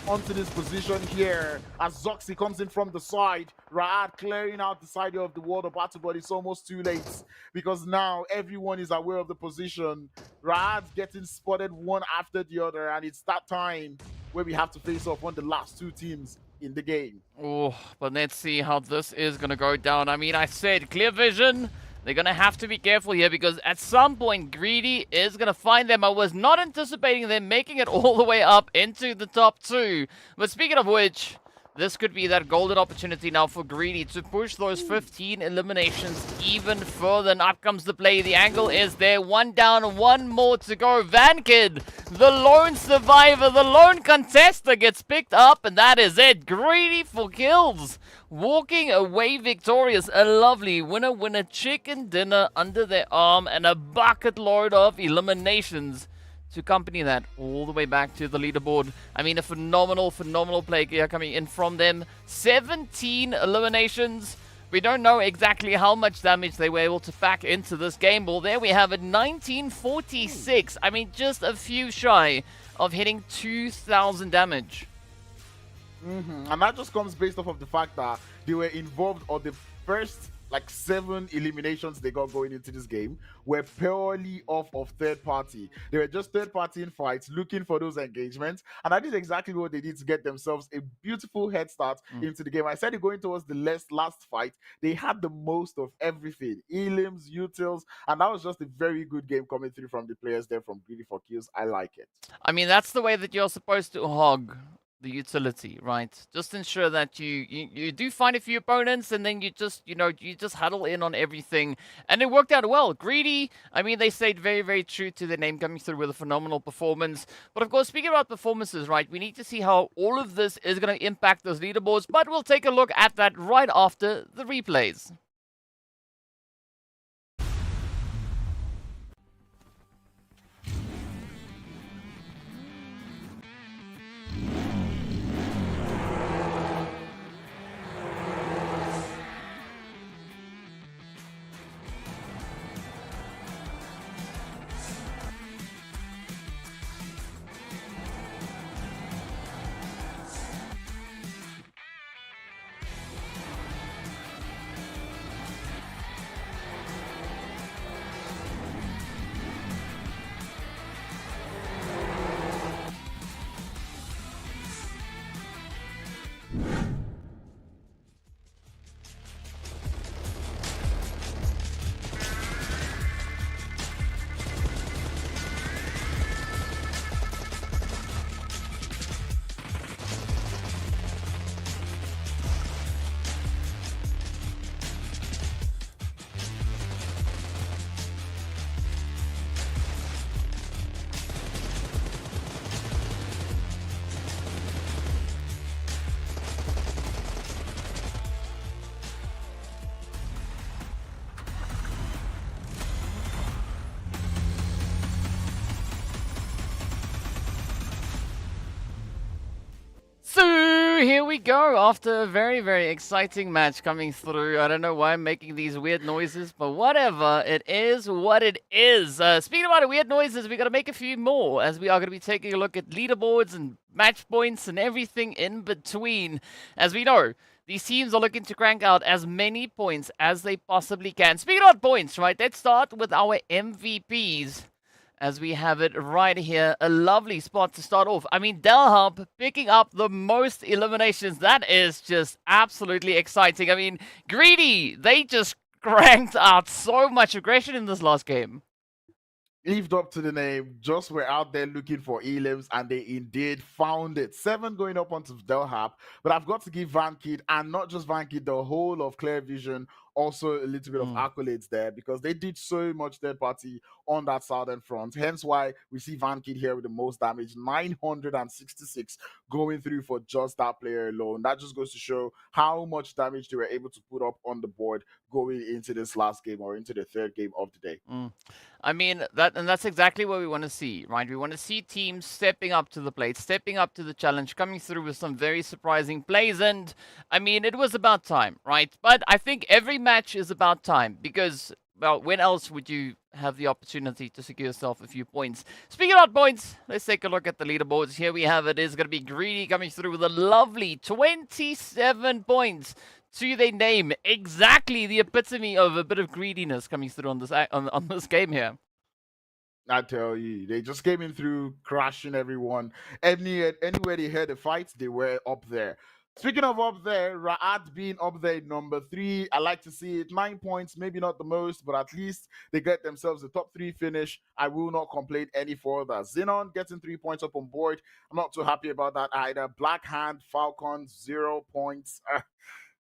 onto this position here as Zoxy comes in from the side. Ra'ad clearing out the side of the World of Battle, but it's almost too late because now everyone is aware of the position. Ra'ad's getting spotted one after the other, and it's that time where we have to face off one of the last two teams in the game. Oh, but let's see how this is going to go down. I mean, I said clear vision. They're going to have to be careful here because at some point, Greedy is going to find them. I was not anticipating them making it all the way up into the top two. But speaking of which, this could be that golden opportunity now for Greedy to push those 15 eliminations even further. And up comes the play. The angle is there. One down, one more to go. Vankid, the lone survivor, the lone contester, gets picked up. And that is it. GREEDYFORKILLS walking away victorious. A lovely winner chicken dinner under their arm and a bucket load of eliminations to accompany that all the way back to the leaderboard. I mean, a phenomenal play here coming in from them. 17 eliminations. We don't know exactly how much damage they were able to pack into this game ball. There we have it, 1946. I mean, just a few shy of hitting 2,000 damage. And that just comes based off of the fact that they were involved, or the first like 7 eliminations they got going into this game were purely off of third party. They were just third party in fights looking for those engagements, and that is exactly what they did to get themselves a beautiful head start into the game. I said it going towards the last fight, they had the most of everything, elims, utils, and that was just a very good game coming through from the players there from GREEDYFORKILLS. I like it. I mean, that's the way that you're supposed to hog the utility, right? Just ensure that you do find a few opponents, and then you just, you just huddle in on everything. And it worked out well. Greedy, I mean, they stayed very, very true to their name, coming through with a phenomenal performance. But of course, speaking about performances, right, we need to see how all of this is going to impact those leaderboards. But we'll take a look at that right after the replays. So here we go, after a very, very exciting match coming through. I don't know why I'm making these weird noises, but whatever, it is what it is. Speaking about weird noises, we got to make a few more, as we are going to be taking a look at leaderboards and match points and everything in between. As we know, these teams are looking to crank out as many points as they possibly can. Speaking about points, right, let's start with our MVPs. As we have it right here, a lovely spot to start off. I mean, Delhub picking up the most eliminations. That is just absolutely exciting. I mean, Greedy, they just cranked out so much aggression in this last game. Lived up to the name, just were out there looking for elims, and they indeed found it. 7 going up onto Delhab, but I've got to give Vankid, and not just Vankid, the whole of Clear Vision, also a little bit of accolades there, because they did so much third party on that southern front. Hence why we see Vankid here with the most damage, 966 going through for just that player alone. That just goes to show how much damage they were able to put up on the board going into this last game, or into the third game of the day. I mean, that's exactly what we want to see, right? We want to see teams stepping up to the plate, stepping up to the challenge, coming through with some very surprising plays. And I mean, it was about time, right? But I think every match is about time, because, well, when else would you have the opportunity to secure yourself a few points? Speaking about points, let's take a look at the leaderboards. Here we have it. It's going to be Greedy coming through with a lovely 27 points to their name. Exactly the epitome of a bit of greediness coming through on this game here. I tell you, they just came in through, crashing everyone. Anywhere they heard the fights, they were up there. Speaking of up there, Ra'ad being up there number 3, I like to see it. 9 points, maybe not the most, but at least they get themselves a top 3 finish. I will not complain any further. XENON getting 3 points up on board. I'm not too happy about that either. Black Hand, Falcons, 0 points.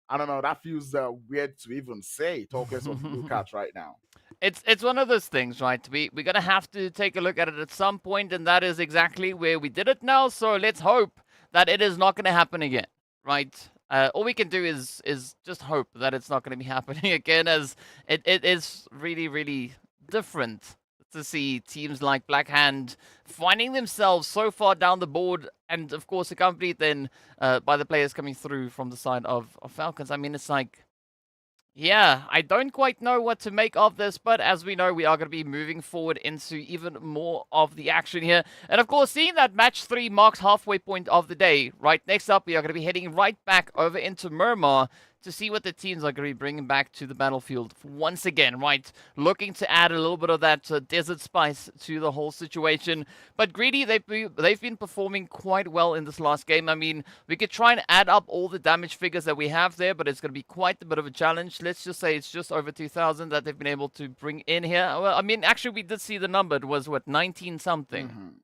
I don't know. That feels weird to even say. Talk less of Blue Cats right now. It's one of those things, right? We're gonna have to take a look at it at some point, and that is exactly where we did it now. So let's hope that it is not gonna happen again, right? All we can do is just hope that it's not gonna be happening again, as it is really, really different to see teams like Black Hand finding themselves so far down the board, and of course accompanied then by the players coming through from the side of Falcons. I mean, it's like, yeah, I don't quite know what to make of this, but as we know, we are going to be moving forward into even more of the action here. And of course, seeing that match 3 marks halfway point of the day, right next up, we are going to be heading right back over into Miramar to see what the teams are going to be bringing back to the battlefield once again, right? Looking to add a little bit of that desert spice to the whole situation. But Greedy, they've been performing quite well in this last game. I mean, we could try and add up all the damage figures that we have there, but it's going to be quite a bit of a challenge. Let's just say it's just over 2,000 that they've been able to bring in here. Well, I mean, actually, we did see the number. It was, what, 19 something?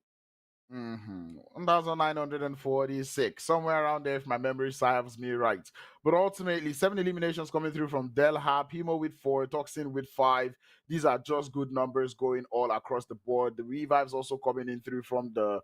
1,946, somewhere around there if my memory serves me right. But ultimately, 7 eliminations coming through from Delha, Pimo with 4, Toxin with 5. These are just good numbers going all across the board. The revives also coming in through from the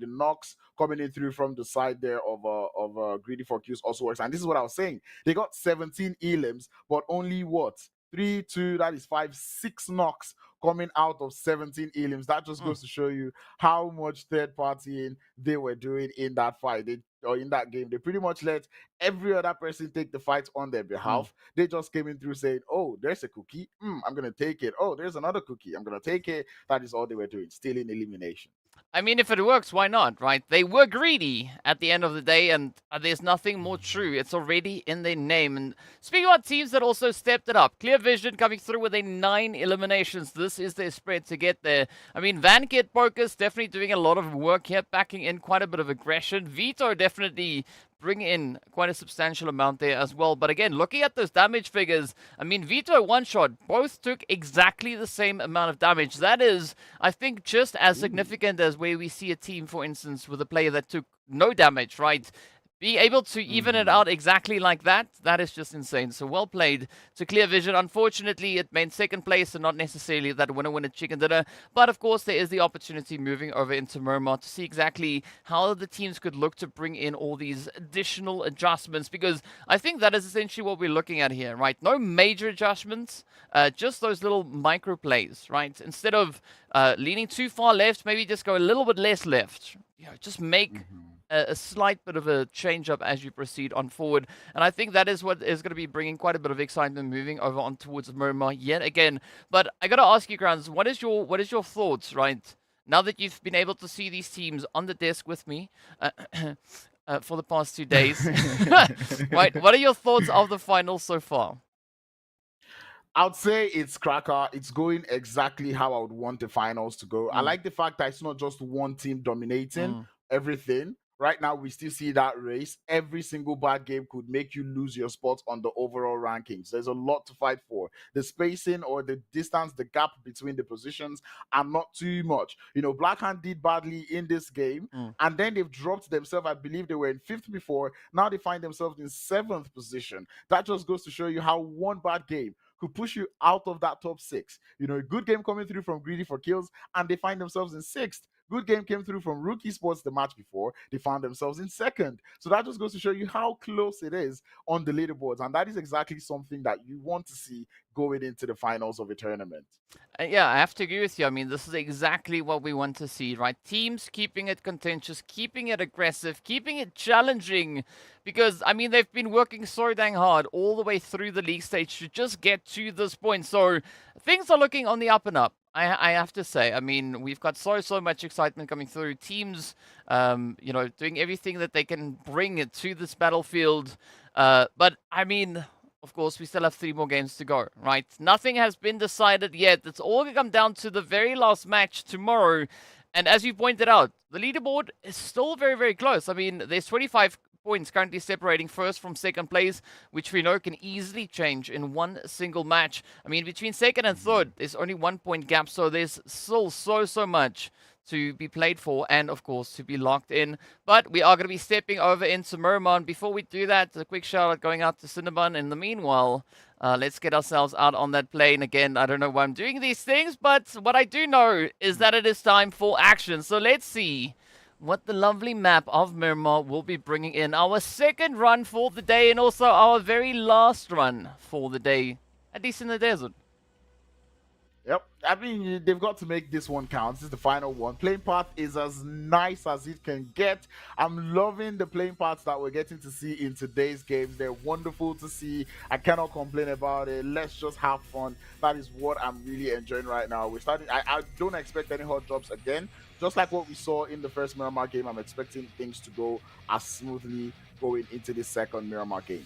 knocks coming in through from the side there of Greedy for Kills also works. And this is what I was saying. They got 17 elims, but only what? 3, 2, that is 5, 6 knocks coming out of 17 elims. That just goes to show you how much third partying they were doing in that fight. Or in that game, they pretty much let every other person take the fight on their behalf. They just came in through saying, oh, there's a cookie. I'm going to take it. Oh, there's another cookie. I'm going to take it. That is all they were doing, stealing elimination. I mean, if it works, why not, right? They were greedy at the end of the day, and there's nothing more true. It's already in their name. And speaking about teams that also stepped it up, Clear Vision coming through with a 9 eliminations. This is their spread to get there. I mean, Vankit Focus definitely doing a lot of work here, backing in quite a bit of aggression. Vito definitely bring in quite a substantial amount there as well. But again, looking at those damage figures, I mean, Vito one-shot, both took exactly the same amount of damage. That is, I think, just as significant as where we see a team, for instance, with a player that took no damage, right? Being able to even it out exactly like that, that is just insane. So well played to Clear Vision. Unfortunately, it meant second place and not necessarily that winner chicken dinner. But of course, there is the opportunity moving over into Miramar to see exactly how the teams could look to bring in all these additional adjustments. Because I think that is essentially what we're looking at here, right? No major adjustments, just those little micro plays, right? Instead of leaning too far left, maybe just go a little bit less left. You know, just make a slight bit of a change up as you proceed on forward. And I think that is what is going to be bringing quite a bit of excitement moving over on towards Miramar yet again. But I got to ask you, Grounds, what is your thoughts, right? Now that you've been able to see these teams on the desk with me for the past 2 days, right? What are your thoughts of the finals so far? I'd say it's cracker. It's going exactly how I would want the finals to go. I like the fact that it's not just one team dominating everything. Right now, we still see that race. Every single bad game could make you lose your spot on the overall rankings. There's a lot to fight for. The spacing or the distance, the gap between the positions are not too much. You know, Blackhand did badly in this game, and then they've dropped themselves. I believe they were in 5th before. Now they find themselves in 7th position. That just goes to show you how one bad game could push you out of that top 6. You know, a good game coming through from Greedy for Kills, and they find themselves in 6th. Good game came through from RUKH Esports the match before. They found themselves in 2nd. So that just goes to show you how close it is on the leaderboards. And that is exactly something that you want to see going into the finals of a tournament. Yeah, I have to agree with you. I mean, this is exactly what we want to see, right? Teams keeping it contentious, keeping it aggressive, keeping it challenging. Because, I mean, they've been working so dang hard all the way through the league stage to just get to this point. So things are looking on the up and up. I have to say, I mean, we've got so much excitement coming through. Teams, you know, doing everything that they can bring it to this battlefield. But, I mean, of course, we still have 3 more games to go, right? Nothing has been decided yet. It's all going to come down to the very last match tomorrow. And as you pointed out, the leaderboard is still very close. I mean, there's 25 points currently separating first from second place, which we know can easily change in one single match. I mean, between second and third, there's only 1 point gap, so there's still so much to be played for and, of course, to be locked in. But we are going to be stepping over into Miramar. Before we do that, a quick shout out going out to Cinnamon. In the meanwhile, let's get ourselves out on that plane. Again, I don't know why I'm doing these things, but what I do know is that it is time for action. So let's see what the lovely map of Miramar will be bringing in. Our second run for the day and also our very last run for the day, at least in the desert. Yep. I mean, they've got to make this one count. This is the final one. Playing path is as nice as it can get. I'm loving the playing paths that we're getting to see in today's games. They're wonderful to see. I cannot complain about it. Let's just have fun. That is what I'm really enjoying right now. We're starting. I don't expect any hot drops again. Just like what we saw in the first Miramar game, I'm expecting things to go as smoothly going into the second Miramar game.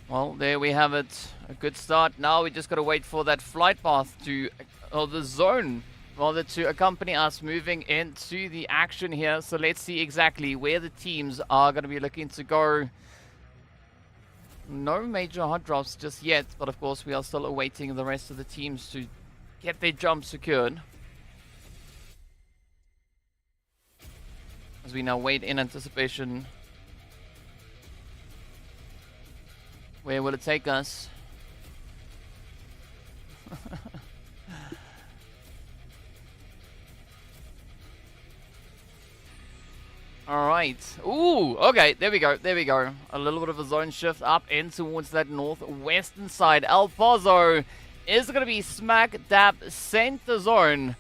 Well, there we have it. A good start. Now we just got to wait for that flight path to, or the zone, rather, to accompany us moving into the action here. So let's see exactly where the teams are going to be looking to go. No major hot drops just yet, but of course we are still awaiting the rest of the teams to get their jump secured. As we now wait in anticipation. Where will it take us? Alright. Ooh, okay, there we go, there we go. A little bit of a zone shift up in towards that northwestern side. El Pozo is going to be smack dab center zone.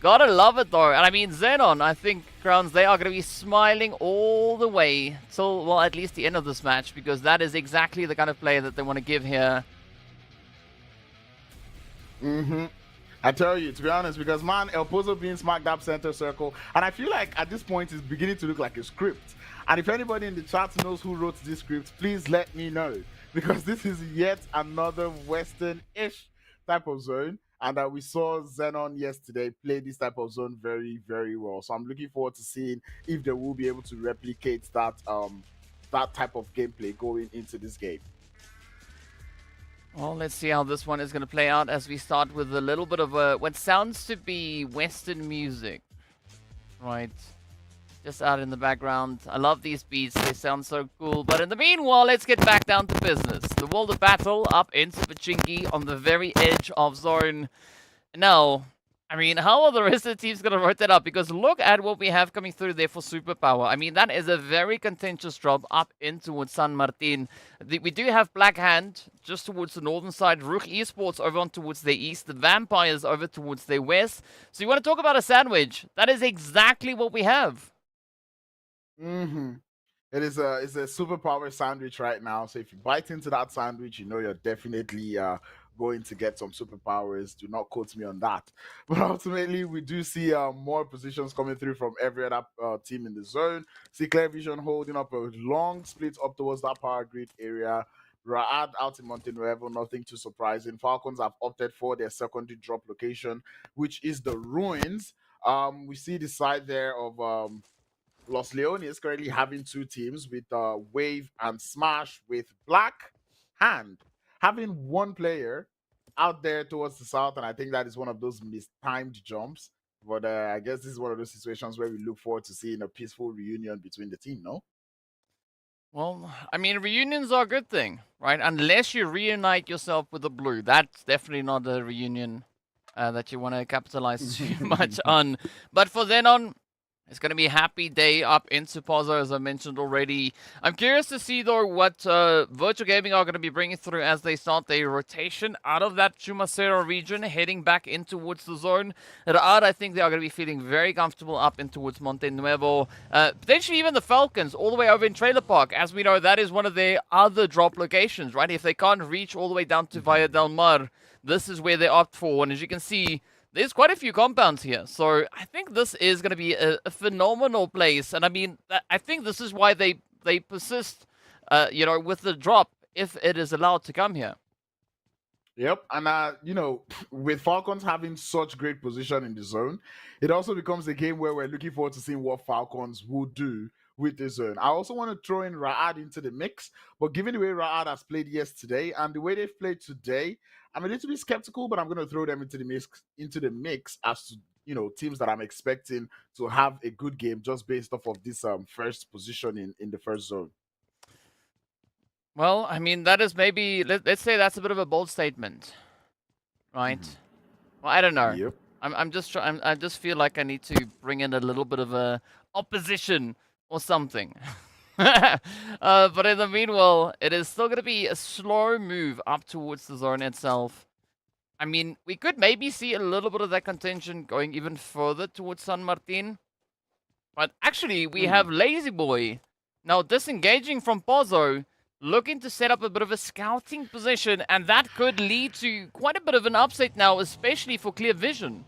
Gotta love it though. And I mean, XENON, I think, Crowns, they are going to be smiling all the way till, well, at least the end of this match, because that is exactly the kind of play that they want to give here. I tell you, to be honest, because, man, El Pozo being smacked up center circle, and I feel like at this point it's beginning to look like a script. And if anybody in the chat knows who wrote this script, please let me know, because this is yet another Western-ish type of zone. And we saw XENON yesterday play this type of zone very, very well. So I'm looking forward to seeing if they will be able to replicate that that type of gameplay going into this game. Well, let's see how this one is going to play out as we start with a little bit of what sounds to be Western music. Right. Just out in the background. I love these beats. They sound so cool. But in the meanwhile, let's get back down to business. The world of battle up into Pachinki on the very edge of zone. Now, I mean, how are the rest of the teams going to rotate up? Because look at what we have coming through there for Superpower. I mean, that is a very contentious drop up in towards San Martin. We do have Black Hand just towards the northern side. RUKH Esports over on towards the east. The Vampires over towards the west. So you want to talk about a sandwich? That is exactly what we have. It is it's a superpower sandwich right now. So if you bite into that sandwich, you know you're definitely going to get some superpowers. Do not quote me on that. But ultimately, we do see more positions coming through from every other team in the zone. See Clear Vision holding up a long split up towards that power grid area. Raad out in Monte Nuevo, nothing too surprising. Falcons have opted for their secondary drop location, which is the ruins. We see the side there of Los Leones currently having two teams with Wave and Smash, with Black Hand having one player out there towards the south, and I think that is one of those mistimed jumps. But I guess this is one of those situations where we look forward to seeing a peaceful reunion between the team, no? Well, I mean, reunions are a good thing, right? Unless you reunite yourself with the blue. That's definitely not a reunion that you want to capitalize too much on. But for XENON, it's going to be a happy day up in Pozo, as I mentioned already. I'm curious to see, though, what Virtual Gaming are going to be bringing through as they start their rotation out of that Chumacero region, heading back in towards the zone. Raad, I think they are going to be feeling very comfortable up in towards Monte Nuevo. Potentially even the Falcons all the way over in Trailer Park. As we know, that is one of their other drop locations, right? If they can't reach all the way down to Valle del Mar, this is where they opt for. And as you can see, there's quite a few compounds here, so I think this is going to be a phenomenal place. And I mean, I think this is why they persist, you know, with the drop, if it is allowed to come here. Yep, and you know, with Falcons having such great position in the zone, it also becomes a game where we're looking forward to seeing what Falcons will do with the zone. I also want to throw in Raad into the mix, but given the way Raad has played yesterday and the way they've played today, I'm a little bit skeptical, but I'm going to throw them into the mix as to, you know, teams that I'm expecting to have a good game just based off of this first position in the first zone. Well, I mean, that is maybe, let's say that's a bit of a bold statement, right? Well, I don't know. Yep. I just feel like I need to bring in a little bit of a opposition or something. But in the meanwhile, it is still going to be a slow move up towards the zone itself. I mean, we could maybe see a little bit of that contention going even further towards San Martin. But actually, we have Lazy Boy now disengaging from Pozo, looking to set up a bit of a scouting position, and that could lead to quite a bit of an upset now, especially for Clear Vision.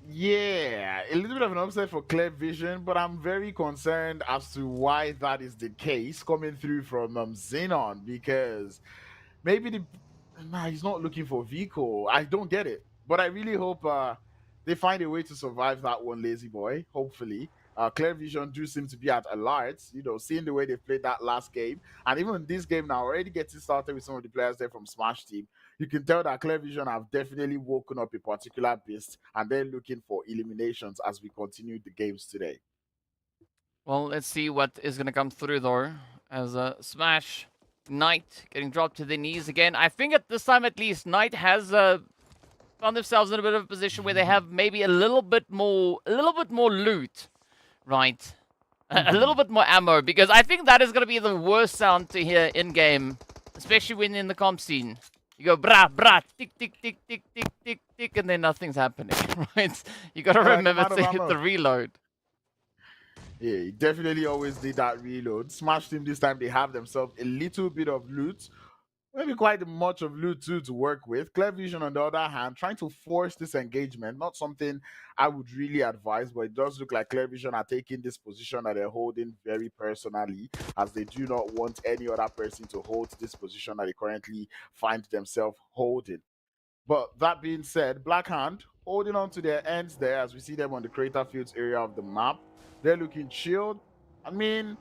Yeah, a little bit of an upset for Clear Vision, but I'm very concerned as to why that is the case coming through from XENON, because maybe he's not looking for Vico. I don't get it, but I really hope they find a way to survive that one, lazy boy. Hopefully, Clear Vision do seem to be at alert. You know, seeing the way they played that last game, and even in this game now, already getting started with some of the players there from Smash Team. You can tell that Clear Vision have definitely woken up a particular beast, and they're looking for eliminations as we continue the games today. Well, let's see what is going to come through, though, as Smash, Knight getting dropped to their knees again. I think at this time, at least, Knight has found themselves in a bit of a position where they have maybe a little bit more loot, right? A little bit more ammo, because I think that is going to be the worst sound to hear in-game, especially when in the comp scene. You go, brah, brah, tick, tick, tick, tick, tick, tick, tick, and then nothing's happening, right? You got to remember to hit the reload. Yeah, he definitely always did that reload. Smash Team this time, they have themselves a little bit of loot. Maybe quite much of loot too to work with. Clear Vision, on the other hand, trying to force this engagement, not something I would really advise, but it does look like Clear Vision are taking this position that they're holding very personally, as they do not want any other person to hold this position that they currently find themselves holding. But that being said, Black Hand holding on to their ends there as we see them on the Crater Fields area of the map. They're looking chilled. I mean,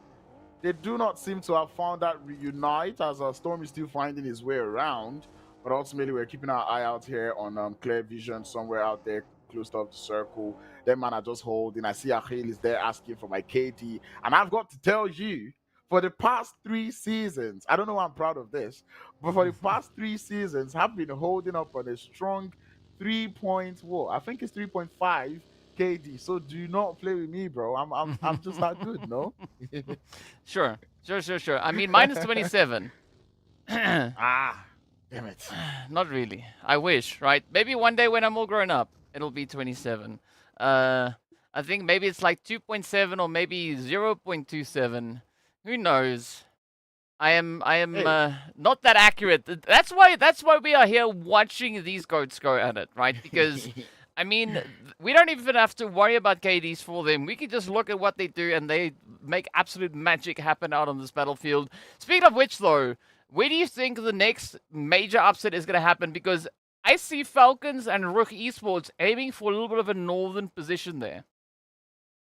they do not seem to have found that reunite, as Storm is still finding his way around. But ultimately, we're keeping our eye out here on Clear Vision somewhere out there close to the circle. That man are just holding. I see Erangel is there asking for my KD. And I've got to tell you, for the past 3 seasons, I don't know why I'm proud of this, but for the past 3 seasons, I've been holding up on a strong 3 point, I think it's 3.5 KD. So do not play with me, bro. I'm just that good, no? Sure. I mean, mine is 27. Damn it. Not really. I wish, right? Maybe one day when I'm all grown up, it'll be 27. I think maybe it's like 2.7 or maybe 0.27. Who knows? I am not that accurate. That's why we are here watching these goats go at it, right? Because I mean, we don't even have to worry about KDs for them. We can just look at what they do, and they make absolute magic happen out on this battlefield. Speaking of which, though, where do you think the next major upset is going to happen? Because I see Falcons and RUKH Esports aiming for a little bit of a northern position there.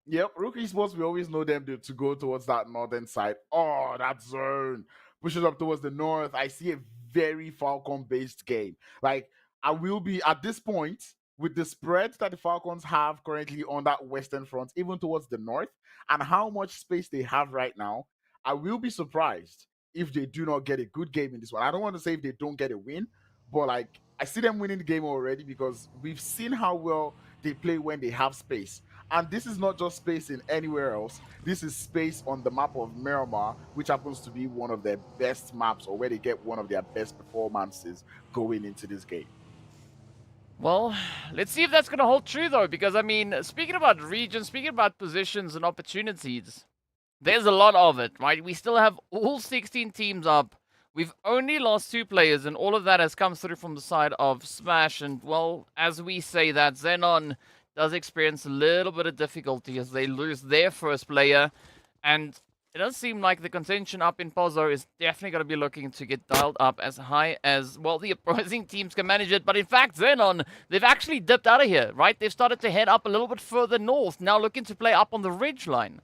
Yep, RUKH Esports, we always know them to go towards that northern side. Oh, that zone pushes up towards the north. I see a very Falcon-based game. Like, I will be, at this point, with the spread that the Falcons have currently on that western front, even towards the north, and how much space they have right now, I will be surprised if they do not get a good game in this one. I don't want to say if they don't get a win, but like, I see them winning the game already because we've seen how well they play when they have space. And this is not just space in anywhere else. This is space on the map of Miramar, which happens to be one of their best maps, or where they get one of their best performances going into this game. Well, let's see if that's going to hold true, though, because, I mean, speaking about regions, speaking about positions and opportunities, there's a lot of it, right? We still have all 16 teams up. We've only lost 2 players, and all of that has come through from the side of Smash. And, well, as we say that, XENON does experience a little bit of difficulty as they lose their first player. And it does seem like the contention up in Pozo is definitely going to be looking to get dialed up as high as, well, the opposing teams can manage it. But in fact, XENON, they've actually dipped out of here, right? They've started to head up a little bit further north, now looking to play up on the ridge line.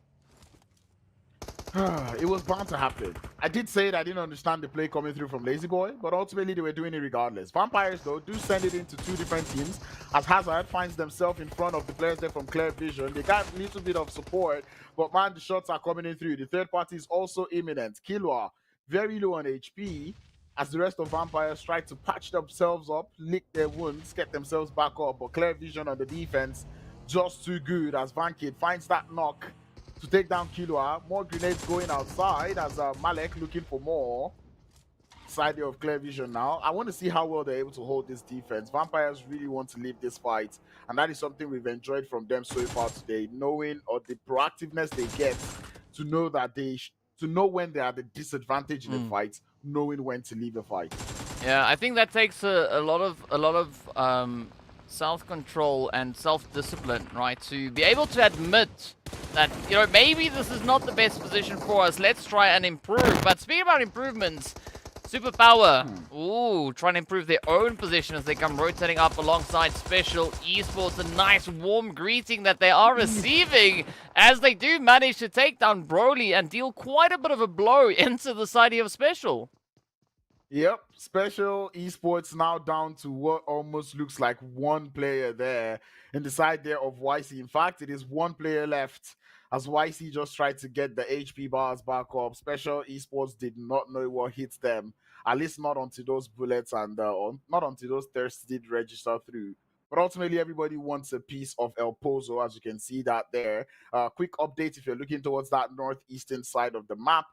It was bound to happen. I did say that I didn't understand the play coming through from Lazy Boy, but ultimately they were doing it regardless. Vampires, though, do send it into 2 different teams, as Hazard finds themselves in front of the players there from Clear Vision. They got a little bit of support, but man, the shots are coming in through. The third party is also imminent. Killua, very low on HP, as the rest of Vampires try to patch themselves up, lick their wounds, get themselves back up, but Clear Vision on the defense, just too good, as Vankid finds that knock to take down Killua. More grenades going outside as Malek looking for more. Side of Clear Vision now. I want to see how well they're able to hold this defense. Vampires really want to leave this fight, and that is something we've enjoyed from them so far today, knowing, or the proactiveness they get to know that to know when they are at the disadvantage in the fight, knowing when to leave a fight. Yeah, I think that takes a lot of self-control and self-discipline, right? To be able to admit that, you know, maybe this is not the best position for us. Let's try and improve. But speaking about improvements, Superpower, ooh, trying to improve their own position as they come rotating up alongside Special Esports. A nice warm greeting that they are receiving as they do manage to take down Broly and deal quite a bit of a blow into the side of Special. Yep, Special Esports now down to what almost looks like one player there in the side there of YC. In fact, it is one player left as YC just tried to get the HP bars back up. Special Esports did not know what hit them, at least not until those bullets and not until those thirsts did register through. But ultimately, everybody wants a piece of El Pozo, as you can see that there. Quick update, if you're looking towards that northeastern side of the map,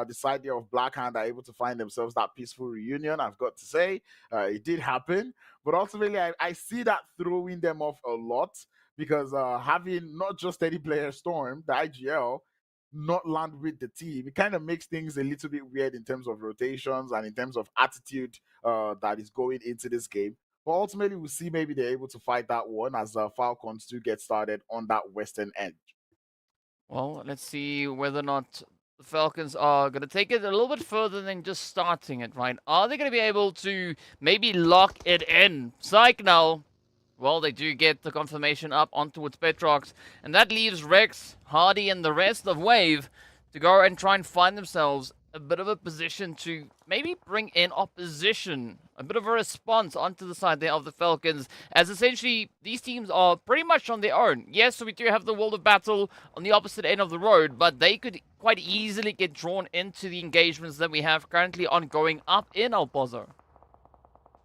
the side there of Blackhand are able to find themselves that peaceful reunion, I've got to say. It did happen. But ultimately, I see that throwing them off a lot because having not just any player Storm, the IGL, not land with the team, it kind of makes things a little bit weird in terms of rotations and in terms of attitude that is going into this game. But ultimately, we'll see maybe they're able to fight that one as Falcons do get started on that western edge. Well, let's see whether or not the Falcons are going to take it a little bit further than just starting it, right? Are they going to be able to maybe lock it in? Psych now. Well, they do get the confirmation up onto its Petrox, and that leaves Rex, Hardy, and the rest of Wave to go and try and find themselves a bit of a position to maybe bring in opposition, a bit of a response onto the side there of the Falcons, as essentially these teams are pretty much on their own. Yes, so we do have the World of Battle on the opposite end of the road, but they could quite easily get drawn into the engagements that we have currently ongoing up in El Pozo.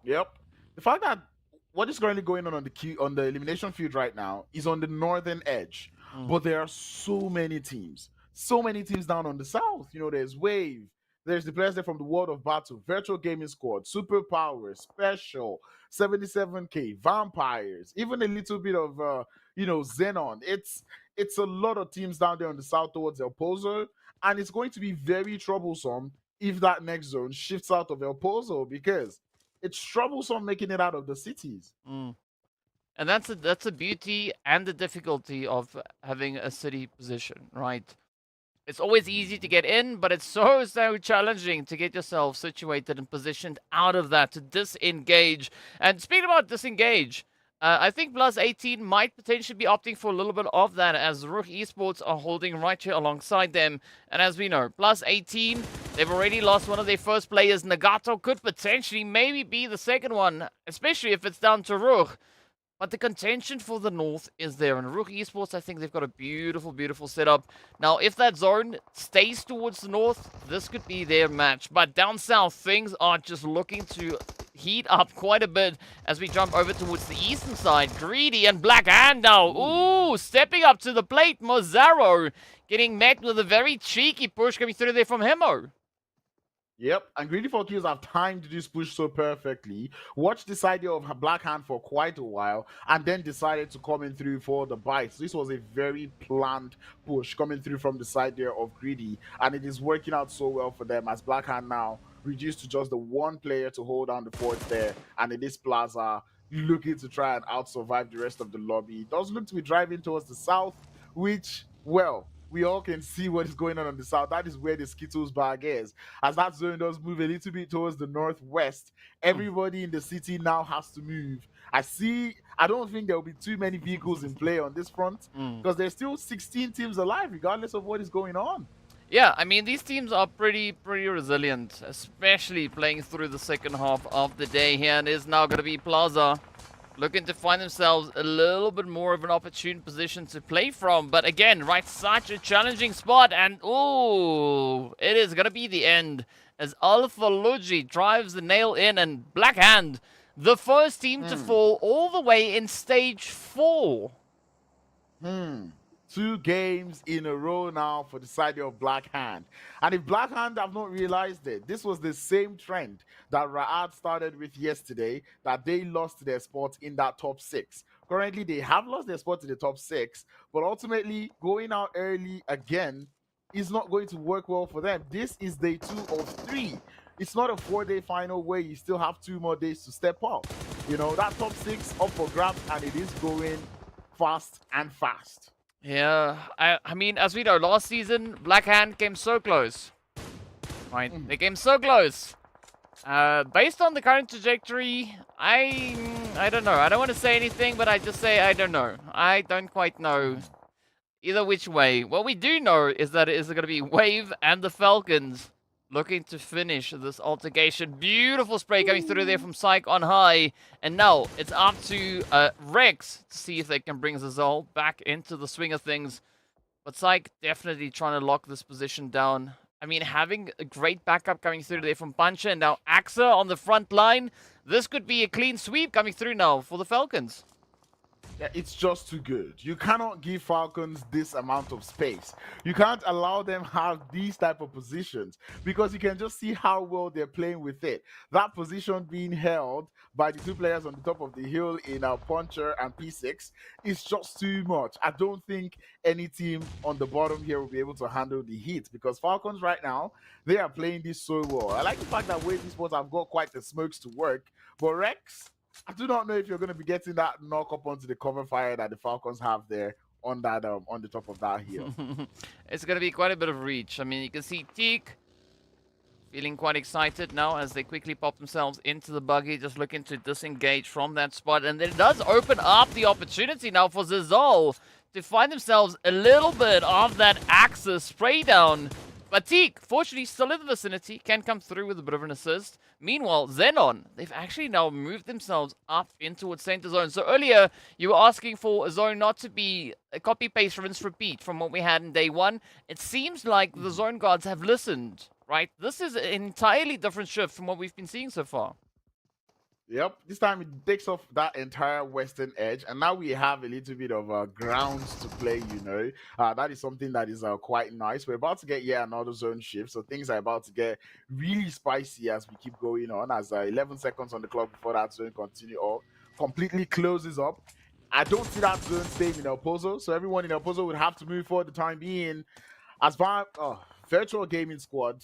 Yep. The fact that what is currently going on the elimination field right now is on the northern edge, but there are so many teams down on the south. You know, there's Wave, there's the players there from the World of Battle, Virtual Gaming Squad, Superpower, Special, 77K, Vampires, even a little bit of XENON. It's a lot of teams down there on the south towards El Pozo, and it's going to be very troublesome if that next zone shifts out of El Pozo, because it's troublesome making it out of the cities. And that's a beauty and the difficulty of having a city position, right? It's always easy to get in, but it's so challenging to get yourself situated and positioned out of that, to disengage. And speaking about disengage, I think PLUSEIGHTEEN might potentially be opting for a little bit of that, as RUKH Esports are holding right here alongside them. And as we know, PLUSEIGHTEEN, they've already lost one of their first players. Nagato could potentially maybe be the second one, especially if it's down to RUKH. But the contention for the north is there. And RUKH Esports, I think they've got a beautiful, beautiful setup. Now, if that zone stays towards the north, this could be their match. But down south, things are just looking to heat up quite a bit as we jump over towards the eastern side. Greedy and Black Hand now. Ooh, stepping up to the plate. Mozaro getting met with a very cheeky push coming through there from Hemo. Yep, and GREEDYFORKILLS have timed this push so perfectly. Watched this idea of Black Hand for quite a while, and then decided to come in through for the bites. This was a very planned push coming through from the side there of Greedy, and it is working out so well for them, as Black Hand now reduced to just the one player to hold down the fort there, and it is Plaza looking to try and out-survive the rest of the lobby. It does look to be driving towards the south, which, well, we all can see what is going on the south. That is where the Skittles bag is. As that zone does move a little bit towards the northwest, everybody in the city now has to move. I don't think there will be too many vehicles in play on this front, because there's still 16 teams alive, regardless of what is going on. Yeah, I mean, these teams are pretty resilient, especially playing through the second half of the day here. And is now going to be Plaza looking to find themselves a little bit more of an opportune position to play from. But again, right, such a challenging spot. And, ooh, it is going to be the end as Alpha Luigi drives the nail in. And Black Hand, the first team to fall all the way in stage 4. 2 games in a row now for the side of Black Hand. And if Black Hand have not realized it, this was the same trend that Raad started with yesterday, that they lost their spot in that top 6. Currently, they have lost their spot in the top 6, but ultimately, going out early again is not going to work well for them. This is day 2 of 3. It's not a 4-day final where you still have 2 more days to step up. You know, that top 6 up for grabs, and it is going fast and fast. Yeah, I mean, as we know, last season, Black Hand came so close. Right? They came so close. Based on the current trajectory, I don't know. I don't want to say anything, but I just say I don't know. I don't quite know either which way. What we do know is that it is going to be Wave and the Falcons looking to finish this altercation. Beautiful spray coming through there from Psych on high. And now it's up to Rex to see if they can bring Zazal back into the swing of things. But Psych definitely trying to lock this position down. I mean, having a great backup coming through there from Puncher and now Axa on the front line. This could be a clean sweep coming through now for the Falcons. Yeah, it's just too good. You cannot give Falcons this amount of space. You can't allow them have these type of positions because you can just see how well they're playing with it. That position being held by the 2 players on the top of the hill in Puncher and P6 is just too much. I don't think any team on the bottom here will be able to handle the heat because Falcons right now, they are playing this so well. I like the fact that Wave Esports have got quite the smokes to work, but Rex, I do not know if you're going to be getting that knock up onto the cover fire that the Falcons have there on that on the top of that hill. It's going to be quite a bit of reach. I mean, you can see Teak feeling quite excited now as they quickly pop themselves into the buggy, just looking to disengage from that spot. And it does open up the opportunity now for Zazal to find themselves a little bit of that Axis spray down. But Teak, fortunately, still in the vicinity, can come through with a bit of an assist. Meanwhile, XENON, they've actually now moved themselves up in towards center zone. So earlier, you were asking for a zone not to be a copy-paste, rinse, repeat from what we had in day 1. It seems like the zone guards have listened, right? This is an entirely different shift from what we've been seeing so far. Yep, this time it takes off that entire western edge, and now we have a little bit of grounds to play, you know. That is something that is quite nice. We're about to get yet another zone shift, so things are about to get really spicy as we keep going on, as 11 seconds on the clock before that zone completely closes up. I don't see that zone staying in El Pozo, so everyone in El Pozo would have to move for the time being. As Virtual Gaming Squad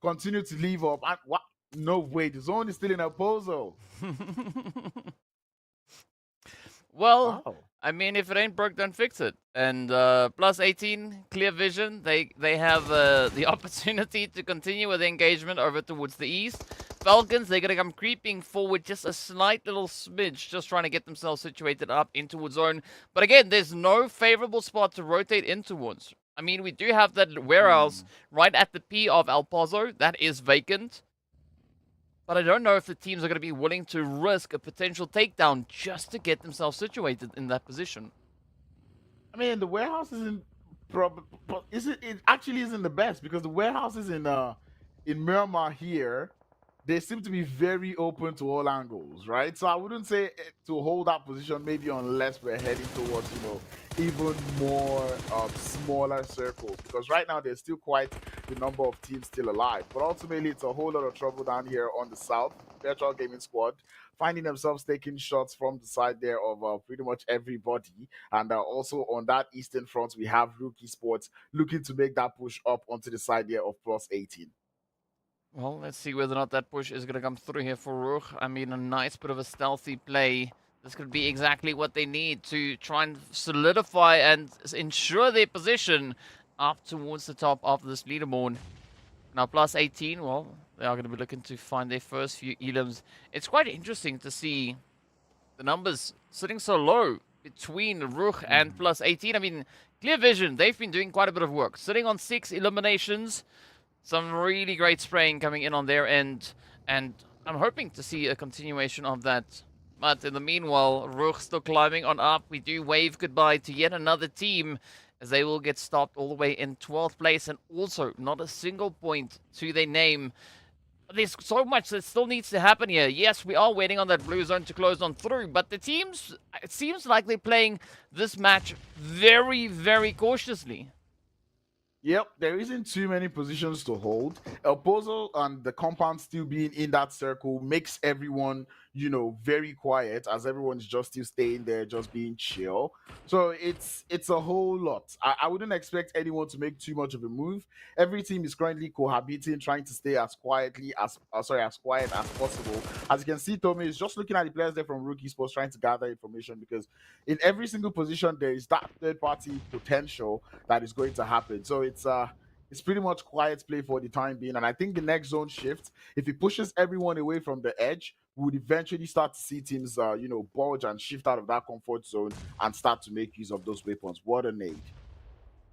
continue to leave up, and what? No way, the zone is still in El Pozo. Well, Wow. I mean, if it ain't broke, don't fix it. And +18, clear vision. They have the opportunity to continue with the engagement over towards the east. Falcons, they're going to come creeping forward just a slight little smidge, just trying to get themselves situated up in towards zone. But again, there's no favorable spot to rotate in towards. I mean, we do have that warehouse right at the P of El Pozo. That is vacant. But I don't know if the teams are going to be willing to risk a potential takedown just to get themselves situated in that position. I mean, the warehouse isn't it actually isn't the best because the warehouses in Miramar here, they seem to be very open to all angles, right? So I wouldn't say to hold that position maybe unless we're heading towards, you know, even more smaller circles, because right now there's still quite the number of teams still alive. But ultimately, it's a whole lot of trouble down here on the south. Virtual Gaming Squad finding themselves taking shots from the side there of pretty much everybody. And also on that eastern front, we have RUKH Esports looking to make that push up onto the side there of +18. Well, let's see whether or not that push is going to come through here for RUKH. I mean, a nice bit of a stealthy play. This could be exactly what they need to try and solidify and ensure their position up towards the top of this leaderboard. Now, +18, well, they are going to be looking to find their first few elims. It's quite interesting to see the numbers sitting so low between RUKH and +18. I mean, Clear Vision, they've been doing quite a bit of work. Sitting on 6 eliminations. Some really great spraying coming in on their end. And I'm hoping to see a continuation of that. But in the meanwhile, RUKH still climbing on up. We do wave goodbye to yet another team, as they will get stopped all the way in 12th place. And also, not a single point to their name. There's so much that still needs to happen here. Yes, we are waiting on that blue zone to close on through. But the teams, it seems like they're playing this match very, very cautiously. Yep, there isn't too many positions to hold. El Pozo and the compound still being in that circle makes everyone you know, very quiet as everyone's just still staying there, just being chill. So it's a whole lot. I wouldn't expect anyone to make too much of a move. Every team is currently cohabiting, trying to stay as quietly as as quiet as possible. As you can see, Tommy is just looking at the players there from RUKH Esports, trying to gather information, because in every single position there is that third party potential that is going to happen. So it's pretty much quiet play for the time being. And I think the next zone shift, if it pushes everyone away from the edge, we would eventually start to see teams, you know, bulge and shift out of that comfort zone and start to make use of those weapons. What a nade.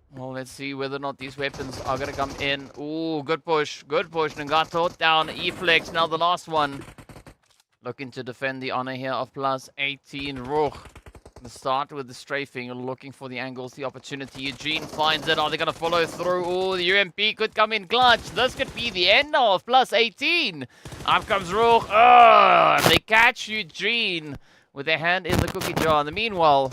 Well, let's see whether or not these weapons are going to come in. Ooh, good push. Good push. Nagato down. E-flex. Now the last one. Looking to defend the honor here of +18. RUKH. The start with the strafing, looking for the angles, the opportunity. Eugene finds it. Are they going to follow through? Oh, the UMP could come in clutch. This could be the end now of +18. Up comes RUKH. Oh, they catch Eugene with their hand in the cookie jar. In the meanwhile,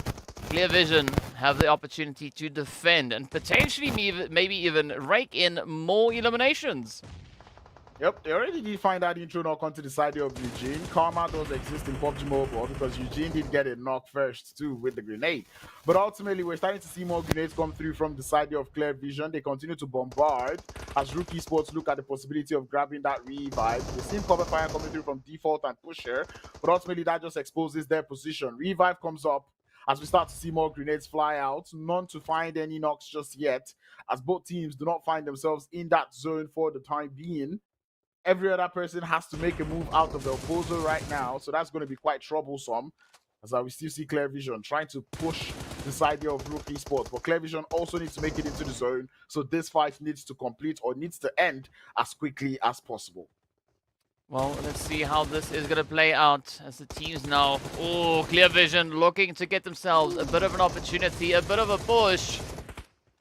Clear Vision have the opportunity to defend and potentially maybe even rake in more eliminations. Yep, they already did find that intro knock onto the side of Eugene. Karma does exist in PUBG Mobile because Eugene did get a knock first too with the grenade. But ultimately, we're starting to see more grenades come through from the side of Clear Vision. They continue to bombard as RUKH Esports look at the possibility of grabbing that revive. They see cover fire coming through from Default and Pusher, but ultimately that just exposes their position. Revive comes up as we start to see more grenades fly out. None to find any knocks just yet, as both teams do not find themselves in that zone for the time being. Every other person has to make a move out of the opposer right now, so that's going to be quite troublesome, as we still see Clear Vision trying to push the side of RUKH Esports. But Clear Vision also needs to make it into the zone, so this fight needs to complete or needs to end as quickly as possible. Well, let's see how this is going to play out as the teams now. Oh, Clear Vision looking to get themselves a bit of an opportunity, a bit of a push.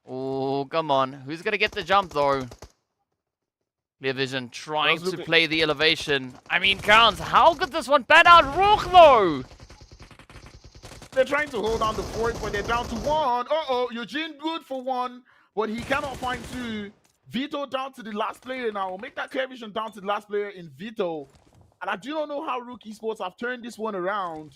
Oh, come on. Who's going to get the jump, though? Clear Vision trying to play the elevation. I mean, Counts, how could this one pan out? RUKH, though! They're trying to hold on the fort, but they're down to one. Uh-oh, Eugene good for one, but he cannot find two. Vito down to the last player now. Make that Clear Vision down to the last player in Vito. And I do not know how RUKH Esports have turned this one around,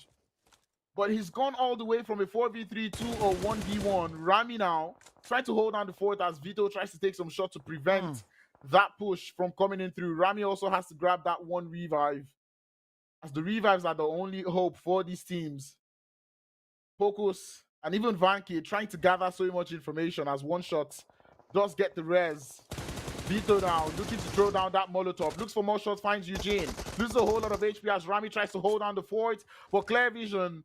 but he's gone all the way from a 4v3 to a 1v1. Rami now trying to hold on the fort as Vito tries to take some shots to prevent that push from coming in through. Rami also has to grab that one revive, as the revives are the only hope for these teams. Pocos and even Vanki trying to gather so much information as one shot does get the res. Vito now looking to throw down that Molotov. Looks for more shots, finds Eugene. Loses a whole lot of HP as Rami tries to hold on the fort. But Clear Vision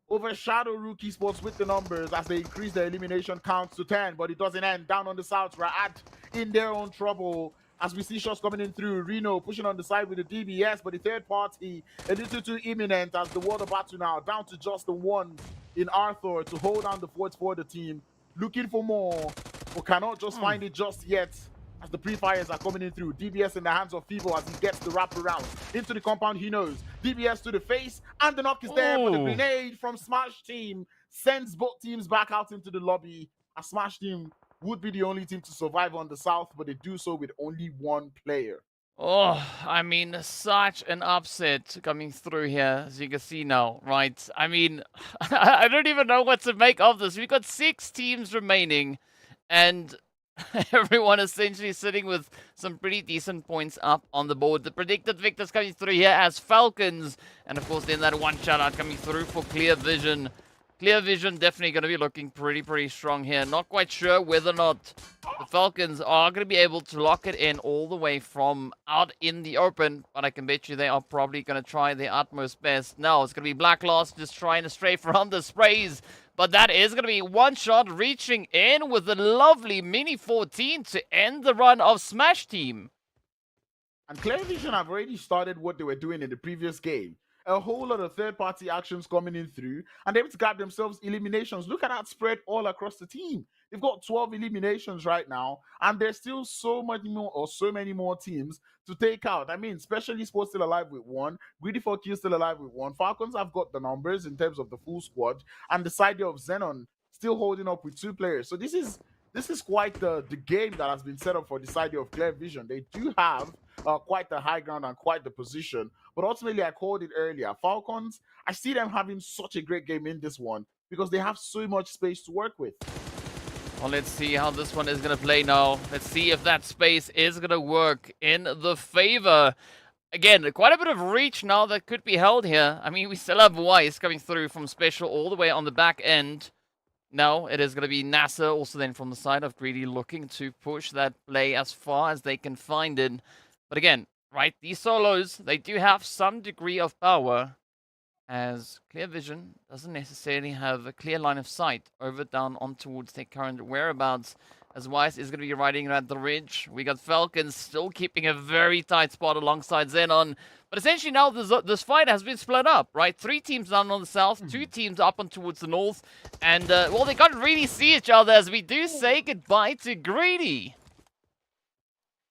overshadow RUKH Esports with the numbers as they increase their elimination counts to 10, but it doesn't end. Down on the south, Ra'ad in their own trouble as we see shots coming in through. Reno pushing on the side with the DBS, but the third party a little too imminent as the water battle now down to just the one in Arthur to hold on the fort for the team. Looking for more, but cannot just find it just yet, as the pre-fires are coming in through. DBS in the hands of Fivo as he gets the wrap around into the compound. He knows DBS to the face, and the knock is there, but the grenade from Smash Team sends both teams back out into the lobby. A Smash Team would be the only team to survive on the south, but they do so with only one player. Oh, I mean, such an upset coming through here, as you can see now, right? I mean, I don't even know what to make of this. We've got 6 teams remaining, and everyone essentially sitting with some pretty decent points up on the board. The predicted victors coming through here as Falcons, and of course then that one shout out coming through for Clear Vision. Clear Vision definitely going to be looking pretty strong here. Not quite sure whether or not the Falcons are going to be able to lock it in all the way from out in the open, but I can bet you they are probably going to try their utmost best. Now it's going to be Black Loss just trying to strafe around the sprays, but that is going to be one shot reaching in with a lovely mini 14 to end the run of Smash Team. And Clear Vision have already started what they were doing in the previous game. A whole lot of third-party actions coming in through, and they're able to grab themselves eliminations. Look at that spread all across the team. They've got 12 eliminations right now, and there's still so many more teams to take out. I mean, Special Esports still alive with 1, GREEDYFORKILLS still alive with 1, Falcons have got the numbers in terms of the full squad, and the side of XENON still holding up with 2 players. So this is this is quite the game that has been set up for the side of Clear Vision. They do have quite the high ground and quite the position. But ultimately, I called it earlier. Falcons, I see them having such a great game in this one because they have so much space to work with. Well, let's see how this one is going to play now. Let's see if that space is going to work in the favor. Again, quite a bit of reach now that could be held here. I mean, we still have Weiss coming through from Special all the way on the back end. Now it is going to be NASA also then from the side of Greedy looking to push that play as far as they can find it. But again, right, these solos, they do have some degree of power, as Clear Vision doesn't necessarily have a clear line of sight over down on towards their current whereabouts, as Weiss is going to be riding at the ridge. We got Falcons still keeping a very tight spot alongside XENON. But essentially now this fight has been split up, right? 3 teams down on the south, 2 teams up on towards the north. And, well, they can't really see each other as we do say goodbye to Greedy.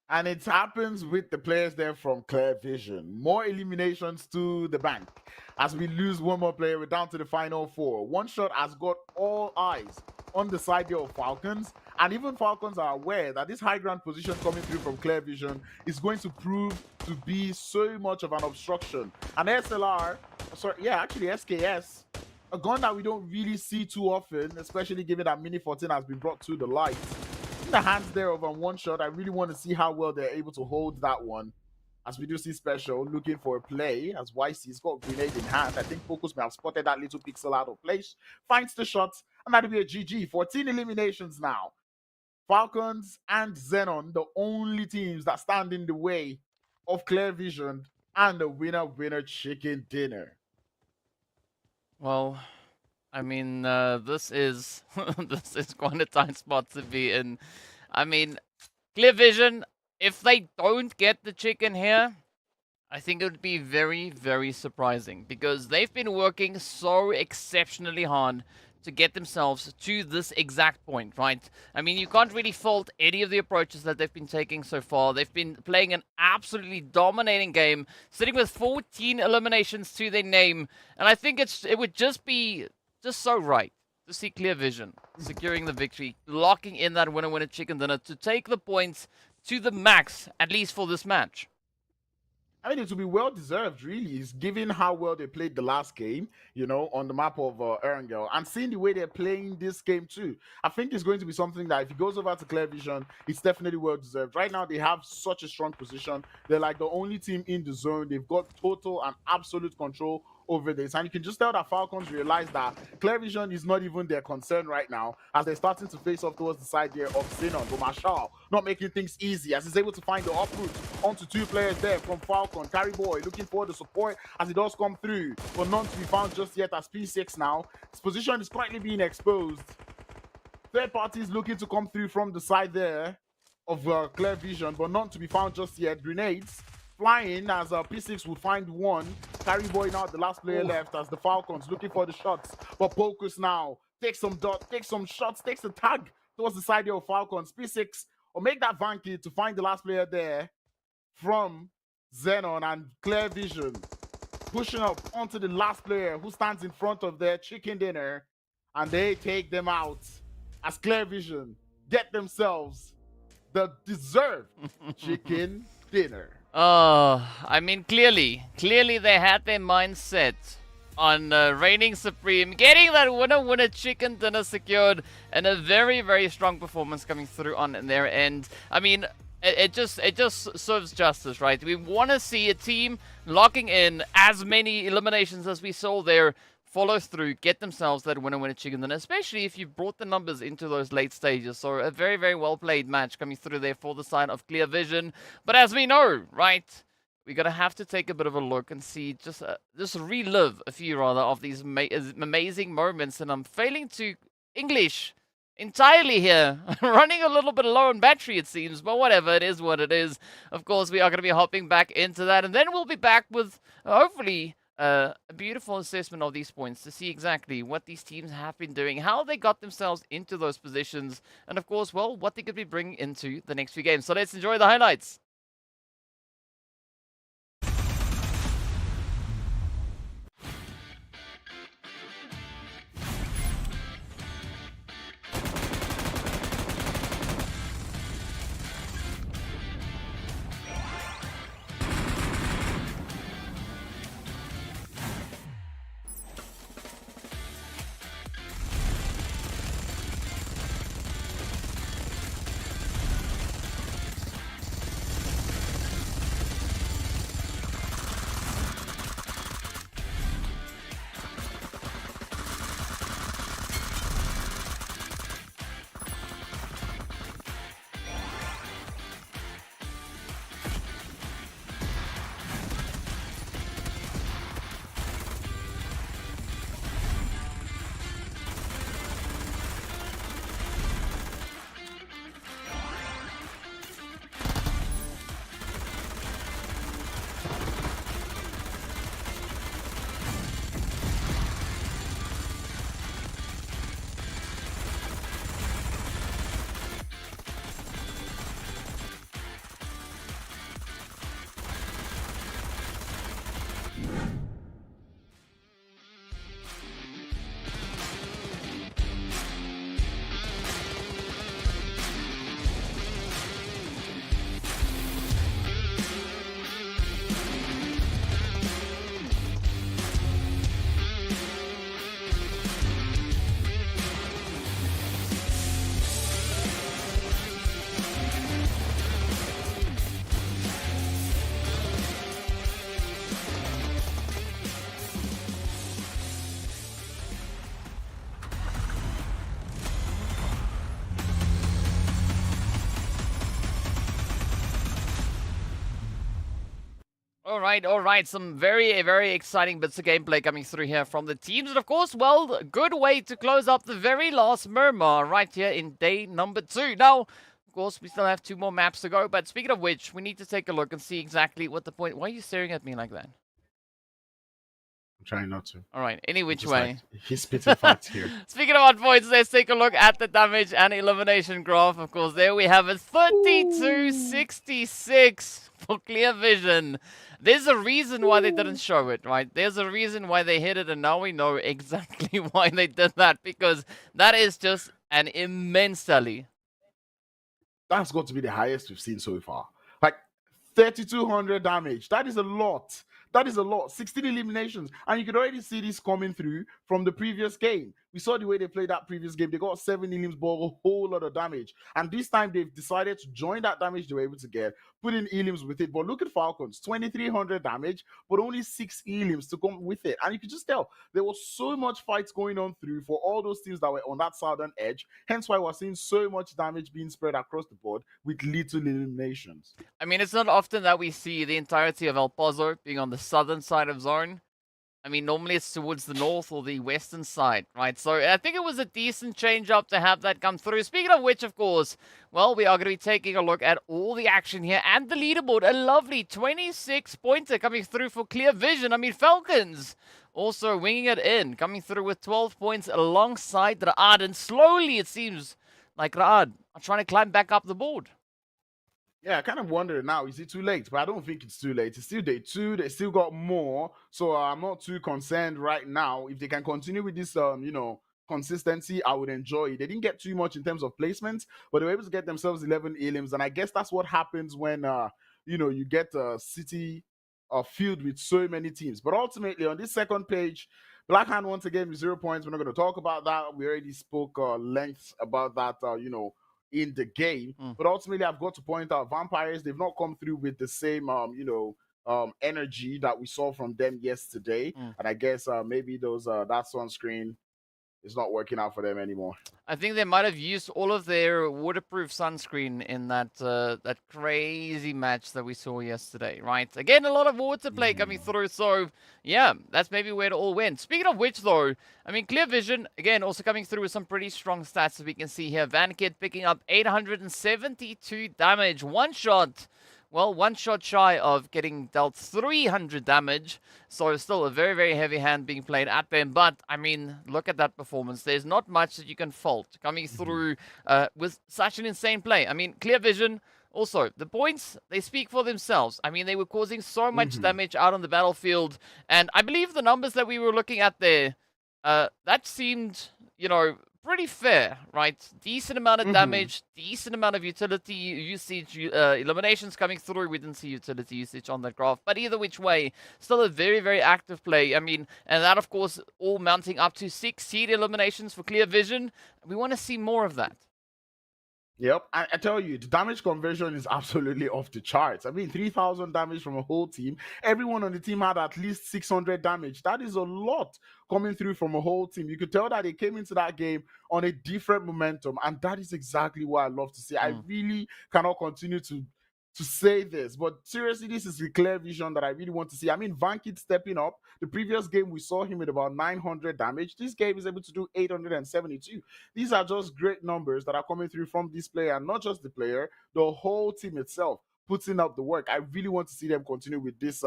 And it happens with the players there from Clear Vision. More eliminations to the bank. As we lose one more player, we're down to the final 4. One Shot has got all eyes on the side here of Falcons. And even Falcons are aware that this high ground position coming through from Clear Vision is going to prove to be so much of an obstruction. And SLR, sorry, yeah, actually SKS, a gun that we don't really see too often, especially given that Mini 14 has been brought to the light. In the hands there of One Shot, I really want to see how well they're able to hold that one. As we do see Special looking for a play, as YC's got grenade in hand. I think Focus may have spotted that little pixel out of place. Finds the shot, and that'll be a GG. 14 eliminations now. Falcons and XENON, the only teams that stand in the way of Clear Vision and the winner chicken dinner. Well, I mean, this is this is quite a tight spot to be in. I mean, Clear Vision, if they don't get the chicken here, I think it would be very, very surprising because they've been working so exceptionally hard to get themselves to this exact point, right? I mean, you can't really fault any of the approaches that they've been taking so far. They've been playing an absolutely dominating game, sitting with 14 eliminations to their name, and I think it would just be so right to see Clear Vision securing the victory, locking in that winner chicken dinner to take the points to the max, at least for this match. I mean, it will be well-deserved, really, given how well they played the last game, you know, on the map of Erangel, and seeing the way they're playing this game, too. I think it's going to be something that if it goes over to Clear Vision, it's definitely well-deserved. Right now, they have such a strong position. They're like the only team in the zone. They've got total and absolute control over this, and you can just tell that Falcons realize that Clear Vision is not even their concern right now as they're starting to face off towards the side here of XENON. But Marshall not making things easy as he's able to find the uproot onto 2 players there from Falcon. Carry Boy looking for the support as he does come through, but none to be found just yet as P6 now. His position is currently being exposed. Third parties looking to come through from the side there of Clear Vision, but none to be found just yet. Grenades flying as P6 will find one. Carry Boy now the last player left as the Falcons looking for the shots. But Focus now takes some dot, takes some shots, takes a tag towards the side of Falcons. P6 will make that Vanky to find the last player there from XENON, and Clear Vision pushing up onto the last player who stands in front of their chicken dinner, and they take them out as Clear Vision get themselves the deserved chicken dinner. Oh, I mean, clearly they had their mindset on reigning supreme, getting that winner chicken dinner secured, and a very, very strong performance coming through on their end. I mean, it just serves justice, right? We want to see a team locking in as many eliminations as we saw there, follow through, get themselves that winner chicken dinner, especially if you brought the numbers into those late stages. So a very, very well played match coming through there for the side of Clear Vision. But as we know, right, we're going to have to take a bit of a look and see, just relive a few rather of these amazing moments. And I'm failing to English entirely here. Running a little bit low on battery, it seems, but whatever, it is what it is. Of course, we are going to be hopping back into that, and then we'll be back with, hopefully, a beautiful assessment of these points to see exactly what these teams have been doing, how they got themselves into those positions, and of course, well, what they could be bringing into the next few games. So let's enjoy the highlights. all right. Some very, very exciting bits of gameplay coming through here from the teams. And of course, well, good way to close up the very last Miramar right here in day number 2. Now, of course, we still have 2 more maps to go. But speaking of which, we need to take a look and see exactly what the point... Why are you staring at me like that? I'm trying not to. All right, any which way. Like, he's spitting facts here. Speaking about points, let's take a look at the damage and elimination graph. Of course, there we have it, 32-66 for Clear Vision. There's a reason why they didn't show it, right? There's a reason why they hit it, and now we know exactly why they did that, because that is just an immense tally. That's got to be the highest we've seen so far. Like 3,200 damage. That is a lot. That is a lot. 16 eliminations. And you could already see this coming through from the previous game. We saw the way they played that previous game. They got 7 elims, but a whole lot of damage. And this time they've decided to join that damage they were able to get, put in elims with it. But look at Falcons, 2,300 damage, but only 6 elims to come with it. And you could just tell there was so much fights going on through for all those teams that were on that southern edge. Hence why we're seeing so much damage being spread across the board with little eliminations. I mean, it's not often that we see the entirety of El Pozo being on the southern side of zone. I mean, normally it's towards the north or the western side, right? So I think it was a decent change up to have that come through. Speaking of which, of course, well, we are going to be taking a look at all the action here and the leaderboard. A lovely 26-pointer coming through for Clear Vision. I mean, Falcons also winging it in, coming through with 12 points alongside Raad. And slowly, it seems like Raad are trying to climb back up the board. Yeah, I kind of wonder now, is it too late? But I don't think it's too late. It's still day 2. They still got more. So I'm not too concerned right now. If they can continue with this, consistency, I would enjoy it. They didn't get too much in terms of placements, but they were able to get themselves 11 elims. And I guess that's what happens when, you get a city filled with so many teams. But ultimately, on this second page, Black Hand once again with 0 points. We're not going to talk about that. We already spoke length about that, in the game. But ultimately, I've got to point out Vampires, they've not come through with the same energy that we saw from them yesterday. And I guess maybe those that sunscreen is not working out for them anymore. I think they might have used all of their waterproof sunscreen in that that crazy match that we saw yesterday, right? Again, a lot of water play coming through, so yeah, that's maybe where it all went. Speaking of which, though, I mean, Clear Vision, again, also coming through with some pretty strong stats, as we can see here. Vankid picking up 872 damage, one shot. Well, one shot shy of getting dealt 300 damage. So still a very, very heavy hand being played at them. But, I mean, look at that performance. There's not much that you can fault coming through with such an insane play. I mean, Clear Vision, also, the points, they speak for themselves. I mean, they were causing so much damage out on the battlefield. And I believe the numbers that we were looking at there, that seemed, pretty fair, right? Decent amount of damage, decent amount of utility usage, eliminations coming through. We didn't see utility usage on that graph, but either which way, still a very, very active play. I mean, and that, of course, all mounting up to 6 seed eliminations for Clear Vision. We want to see more of that. Yep, I tell you, the damage conversion is absolutely off the charts. I mean, 3,000 damage from a whole team. Everyone on the team had at least 600 damage. That is a lot coming through from a whole team. You could tell that they came into that game on a different momentum, and that is exactly what I love to see. I really cannot continue to say this, but seriously, this is the Clear Vision that I really want to see. I mean, Vankid stepping up. The previous game, we saw him with about 900 damage. This game is able to do 872. These are just great numbers that are coming through from this player, and not just the player, the whole team itself putting up the work. I really want to see them continue with this,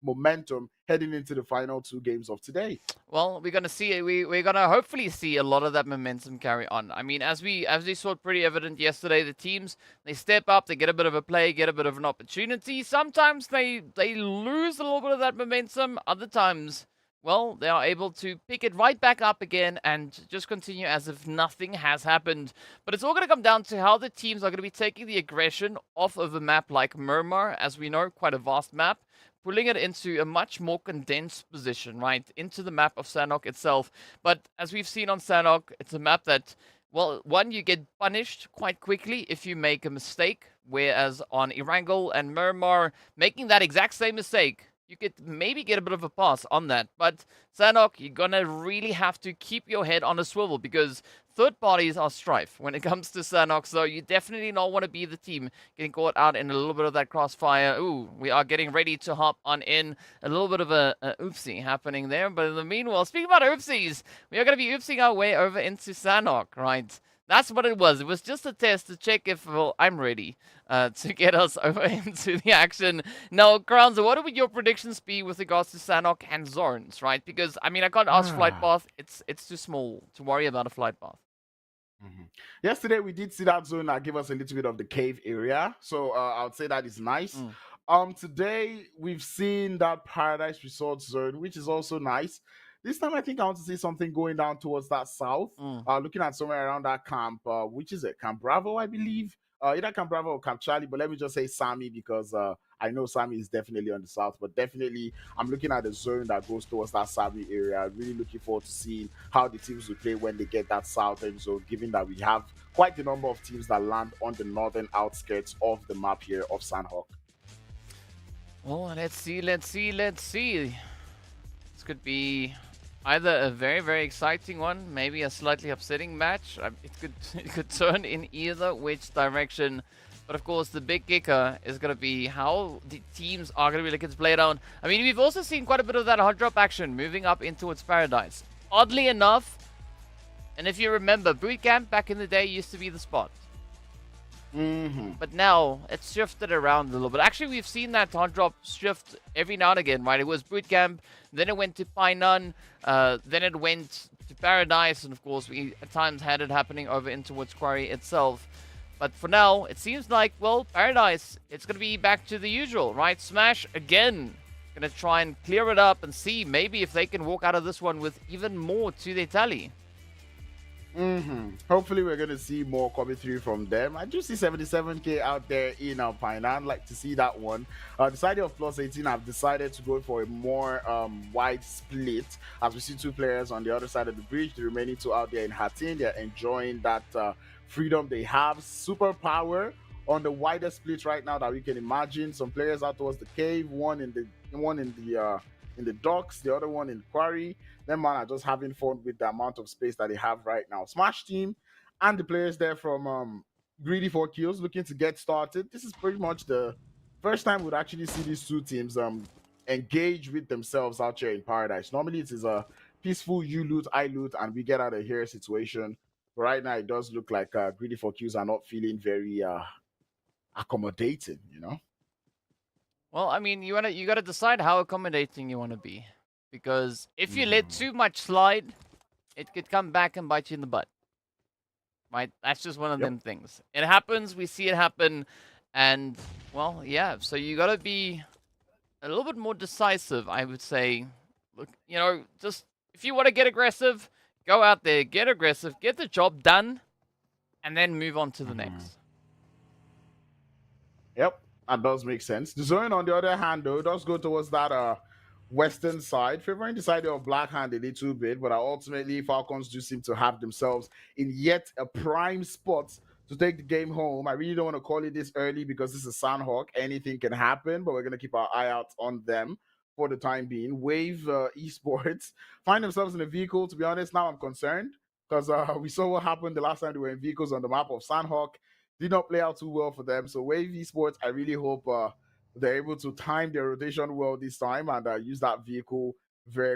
momentum heading into the final 2 games of today. Well, we're gonna see it. We're gonna hopefully see a lot of that momentum carry on. I mean, as we saw pretty evident yesterday, the teams, they step up, they get a bit of a play, get a bit of an opportunity. Sometimes they lose a little bit of that momentum. Other times, well, they are able to pick it right back up again and just continue as if nothing has happened. But it's all going to come down to how the teams are going to be taking the aggression off of a map like Miramar, as we know, quite a vast map, pulling it into a much more condensed position, right, into the map of Sanhok itself. But as we've seen on Sanhok, it's a map that, well, one, you get punished quite quickly if you make a mistake, whereas on Erangel and Miramar, making that exact same mistake, you could maybe get a bit of a pass on that. But Sanhok, you're going to really have to keep your head on a swivel, because third parties are strife when it comes to Sanhok, so you definitely don't want to be the team getting caught out in a little bit of that crossfire. Ooh, we are getting ready to hop on in. A little bit of a oopsie happening there, but in the meanwhile, speaking about oopsies, we are going to be oopsing our way over into Sanhok, right? That's what it was. It was just a test to check if, well, I'm ready to get us over into the action. Now, Crowns, what would your predictions be with regards to Sanhok and zones, right? Because, I mean, I can't ask flight path. It's too small to worry about a flight path. Yesterday, we did see that zone that gave us a little bit of the cave area. So I would say that is nice. Today, we've seen that Paradise Resort zone, which is also nice. This time, I think I want to see something going down towards that south. Looking at somewhere around that camp, which is it? Camp Bravo, I believe. Either Camp Bravo or Camp Charlie, but let me just say Sammy because I know Sammy is definitely on the south, but definitely I'm looking at the zone that goes towards that Sammy area. Really looking forward to seeing how the teams will play when they get that southern zone, given that we have quite the number of teams that land on the northern outskirts of the map here of Sanhok. Well, let's see. This could be either a very, very exciting one, maybe a slightly upsetting match. It could turn in either which direction. But of course, the big kicker is going to be how the teams are going to be looking to play down. I mean, we've also seen quite a bit of that hot drop action moving up in towards Paradise. Oddly enough, and if you remember, boot camp back in the day used to be the spot. But now it's shifted around a little bit. Actually, we've seen that hot drop shift every now and again, right? It was boot camp, then it went to Painan, then it went to Paradise, and of course, we at times had it happening over in towards Quarry itself. But for now, it seems like, well, Paradise, it's going to be back to the usual, right? Smash, again, going to try and clear it up and see maybe if they can walk out of this one with even more to their tally. Hopefully, we're going to see more coming through from them. I do see 77k out there in Painan. Like to see that one. The side of +18, I've decided to go for a more wide split. As we see two players on the other side of the bridge, the remaining two out there in Hatin. They're enjoying that freedom they have. Superpower on the widest split right now that we can imagine. Some players out towards the cave, one in the docks, the other one in Quarry. Them man are just having fun with the amount of space that they have right now. Smash team and the players there from GREEDYFORKILLS looking to get started. This is pretty much the first time we'd actually see these two teams engage with themselves out here in Paradise. Normally it is a peaceful you loot, I loot, and we get out of here situation. But right now it does look like GREEDYFORKILLS are not feeling very accommodating, you know? Well, I mean, you got to decide how accommodating you want to be. Because if you let too much slide, it could come back and bite you in the butt. Right? That's just one of them things. It happens, we see it happen, and, well, yeah. So you got to be a little bit more decisive, I would say. Look, you know, just, if you want to get aggressive, go out there, get aggressive, get the job done, and then move on to the next. Yep, that does make sense. The zone, on the other hand, though, does go towards that western side, favoring the side of Black Hand a little bit, but ultimately Falcons do seem to have themselves in yet a prime spot to take the game home. I really don't want to call it this early because this is Sanhok. Anything can happen, but we're going to keep our eye out on them for the time being. Wave Esports find themselves in a vehicle. To be honest, now I'm concerned because we saw what happened the last time they were in vehicles on the map of Sanhok. Did not play out too well for them. So Wave Esports, I really hope they're able to time their rotation well this time and use that vehicle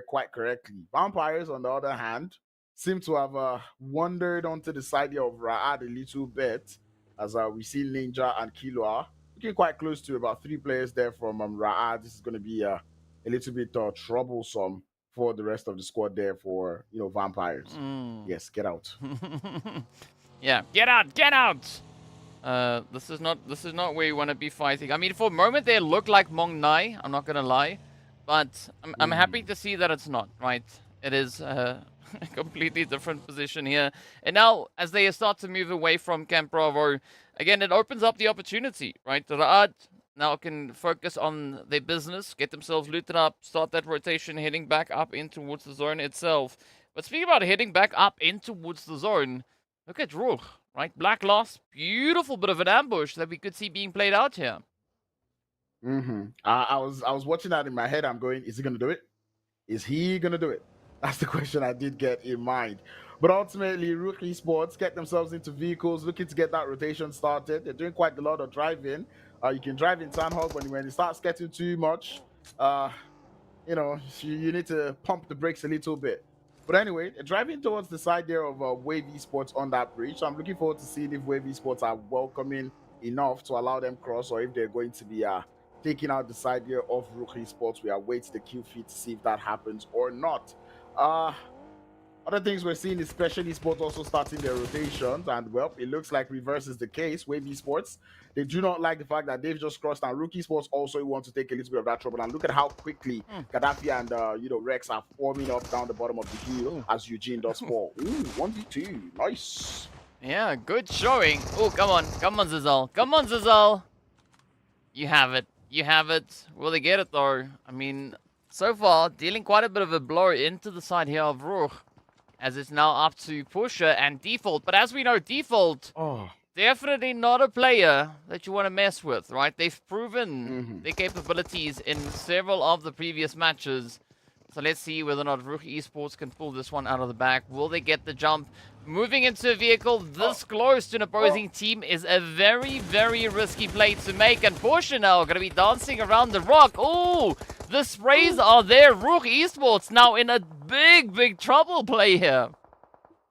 quite correctly. Vampires, on the other hand, seem to have wandered onto the side of Ra'ad a little bit, as we see Ninja and Kilua looking quite close to about 3 players there from Ra'ad. This is going to be a little bit troublesome for the rest of the squad there for, you know, Vampires. Yes, get out. Yeah, get out! This is not where you want to be fighting. I mean, for a moment they look like Mong Nai, I'm not gonna lie, but I'm happy to see that it's not, right? It is a completely different position here. And now, as they start to move away from Camp Bravo, again, it opens up the opportunity, right? Ra'ad now can focus on their business, get themselves looted up, start that rotation, heading back up in towards the zone itself. But speaking about heading back up in towards the zone, look at RUKH. Right, Black Loss, beautiful bit of an ambush that we could see being played out here. I was watching that in my head. I'm going, is he gonna do it? Is he gonna do it? That's the question I did get in mind. But ultimately, RUKH Esports get themselves into vehicles, looking to get that rotation started. They're doing quite a lot of driving. You can drive in Sanhok, but when it starts getting too much, you need to pump the brakes a little bit. But anyway, driving towards the side there of Wave Esports on that bridge. So I'm looking forward to seeing if Wave Esports are welcoming enough to allow them cross, or if they're going to be taking out the side here of RUKH Esports. We await the Q feed to see if that happens or not. Other things we're seeing is Special Esports also starting their rotations, and well, it looks like reverse is the case. Wave Esports, they do not like the fact that they've just crossed, and RUKH Esports also want to take a little bit of that trouble. And look at how quickly Gaddafi and RUKH are forming up down the bottom of the hill as Eugene does fall. Ooh, 1v2, nice. Yeah, good showing. Oh, come on, Zizal, come on, Zizal. You have it, you have it. Will they get it though? I mean, so far dealing quite a bit of a blow into the side here of RUKH, as it's now up to Pusher and Default. But as we know, Default, definitely not a player that you want to mess with, right? They've proven their capabilities in several of the previous matches. So let's see whether or not RUKH Esports can pull this one out of the bag. Will they get the jump? Moving into a vehicle this close to an opposing team is a very, very risky play to make. And Pusher now going to be dancing around the rock. Oh, the sprays are there. RUKH Esports now in a big, big trouble play here.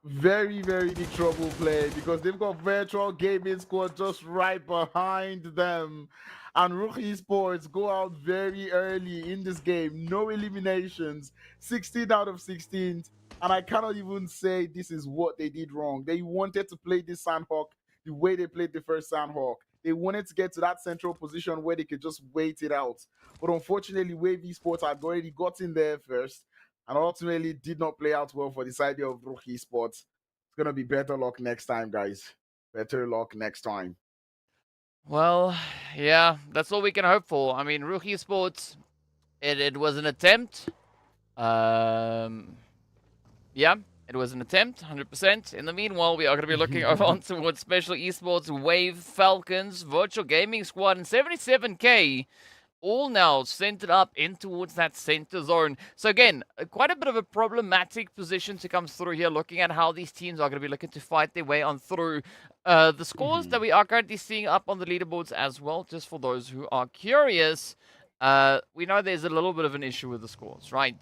Very, very big trouble play, because they've got Virtual Gaming Squad just right behind them. And RUKH Esports go out very early in this game. No eliminations. 16 out of 16. And I cannot even say this is what they did wrong. They wanted to play this Sanhok the way they played the first Sanhok. They wanted to get to that central position where they could just wait it out. But unfortunately, Wave Esports had already gotten there first, and ultimately did not play out well for the side of RUKH Esports. It's going to be better luck next time, guys. Better luck next time. Well, yeah, that's all we can hope for. I mean, RUKH Esports, it was an attempt. Yeah, it was an attempt, 100%. In the meanwhile, we are going to be looking over on towards Special Esports, Wave, Falcons, Virtual Gaming Squad, and 77K. All now centered up in towards that center zone. So again, quite a bit of a problematic position to come through here, looking at how these teams are going to be looking to fight their way on through. The scores that we are currently seeing up on the leaderboards as well, just for those who are curious, we know there's a little bit of an issue with the scores, right?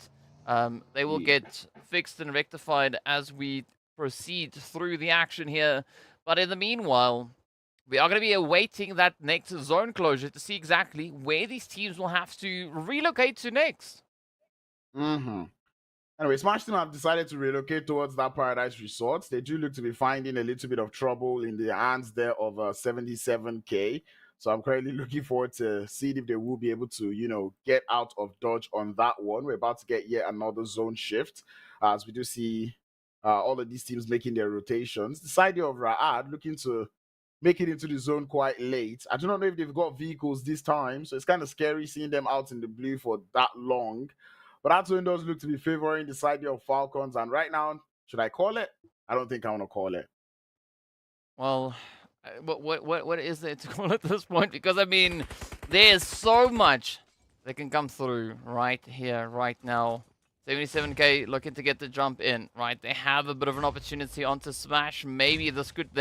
They will get fixed and rectified as we proceed through the action here. But in the meanwhile, we are going to be awaiting that next zone closure to see exactly where these teams will have to relocate to next. Anyway, Smash Team have decided to relocate towards that Paradise Resort. They do look to be finding a little bit of trouble in the hands there of 77K. So I'm currently looking forward to seeing if they will be able to, get out of dodge on that one. We're about to get yet another zone shift, as we do see all of these teams making their rotations. The side of Ra'ad looking to make it into the zone quite late. I do not know if they've got vehicles this time, so it's kind of scary seeing them out in the blue for that long. But that zone does look to be favoring the side of Falcons. And right now, should I call it? I don't think I want to call it. Well, what is there to call at this point? Because, I mean, there's so much that can come through right here, right now. 77K looking to get the jump in, right? They have a bit of an opportunity onto Smash. Maybe this could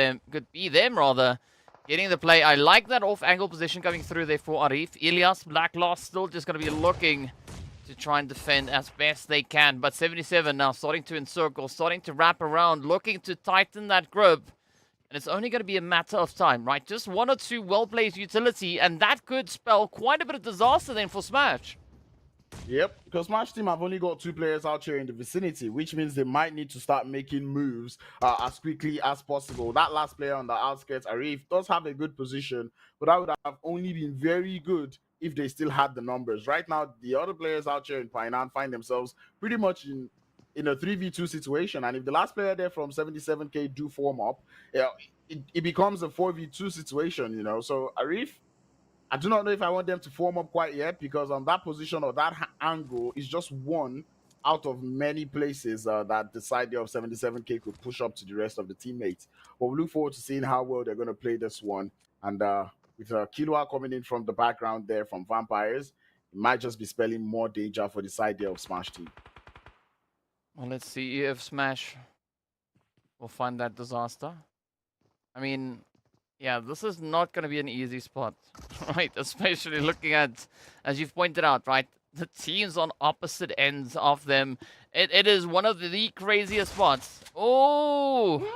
be them, rather, getting the play. I like that off-angle position coming through there for Arif. Ilias, Black Lost, still just going to be looking to try and defend as best they can. But 77 now starting to encircle, starting to wrap around, looking to tighten that grip. And it's only going to be a matter of time, right? Just one or two well-placed utility, and that could spell quite a bit of disaster then for Smash. Yep, because Smash Team have only got 2 players out here in the vicinity, which means they might need to start making moves as quickly as possible. That last player on the outskirts, Arif, does have a good position, but that would have only been very good if they still had the numbers. Right now, the other players out here in Painan find themselves pretty much in a 3v2 situation, and if the last player there from 77K do form up, it becomes a 4v2 situation, So Arif, I do not know if I want them to form up quite yet, because on that position or that angle is just one out of many places that the side of 77K could push up to the rest of the teammates. But we look forward to seeing how well they're going to play this one. And with Kilua coming in from the background there from Vampires, it might just be spelling more danger for the side there of Smash Team. Well, let's see if Smash will find that disaster. I mean, yeah, this is not going to be an easy spot, right? Especially looking at, as you've pointed out, right? The teams on opposite ends of them. It is one of the craziest spots. Oh!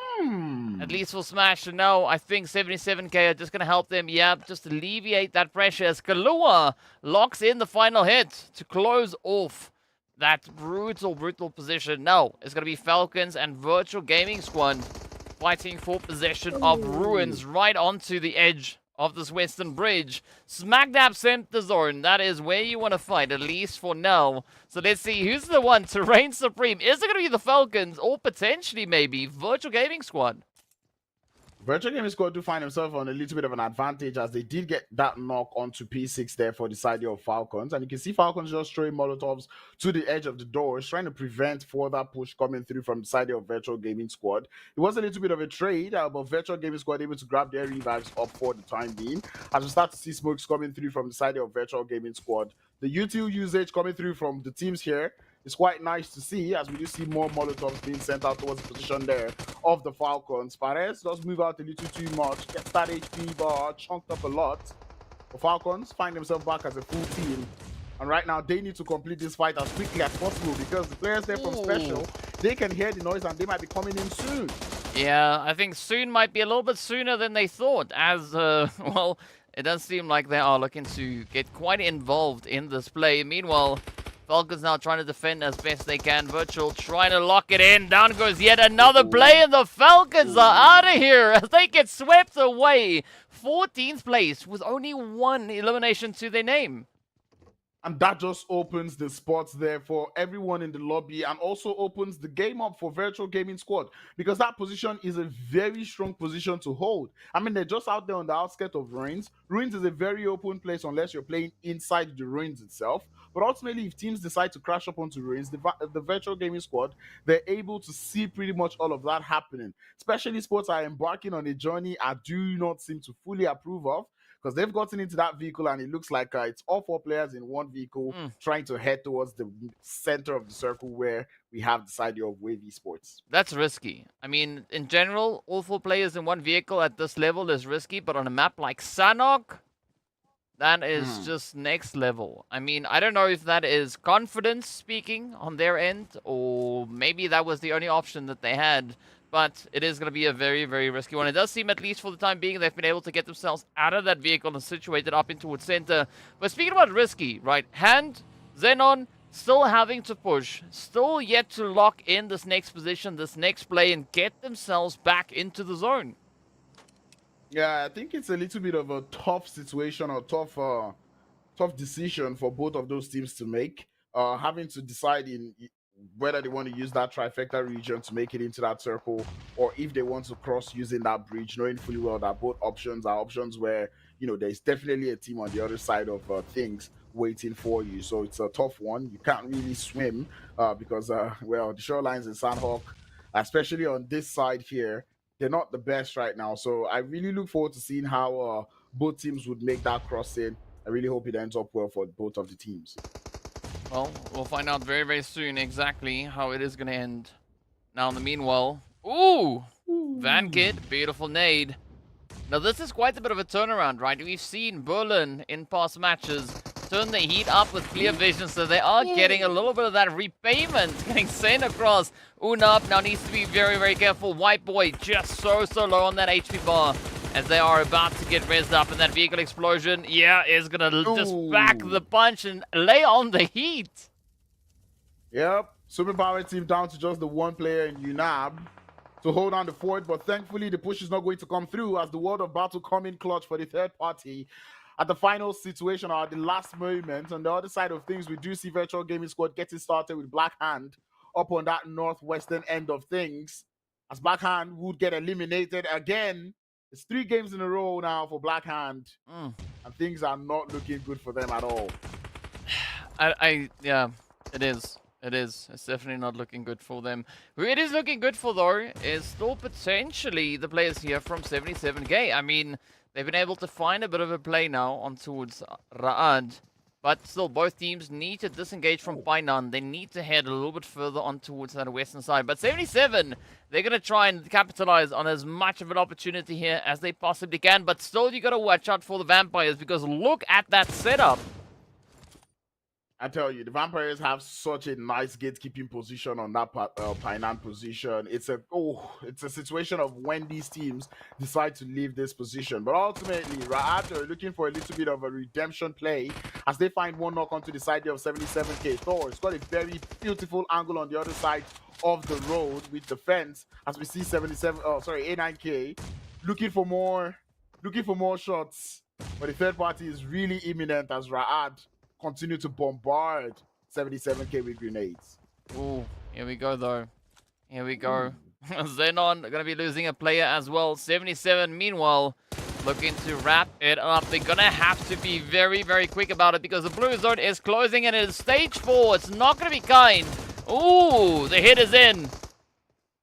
At least for Smash. And now I think 77k are just going to help them. Yeah, just alleviate that pressure as Kalua locks in the final hit to close off that brutal position. Now it's going to be Falcons and Virtual Gaming Squad fighting for possession of Ruins right onto the edge of this western bridge. Smack dab center zone. That is where you want to fight, at least for now. So let's see who's the one to reign supreme. Is it going to be the Falcons or potentially maybe Virtual Gaming Squad? Virtual Gaming Squad do find themselves on a little bit of an advantage as they did get that knock onto P6 there for the side of Falcons. And you can see Falcons just throwing Molotovs to the edge of the doors, trying to prevent further push coming through from the side of Virtual Gaming Squad. It was a little bit of a trade, but Virtual Gaming Squad able to grab their revives up for the time being. As we start to see smokes coming through from the side of Virtual Gaming Squad. The util usage coming through from the teams here is quite nice to see, as we do see more Molotovs being sent out towards the position there of the Falcons. Perez does move out a little too much, gets that HP bar chunked up a lot. The Falcons find themselves back as a full team. And right now, they need to complete this fight as quickly as possible because the players there from Special, they can hear the noise and they might be coming in soon. Yeah, I think soon might be a little bit sooner than they thought, as, well, it does seem like they are looking to get quite involved in this play. Meanwhile, Falcons now trying to defend as best they can. Virtual trying to lock it in. Down goes yet another play, and the Falcons are out of here as they get swept away. 14th place with only one elimination to their name. And that just opens the spots there for everyone in the lobby and also opens the game up for Virtual Gaming Squad because that position is a very strong position to hold. I mean, they're just out there on the outskirts of Ruins. Ruins is a very open place unless you're playing inside the Ruins itself. But ultimately, if teams decide to crash up onto Ruins, the Virtual Gaming Squad, they're able to see pretty much all of that happening. Especially sports are embarking on a journey I do not seem to fully approve of, because they've gotten into that vehicle and it looks like it's all four players in one vehicle trying to head towards the center of the circle where we have the side of Wave Esports. That's risky. I mean, in general, all four players in one vehicle at this level is risky, but on a map like Sanhok, that is just next level. I mean, I don't know if that is confidence speaking on their end, or maybe that was the only option that they had. But it is going to be a very, very risky one. It does seem, at least for the time being, they've been able to get themselves out of that vehicle and situate it up in towards center. But speaking about risky, right? Hand, XENON, still having to push. Still yet to lock in this next position, this next play, and get themselves back into the zone. Yeah, I think it's a little bit of a tough situation or tough decision for both of those teams to make. Having to decide in whether they want to use that trifecta region to make it into that circle, or if they want to cross using that bridge, knowing fully well that both options are options where, you know, there's definitely a team on the other side of things waiting for you. So it's a tough one. You can't really swim because, well, the shorelines in Sanhok, especially on this side here, they're not the best right now. So I really look forward to seeing how both teams would make that crossing. I really hope it ends up well for both of the teams. Well, we'll find out very, very soon exactly how it is going to end. Now, in the meanwhile... Ooh! Vankid, beautiful nade. Now, this is quite a bit of a turnaround, right? We've seen Berlin in past matches turn the heat up with clear vision, so they are getting a little bit of that repayment getting sent across. Unab now needs to be very, very careful. White Boy just so low on that HP bar as they are about to get rezzed up, and that vehicle explosion, yeah, is going to just back the punch and lay on the heat. Yep, Superpower team down to just the one player in Unab to hold on the fort, but thankfully the push is not going to come through as the world of battle come in clutch for the third party. At the final situation or at the last moment, on the other side of things, we do see Virtual Gaming Squad getting started with Black Hand up on that northwestern end of things, as Black Hand would get eliminated again. It's 3 games in a row now for Black Hand, and things are not looking good for them at all. Yeah, it is. It is. It's definitely not looking good for them. Who it is looking good for, though, is still potentially the players here from 77k. I mean, they've been able to find a bit of a play now on towards Ra'ad. But still, both teams need to disengage from Painan. They need to head a little bit further on towards that western side. But 77, they're going to try and capitalize on as much of an opportunity here as they possibly can. But still, you got to watch out for the Vampires, because look at that setup. I tell you, the Vampires have such a nice gatekeeping position on that Painan position. It's a situation of when these teams decide to leave this position. But ultimately, RUKH are looking for a little bit of a redemption play as they find one knock onto the side of 77k. Thor, it's got a very beautiful angle on the other side of the road with the fence as we see A9k looking for more shots. But the third party is really imminent as RUKH continue to bombard 77k with grenades. Ooh, here we go though. Here we go. XENON going to be losing a player as well. 77, meanwhile, looking to wrap it up. They're going to have to be very, very quick about it because the blue zone is closing and it is stage 4. It's not going to be kind. Ooh, the hit is in.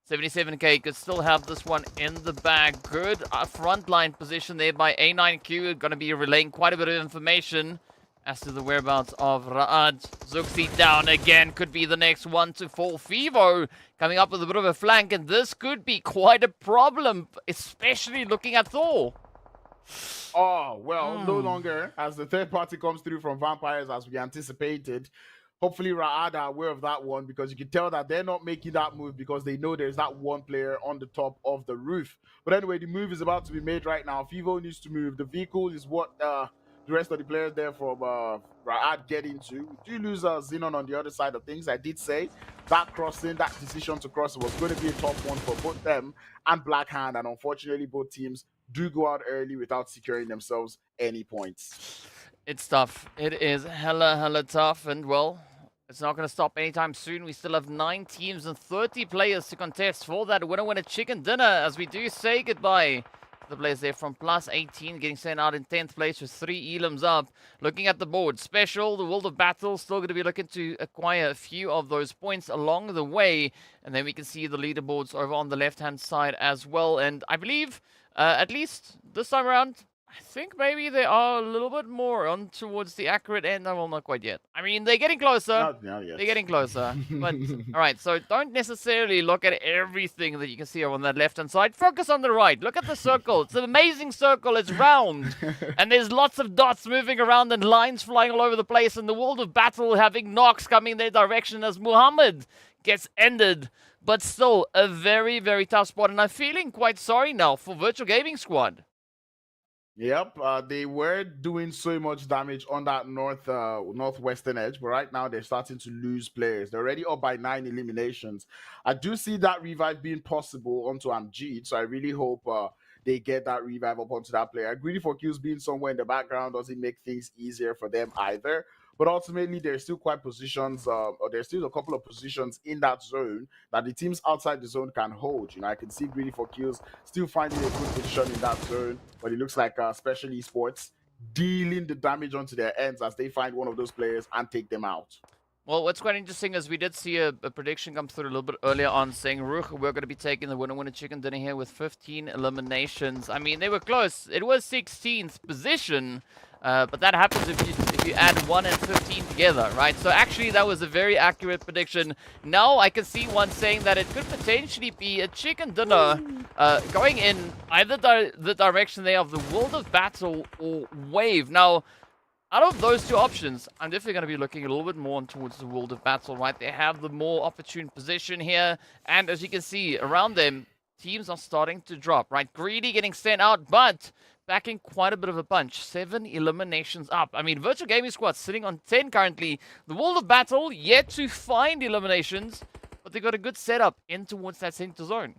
77k could still have this one in the bag. Good frontline position there by A9Q. Going to be relaying quite a bit of information as to the whereabouts of RUKH. Zuxi down again. Could be the next one to fall. Fivo coming up with a bit of a flank, and this could be quite a problem, especially looking at Thor. Oh, well, no longer as the third party comes through from Vampires as we anticipated. Hopefully RUKH are aware of that one, because you can tell that they're not making that move because they know there's that one player on the top of the roof. But anyway, the move is about to be made right now. Fivo needs to move. The vehicle is what the rest of the players there from RUKH get into. We do lose XENON on the other side of things. I did say that decision to cross was going to be a tough one for both them and Blackhand, and unfortunately both teams do go out early without securing themselves any points. It's tough. It is hella tough, and well, it's not going to stop anytime soon. We still have 9 teams and 30 players to contest for that winner chicken dinner as we do say goodbye. The players there from +18 getting sent out in 10th place with 3 elims up. Looking at the board, Special, the World of Battle, still going to be looking to acquire a few of those points along the way. And then we can see the leaderboards over on the left-hand side as well. And I believe, at least this time around, I think maybe they are a little bit more on towards the accurate end. Well, not quite yet. I mean, they're getting closer. Not yet. They're getting closer. But, all right, so don't necessarily look at everything that you can see on that left-hand side. Focus on the right. Look at the circle. It's an amazing circle. It's round. And there's lots of dots moving around and lines flying all over the place. And the World of Battle having knocks coming in their direction as Muhammad gets ended. But still, a very, very tough spot. And I'm feeling quite sorry now for Virtual Gaming Squad. Yep, they were doing so much damage on that northwestern edge, but right now they're starting to lose players. They're already up by 9 eliminations. I do see that revive being possible onto Amjid, so I really hope they get that revive up onto that player. GREEDYFORKILLS being somewhere in the background doesn't make things easier for them either. But ultimately, there's still quite positions, or there's still a couple of positions in that zone that the teams outside the zone can hold. You know, I can see GREEDYFORKILLS still finding a good position in that zone, but it looks like special Esports dealing the damage onto their ends as they find one of those players and take them out. Well, what's quite interesting is we did see a prediction come through a little bit earlier on saying RUKH we're going to be taking the winner chicken dinner here with 15 eliminations. I mean, they were close. It was 16th position, but that happens if you add 1 and 15 together, right? So actually, that was a very accurate prediction. Now I can see one saying that it could potentially be a chicken dinner going in either the direction there of the World of Battle or Wave. Now, out of those 2 options, I'm definitely going to be looking a little bit more towards the World of Battle, right? They have the more opportune position here. And as you can see, around them, teams are starting to drop, right? Greedy getting sent out, but backing quite a bit of a punch. 7 eliminations up. I mean, Virtual Gaming Squad sitting on 10 currently. The World of Battle yet to find eliminations, but they got a good setup in towards that center zone.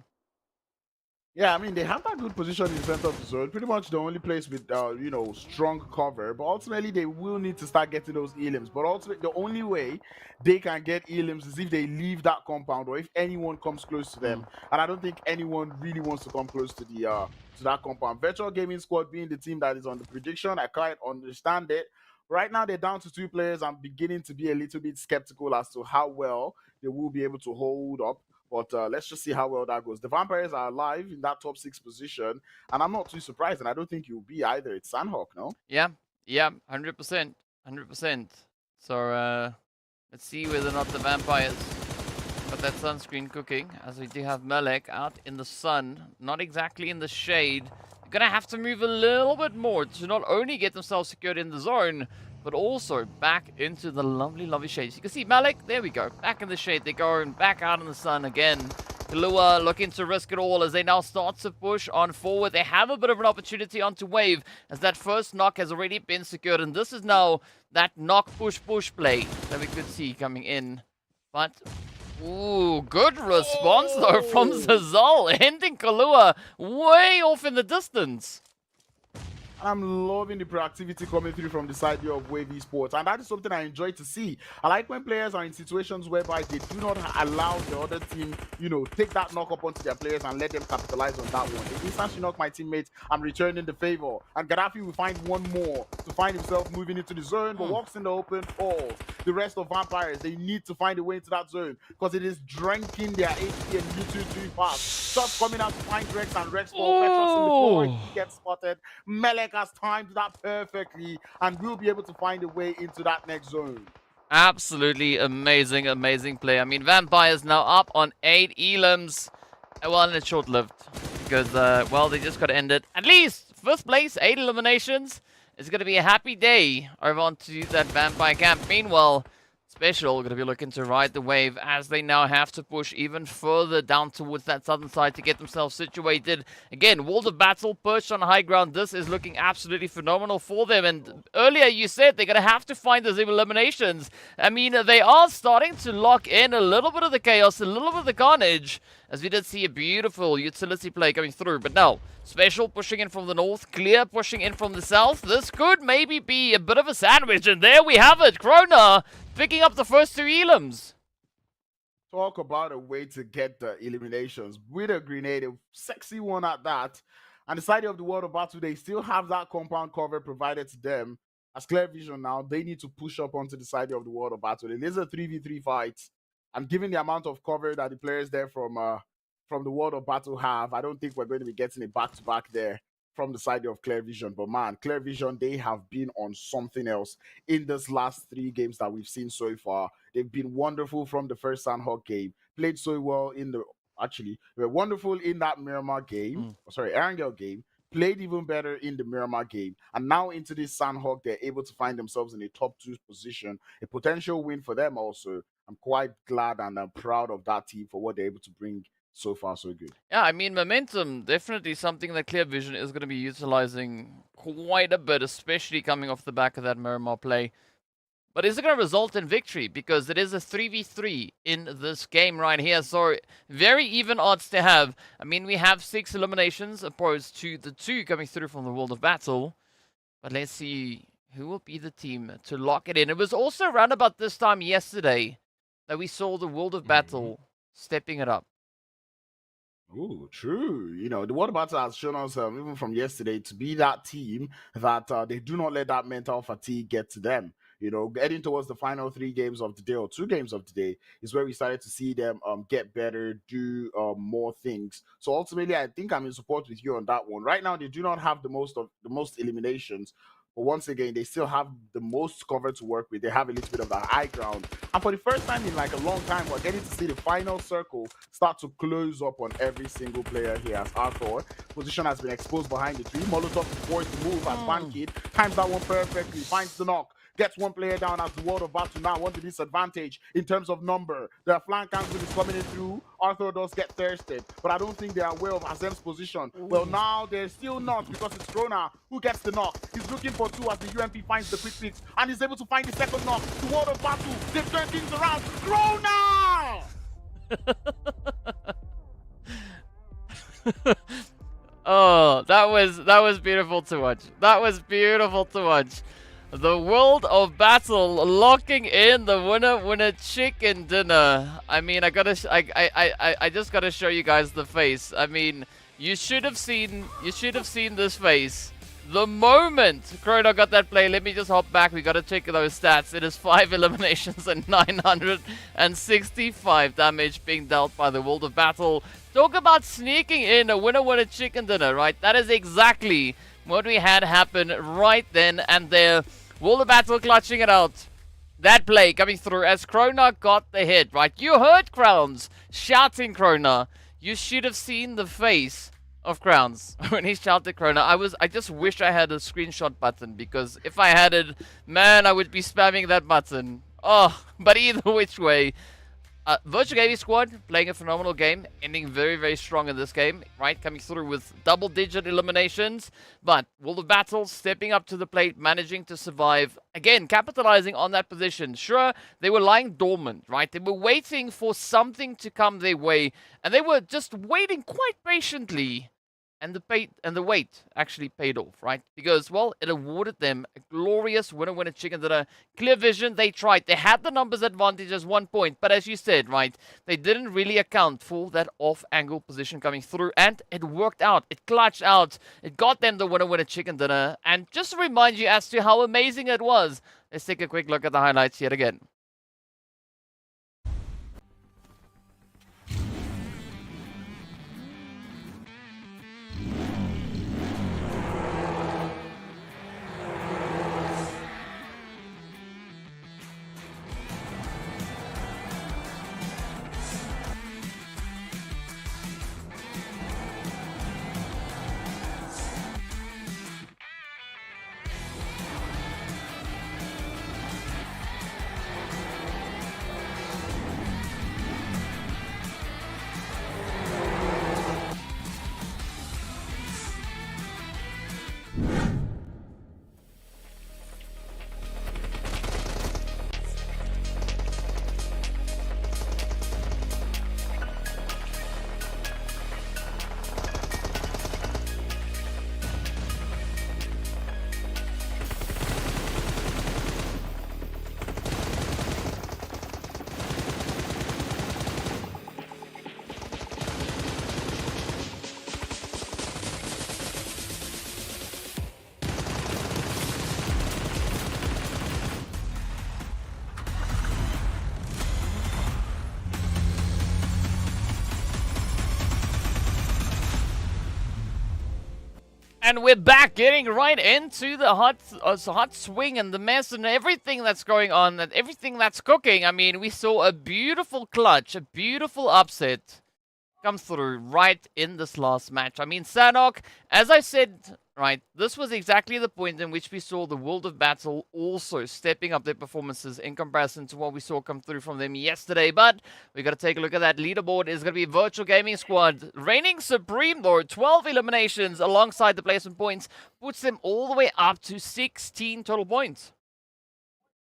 Yeah, I mean, they have that good position in the center of the zone. Pretty much the only place with, you know, strong cover. But ultimately, they will need to start getting those elims. But ultimately, the only way they can get elims is if they leave that compound or if anyone comes close to them. And I don't think anyone really wants to come close to the to that compound. Virtual Gaming Squad being the team that is on the prediction, I can't understand it. Right now, they're down to 2 players. I'm beginning to be a little bit skeptical as to how well they will be able to hold up. But let's just see how well that goes. The Vampires are alive in that top 6 position, and I'm not too surprised, and I don't think you'll be either. It's Sanhok, no? Yeah, 100%. 100%. So let's see whether or not the vampires got that sunscreen cooking, as we do have Malek out in the sun, not exactly in the shade. They're gonna have to move a little bit more to not only get themselves secured in the zone, but also back into the lovely, lovely shades. You can see Malek, there we go, back in the shade they go, and back out in the sun again. Kahlua looking to risk it all as they now start to push on forward. They have a bit of an opportunity onto Wave, as that first knock has already been secured, and this is now that knock push play that we could see coming in. But ooh, good response though from Zazal, ending Kahlua way off in the distance. I'm loving the proactivity coming through from the side here of Wave Esports, and that is something I enjoy to see. I like when players are in situations whereby they do not allow the other team, you know, take that knock up onto their players and let them capitalize on that one. The instant she knocked my teammates, I'm returning the favor, and Gaddafi will find one more to find himself moving into the zone, but walks in the open, falls. The rest of Vampires, they need to find a way into that zone because it is drinking their HP and YouTube too fast. Just coming out to find Rex, and Rex fall. Petrus in the floor, he gets spotted. Melek has timed that perfectly and will be able to find a way into that next zone. Absolutely amazing, amazing play. I mean, Vampires now up on 8 elims. Well, and it's short-lived because, well, they just got to end it. At least, first place, 8 eliminations. It's going to be a happy day over onto that Vampire camp. Meanwhile, Special going to be looking to ride the wave as they now have to push even further down towards that southern side to get themselves situated. Again, World of Battle perched on high ground. This is looking absolutely phenomenal for them. And earlier you said they're going to have to find those eliminations. I mean, they are starting to lock in a little bit of the chaos, a little bit of the carnage, as we did see a beautiful utility play going through. But now, Special pushing in from the north, Clear pushing in from the south. This could maybe be a bit of a sandwich, and there we have it. Krona picking up the first 2 elims. Talk about a way to get the eliminations with a grenade, a sexy one at that. And the side of the World of Battle, they still have that compound cover provided to them. As Clear Vision now, they need to push up onto the side of the World of Battle. It is a 3v3 fight, and given the amount of cover that the players there from the World of Battle have, I don't think we're going to be getting a back-to-back there from the side of Clear Vision. But man, Clear Vision, they have been on something else in this last 3 games that we've seen so far. They've been wonderful from the first Sanhok game, played so well in the, actually, they were wonderful in that Miramar game, Erangel game, played even better in the Miramar game, and now into this Sanhok, they're able to find themselves in a top 2 position, a potential win for them also. I'm quite glad and I'm proud of that team for what they're able to bring. So far, so good. Yeah, I mean, momentum, definitely something that Clear Vision is going to be utilizing quite a bit, especially coming off the back of that Miramar play. But is it going to result in victory? Because it is a 3v3 in this game right here. So, very even odds to have. I mean, we have 6 eliminations opposed to the 2 coming through from the World of Battle. But let's see who will be the team to lock it in. It was also around about this time yesterday that we saw the World of Battle stepping it up. Ooh, true. You know, the World Battle has shown us, even from yesterday, to be that team that they do not let that mental fatigue get to them. You know, getting towards the final 3 games of the day or 2 games of the day is where we started to see them get better, do more things. So ultimately, I think I'm in support with you on that one. Right now, they do not have the most eliminations. But once again, they still have the most cover to work with. They have a little bit of the high ground. And for the first time in like a long time, we're getting to see the final circle start to close up on every single player here as RUKH. Position has been exposed behind the tree. Molotov forced the move as Bankid times that one perfectly, finds the knock. Gets one player down as the World of Battle now want the disadvantage in terms of number. The flank angle is coming in through. RUKH does get thirsted, but I don't think they are aware of Azem's position. Well, now they're still not, because it's Krona who gets the knock. He's looking for 2 as the UMP finds the quick fix and is able to find the second knock. The World of Battle, they've turned things around. Krona! Oh, that was beautiful to watch. That was beautiful to watch. The World of Battle locking in the winner chicken dinner. I mean, I just gotta show you guys the face. I mean, you should have seen this face the moment Krona got that play. Let me just hop back. We gotta check those stats. It is 5 eliminations and 965 damage being dealt by the World of Battle. Talk about sneaking in a winner chicken dinner, right? That is exactly what we had happen right then and there. Will the Battle clutching it out. That play coming through as Krona got the hit, right? You heard Crowns shouting Krona. You should have seen the face of Crowns when he shouted Krona. I just wish I had a screenshot button, because if I had it, man, I would be spamming that button. Oh, but either which way, Virtual Gaming Squad playing a phenomenal game, ending very, very strong in this game, right? Coming through with double-digit eliminations, but will the Battle stepping up to the plate, managing to survive, again, capitalizing on that position. Sure, they were lying dormant, right? They were waiting for something to come their way, and they were just waiting quite patiently. And the wait actually paid off, right? Because, well, it awarded them a glorious winner chicken dinner. Clear vision, they tried. They had the numbers advantage as 1 point, but as you said, right, they didn't really account for that off-angle position coming through, and it worked out. It clutched out. It got them the winner chicken dinner. And just to remind you as to how amazing it was, let's take a quick look at the highlights yet again. And we're back, getting right into the hot swing and the mess and everything that's going on and everything that's cooking. I mean, we saw a beautiful clutch, a beautiful upset come through right in this last match. I mean, Sanhok, as I said, right, this was exactly the point in which we saw the World of Battle also stepping up their performances in comparison to what we saw come through from them yesterday. But we got to take a look at that leaderboard. It's going to be Virtual Gaming Squad reigning supreme, though. 12 eliminations alongside the placement points puts them all the way up to 16 total points.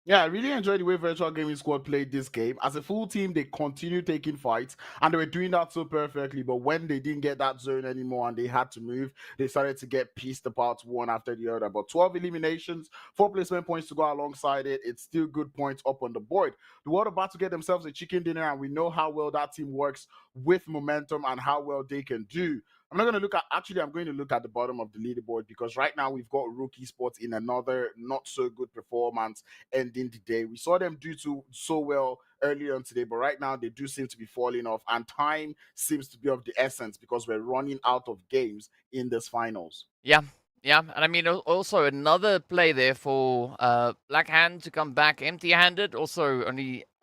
Yeah, I really enjoyed the way Virtual Gaming Squad played this game. As a full team, they continued taking fights, and they were doing that so perfectly. But when they didn't get that zone anymore and they had to move, they started to get pieced apart one after the other. But 12 eliminations, 4 placement points to go alongside it. It's still good points up on the board. The World about to get themselves a chicken dinner, and we know how well that team works with momentum and how well they can do. I'm not going to look at, actually, I'm going to look at the bottom of the leaderboard, because right now we've got RUKH Esports in another not so good performance ending the day. We saw them do so well earlier on today, but right now they do seem to be falling off, and time seems to be of the essence because we're running out of games in this finals. Yeah, and I mean, also another play there for Black Hand to come back empty-handed. Also,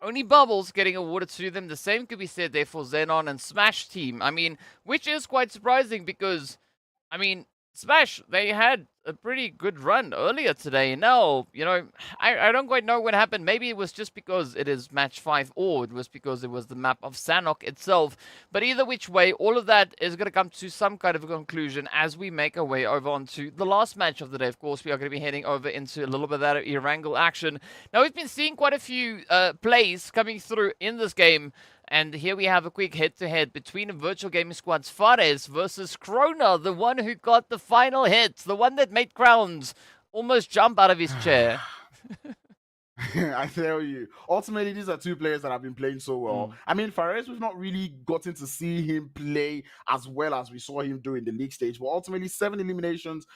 only Bubbles getting awarded to them. The same could be said there for XENON and Smash team. I mean, which is quite surprising because, I mean, Smash, they had a pretty good run earlier today. Now, you know, I don't quite know what happened. Maybe it was just because it is match 5, or it was because it was the map of Sanhok itself. But either which way, all of that is going to come to some kind of a conclusion as we make our way over onto the last match of the day. Of course, we are going to be heading over into a little bit of that Erangel action. Now, we've been seeing quite a few plays coming through in this game. And here we have a quick head-to-head between Virtual Gaming Squad's Fares versus Krona, the one who got the final hit, the one that made Crowns almost jump out of his chair. I tell you, ultimately, these are two players that have been playing so well. I mean, Fares, we've not really gotten to see him play as well as we saw him do in the league stage, but ultimately, 7 eliminations,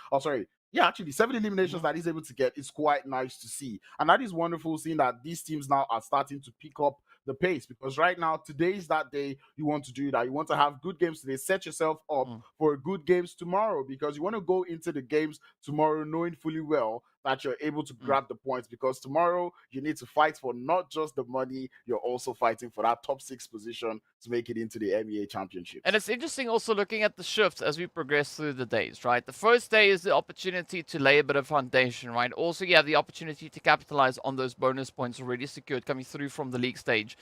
actually, 7 eliminations that he's able to get is quite nice to see. And that is wonderful, seeing that these teams now are starting to pick up the pace, because right now, today is that day you want to do that. You want to have good games today. Set yourself up for good games tomorrow, because you want to go into the games tomorrow knowing fully well that you're able to grab the points, because tomorrow you need to fight for not just the money, you're also fighting for that top 6 position to make it into the MEA Championship. And it's interesting also looking at the shifts as we progress through the days, right? The first day is the opportunity to lay a bit of foundation, right? Also, you have the opportunity to capitalize on those bonus points already secured coming through from the league stage.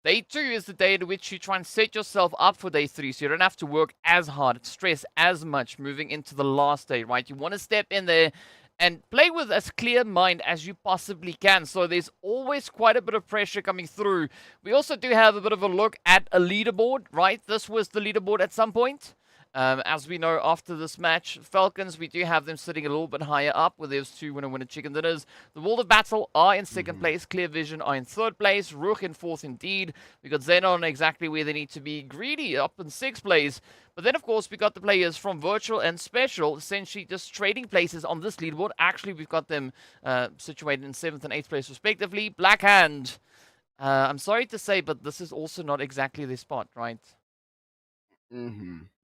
Day 2 is the day in which you try and set yourself up for day 3, so you don't have to work as hard, stress as much moving into the last day, right? You want to step in there and play with as clear mind as you possibly can. So there's always quite a bit of pressure coming through. We also do have a bit of a look at a leaderboard, right? This was the leaderboard at some point. As we know, after this match, Falcons, we do have them sitting a little bit higher up with those 2 winner chicken dinners. The World of Battle are in 2nd place. Clear Vision are in 3rd place. RUKH in 4th indeed. We got XENON exactly where they need to be. Greedy up in 6th place. But then, of course, we got the players from Virtual and Special, essentially just trading places on this leaderboard. Actually, we've got them situated in 7th and 8th place, respectively. Black Hand, I'm sorry to say, but this is also not exactly their spot, right?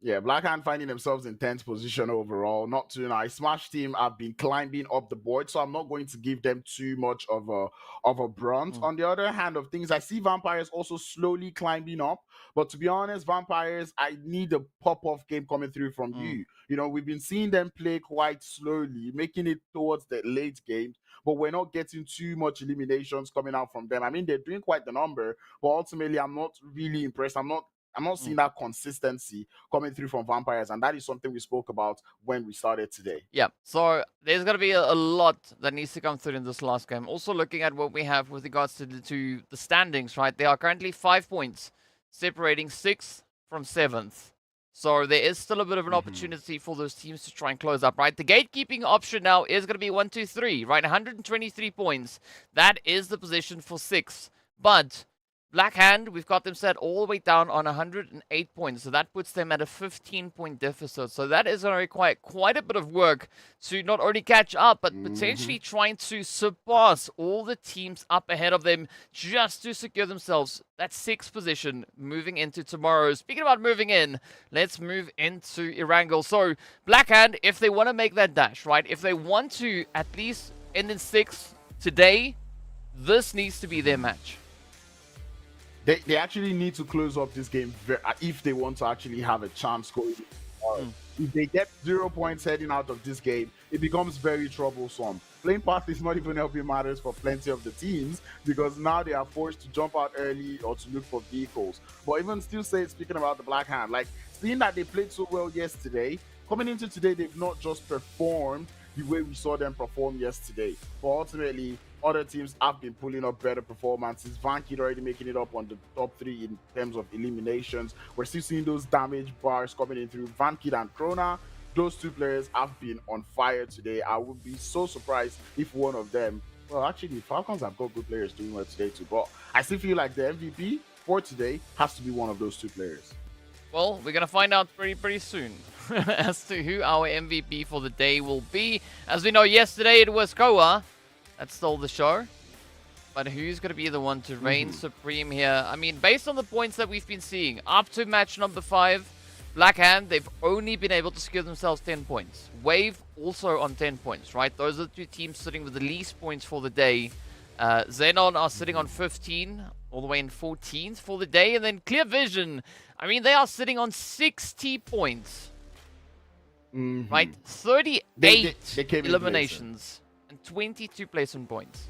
Yeah, Black Hand finding themselves in 10th position overall. Not too nice. Smash team have been climbing up the board, so I'm not going to give them too much of a brunt. On the other hand of things, I see Vampires also slowly climbing up. But to be honest, Vampires, I need a pop-off game coming through from you. You know, we've been seeing them play quite slowly, making it towards the late games, but we're not getting too much eliminations coming out from them. I mean, they're doing quite the number, but ultimately, I'm not really impressed. I'm not seeing that consistency coming through from Vampires, and that is something we spoke about when we started today. Yeah, so there's going to be a lot that needs to come through in this last game. Also looking at what we have with regards to the standings, right? There are currently 5 points separating 6th from 7th. So there is still a bit of an opportunity for those teams to try and close up, right? The gatekeeping option now is going to be 1, 2, 3, right? 123 points. That is the position for 6th. But Black Hand, we've got them set all the way down on 108 points. So that puts them at a 15-point deficit. So that is going to require quite a bit of work to not only catch up, but potentially trying to surpass all the teams up ahead of them just to secure themselves that 6th position moving into tomorrow. Speaking about moving in, let's move into Erangel. So Black Hand, if they want to make that dash, right? If they want to at least end in 6th today, this needs to be their match. They actually need to close up this game if they want to actually have a chance going. If they get 0 points heading out of this game, it becomes very troublesome. Playing path is not even helping matters for plenty of the teams, because now they are forced to jump out early or to look for vehicles. But even still speaking about the Black Hand, like seeing that they played so well yesterday, coming into today, they've not just performed the way we saw them perform yesterday, but ultimately other teams have been pulling up better performances. Vankid already making it up on the top 3 in terms of eliminations. We're still seeing those damage bars coming in through Vankid and Krona. Those 2 players have been on fire today. I would be so surprised if one of them, well, actually, Falcons have got good players doing well today too, but I still feel like the MVP for today has to be one of those 2 players. Well, we're going to find out pretty soon as to who our MVP for the day will be. As we know, yesterday it was Koa that stole the show. But who's going to be the one to reign supreme here? I mean, based on the points that we've been seeing, up to match number 5, Black Hand, they've only been able to secure themselves 10 points. Wave also on 10 points, right? Those are the 2 teams sitting with the least points for the day. XENON are sitting on 15, all the way in 14th for the day. And then Clear Vision, I mean, they are sitting on 60 points. Right? 38 they eliminations and 22 placement points.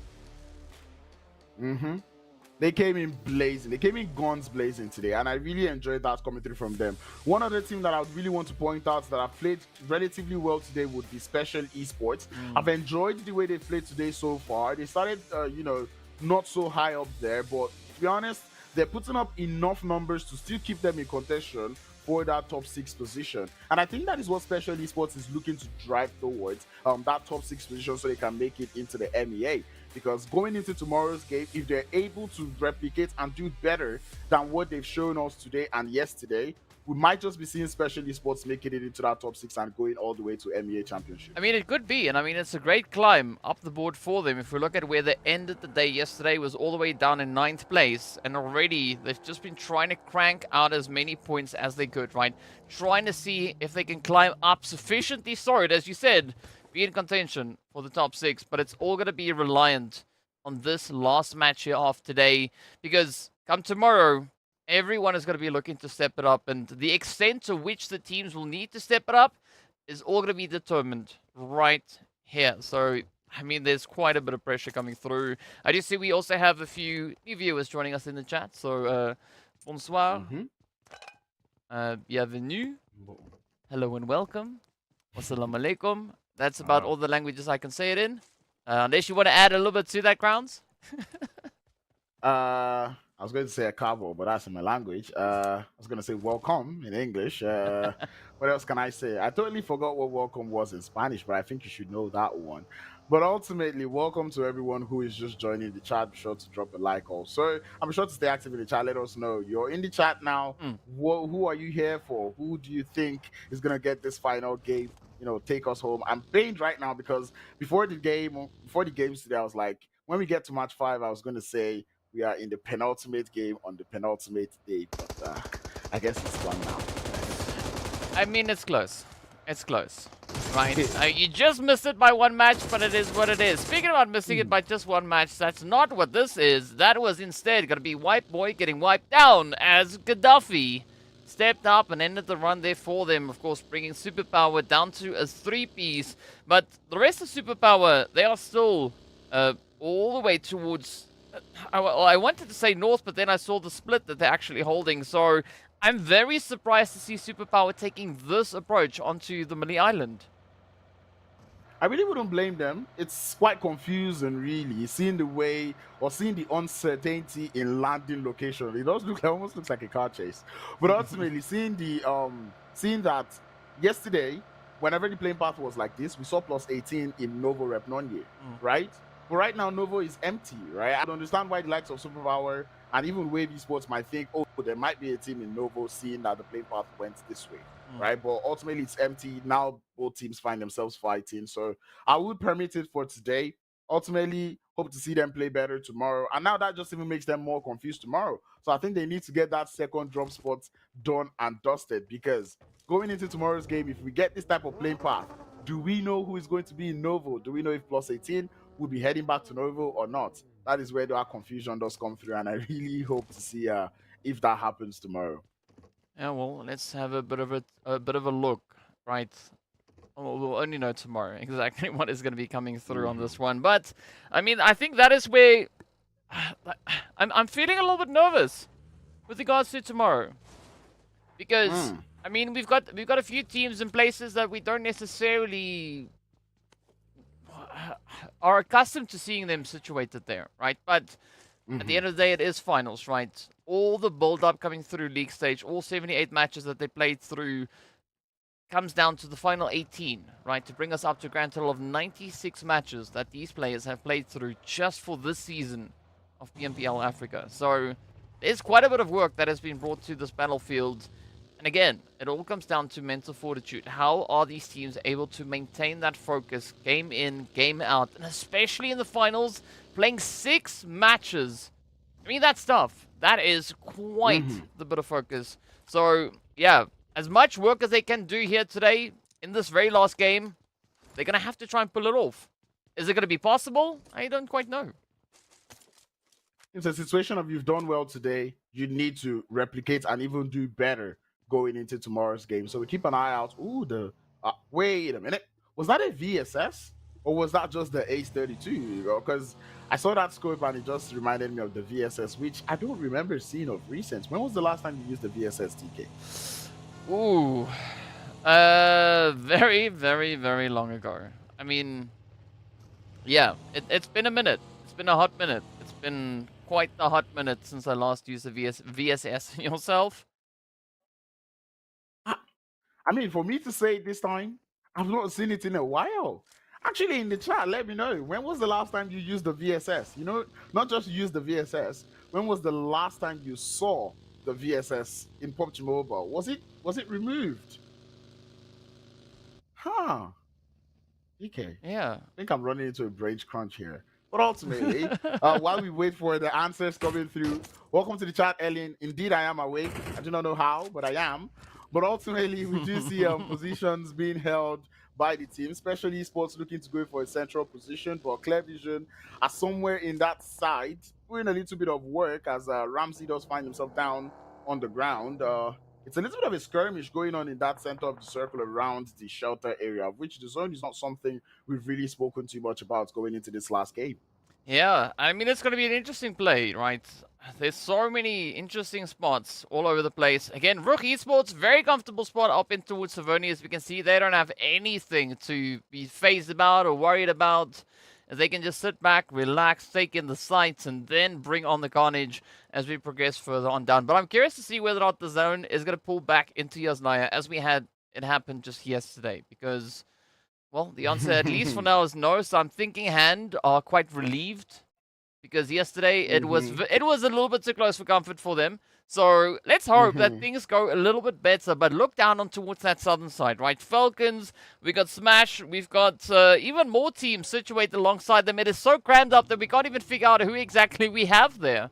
They came in blazing. They came in guns blazing today, and I really enjoyed that coming through from them. One other team that I would really want to point out that I've played relatively well today would be Special Esports. I've enjoyed the way they played today so far. They started, you know, not so high up there, but to be honest, they're putting up enough numbers to still keep them in contention for that top 6 position. And I think that is what Special Esports is looking to drive towards, that top 6 position, so they can make it into the MEA. Because going into tomorrow's game, if they're able to replicate and do better than what they've shown us today and yesterday, we might just be seeing Special Esports making it into that top 6 and going all the way to MEA Championship. I mean, it could be, and I mean, it's a great climb up the board for them. If we look at where they ended the day yesterday, was all the way down in 9th place, and already they've just been trying to crank out as many points as they could, right? Trying to see if they can climb up sufficiently solid, as you said, be in contention for the top 6, but it's all going to be reliant on this last match here of today, because come tomorrow, everyone is going to be looking to step it up, and the extent to which the teams will need to step it up is all going to be determined right here. So, I mean, there's quite a bit of pressure coming through. I do see we also have a few new viewers joining us in the chat. So, bonsoir, bienvenue, hello and welcome, wassalamu alaikum. That's about all the languages I can say it in. Unless you want to add a little bit to that, Crowns? I was going to say a cabo, but that's in my language. I was going to say welcome in English. What else can I say? I totally forgot what welcome was in Spanish, but I think you should know that one. But ultimately, welcome to everyone who is just joining the chat. Be sure to drop a like also. I'm sure to stay active in the chat. Let us know. You're in the chat now. Who are you here for? Who do you think is going to get this final game? You know, take us home. I'm pained right now because before the games today, I was like, when we get to match 5, I was going to say we are in the penultimate game on the penultimate day, but I guess it's one now. I mean, it's close. It's close, right? You just missed it by 1 match, but it is what it is. Speaking about missing it by just 1 match, that's not what this is. That was instead going to be White Boy getting wiped down as Gaddafi stepped up and ended the run there for them. Of course, bringing Superpower down to a 3-piece. But the rest of Superpower, they are still all the way towards... I wanted to say north, but then I saw the split that they're actually holding. So I'm very surprised to see Superpower taking this approach onto the Malay Island. I really wouldn't blame them. It's quite confusing, really, seeing the way or seeing the uncertainty in landing location. It does look, it almost looks like a car chase. But ultimately, seeing that yesterday, whenever the playing path was like this, we saw +18 in Novo Rep Nonye, right? But right now, Novo is empty, right? I don't understand why the likes of Superpower and even Wave Esports might think, oh, there might be a team in Novo seeing that the playing path went this way, right? But ultimately, it's empty. Now, both teams find themselves fighting. So I would permit it for today. Ultimately, hope to see them play better tomorrow. And now that just even makes them more confused tomorrow. So I think they need to get that second drop spot done and dusted, because going into tomorrow's game, if we get this type of playing path, do we know who is going to be in Novo? Do we know if +18 will be heading back to Novo or not? That is where the confusion does come through, and I really hope to see if that happens tomorrow. Yeah, well, let's have a bit of a look, right? We'll only know tomorrow exactly what is going to be coming through on this one. But I mean, I think that is where I'm feeling a little bit nervous with regards to tomorrow, because I mean, we've got a few teams in places that we don't necessarily are accustomed to seeing them situated there, right? But at the end of the day, it is finals, right? All the build-up coming through league stage, all 78 matches that they played through, comes down to the final 18, right? To bring us up to a grand total of 96 matches that these players have played through just for this season of PMPL Africa. So there's quite a bit of work that has been brought to this battlefield. And again, it all comes down to mental fortitude. How are these teams able to maintain that focus game in, game out, and especially in the finals, playing 6 matches? I mean, that's tough. That is quite the bit of focus. So, yeah, as much work as they can do here today in this very last game, they're going to have to try and pull it off. Is it going to be possible? I don't quite know. It's a situation of you've done well today, you need to replicate and even do better going into tomorrow's game. So we keep an eye out. Ooh, wait a minute. Was that a VSS? Or was that just the Ace 32? Because I saw that scope and it just reminded me of the VSS, which I don't remember seeing of recent. When was the last time you used the VSS, TK? Ooh. Very, very, very long ago. I mean, yeah, it's been a minute. It's been a hot minute. It's been quite a hot minute since I last used the VSS. Yourself? I mean, for me to say it this time, I've not seen it in a while. Actually, in the chat, let me know. When was the last time you used the VSS? You know, not just use the VSS. When was the last time you saw the VSS in PUBG Mobile? Was it removed? Huh. Okay. Yeah. I think I'm running into a brain crunch here. But ultimately, while we wait for the answers coming through, welcome to the chat, Ellen. Indeed, I am awake. I do not know how, but I am. But ultimately, we do see positions being held by the team, especially Esports looking to go for a central position, but Clear Vision are somewhere in that side doing a little bit of work as Ramsey does find himself down on the ground. It's a little bit of a skirmish going on in that center of the circle around the shelter area, of which the zone is not something we've really spoken too much about going into this last game. Yeah, I mean, it's going to be an interesting play, right? There's so many interesting spots all over the place. Again, RUKH Esports, very comfortable spot up in towards Savoni. As we can see, they don't have anything to be phased about or worried about. They can just sit back, relax, take in the sights, and then bring on the carnage as we progress further on down. But I'm curious to see whether or not the zone is going to pull back into Yasnaya as we had it happen just yesterday. Because, well, the answer, at least for now, is no. So I'm thinking Hand are quite relieved. Because yesterday it was a little bit too close for comfort for them. So let's hope that things go a little bit better. But look down on towards that southern side, right? Falcons, we got Smash, we've got even more teams situated alongside them. It is so crammed up that we can't even figure out who exactly we have there.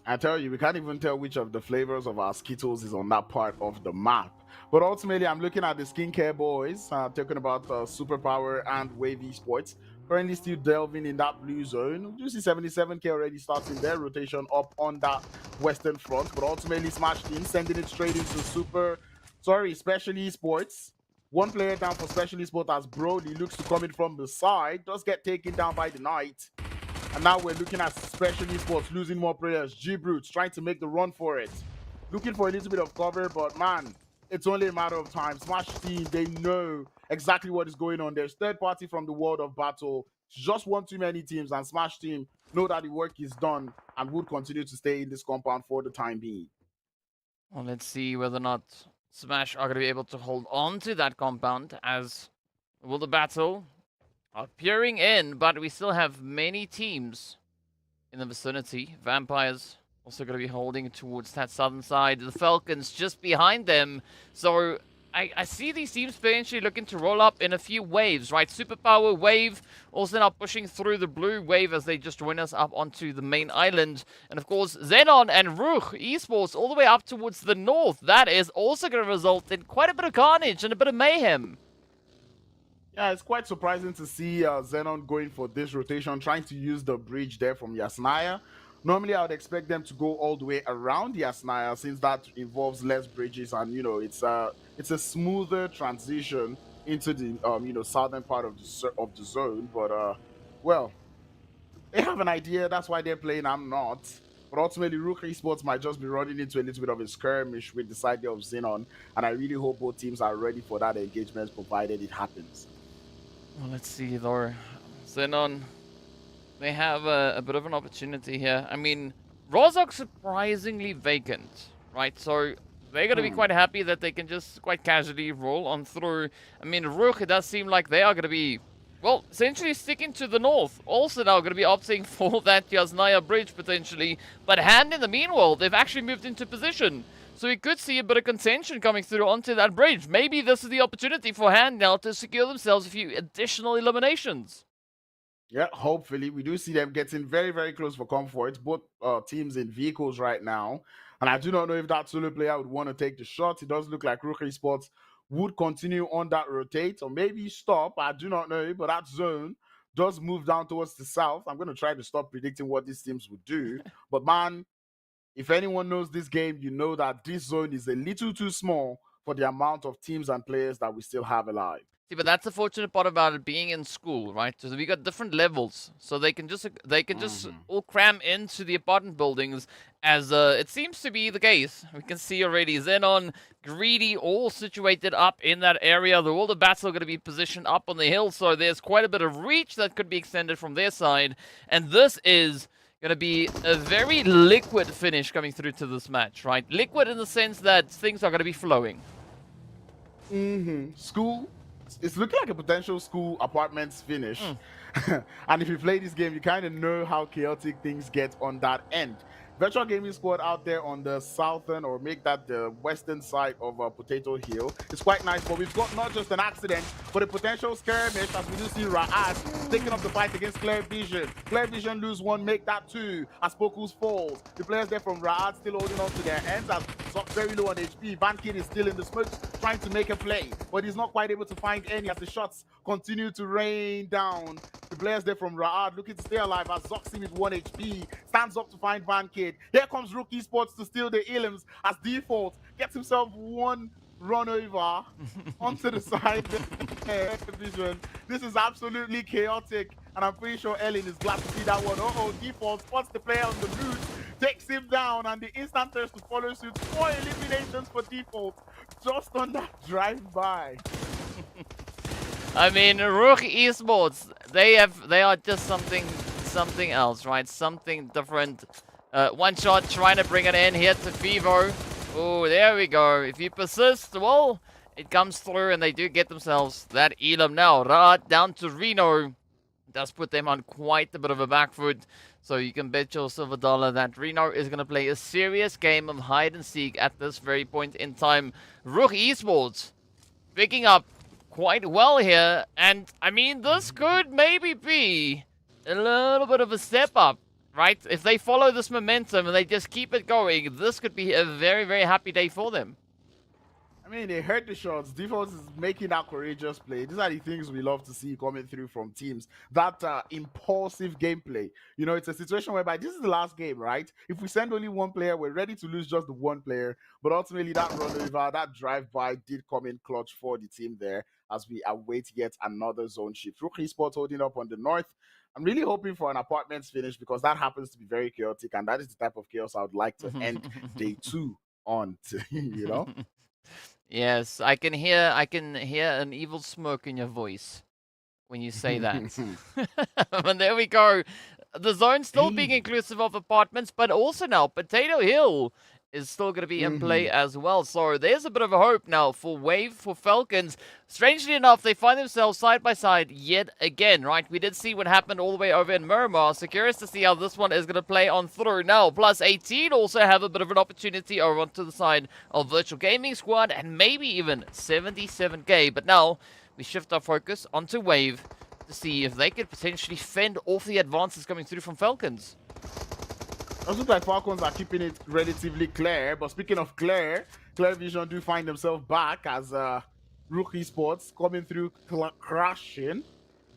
I tell you, we can't even tell which of the flavors of our Skittles is on that part of the map. But ultimately, I'm looking at the skincare boys, talking about Superpower and Wave Esports. Currently still delving in that blue zone. You see 77k already starting their rotation up on that western front. But ultimately, Smash Team sending it straight into Special Esports. One player down for Special Esports as Brody looks to come in from the side. Does get taken down by the Knight. And now we're looking at Special Esports losing more players. G-Brutes trying to make the run for it. Looking for a little bit of cover, but man, it's only a matter of time. Smash Team, they know exactly what is going on. There's third party from the world of battle. It's just one too many teams, and Smash Team know that the work is done and would continue to stay in this compound for the time being. Well, let's see whether or not Smash are going to be able to hold on to that compound as will the battle appearing in, but we still have many teams in the vicinity. Vampires also going to be holding towards that southern side. The Falcons just behind them. So I see these teams potentially looking to roll up in a few waves, right? Superpower wave also now pushing through the blue wave as they just join us up onto the main island. And of course, XENON and RUKH Esports all the way up towards the north. That is also going to result in quite a bit of carnage and a bit of mayhem. Yeah, it's quite surprising to see XENON going for this rotation, trying to use the bridge there from Yasnaya. Normally, I would expect them to go all the way around Yasnaya since that involves less bridges and, it's a smoother transition into the, southern part of the zone. But, well, they have an idea. That's why they're playing. I'm not. But ultimately, RUKH Esports might just be running into a little bit of a skirmish with the side of XENON. And I really hope both teams are ready for that engagement, provided it happens. Well, let's see, though. XENON, they have a bit of an opportunity here. I mean, Rozhok surprisingly vacant, right? So they're going to be quite happy that they can just quite casually roll on through. I mean, RUKH, it does seem like they are going to be, well, essentially sticking to the north. Also now going to be opting for that Yasnaya bridge, potentially. But Hand, in the meanwhile, they've actually moved into position. So we could see a bit of contention coming through onto that bridge. Maybe this is the opportunity for Hand now to secure themselves a few additional eliminations. Yeah, hopefully. We do see them getting very, very close for comfort. Both teams in vehicles right now. And I do not know if that solo player would want to take the shot. It does look like RUKH Esports would continue on that rotate or maybe stop. I do not know. But that zone does move down towards the south. I'm going to try to stop predicting what these teams would do. But man, if anyone knows this game, you know that this zone is a little too small for the amount of teams and players that we still have alive. See, but that's the fortunate part about it being in school, right? So we got different levels, so they can just all cram into the apartment buildings, as it seems to be the case. We can see already XENON, Greedy, all situated up in that area. The world of battle are going to be positioned up on the hill, so there's quite a bit of reach that could be extended from their side, and this is going to be a very liquid finish coming through to this match, right? Liquid in the sense that things are going to be flowing. School. It's looking like a potential school apartments finish. And if you play this game, you kind of know how chaotic things get on that end. Virtual Gaming Squad out there on the southern, or make that the western side of Potato Hill. It's quite nice, but we've got not just an accident, but a potential skirmish, as we do see RUKH taking up the fight against Clear Vision. Clear Vision lose one, make that two, as Pokus falls. The players there from RUKH still holding on to their ends, as Zoc very low on HP. Van Kid is still in the smoke, trying to make a play, but he's not quite able to find any, as the shots continue to rain down. The players there from RUKH looking to stay alive, as Zoxy with 1 HP stands up to find Van Kid. Here comes RUKH Esports to steal the elims, as Default gets himself one run over onto the side. Vision. This is absolutely chaotic, and I'm pretty sure Ellen is glad to see that one. Default spots the player on the route, takes him down, and the instant thirst to follow suit. 4 eliminations for Default just on that drive-by. I mean, RUKH Esports, they are just something else, right? Something different. One shot, trying to bring it in here to Fivo. Oh, there we go. If you persist, well, it comes through, and they do get themselves that elim now. RUKH down to Reno. Does put them on quite a bit of a back foot. So you can bet your silver dollar that Reno is going to play a serious game of hide and seek at this very point in time. RUKH Esports picking up quite well here. And, I mean, this could maybe be a little bit of a step up. Right? If they follow this momentum and they just keep it going, this could be a very, very happy day for them. I mean, they heard the shots. Default is making that courageous play. These are the things we love to see coming through from teams. That impulsive gameplay. You know, it's a situation whereby this is the last game, right? If we send only one player, we're ready to lose just the one player. But ultimately, that run over, that drive-by did come in clutch for the team there, as we await yet another zone shift. RUKH Esports holding up on the north. I'm really hoping for an apartments finish, because that happens to be very chaotic, and that is the type of chaos I would like to end day 2 on, you know? Yes, I can hear an evil smoke in your voice when you say that. And there we go. The zone still being inclusive of apartments, but also now Potato Hill is still going to be in play as well. So there's a bit of a hope now for Wave, for Falcons. Strangely enough, they find themselves side by side yet again, right? We did see what happened all the way over in Miramar, so curious to see how this one is going to play on through. Now, PLUSEIGHTEEN also have a bit of an opportunity over onto the side of Virtual Gaming Squad, and maybe even 77k. But now, we shift our focus onto Wave to see if they could potentially fend off the advances coming through from Falcons. It looks like Falcons are keeping it relatively clear. But speaking of Clear Vision do find themselves back, as RUKH Esports coming through crashing,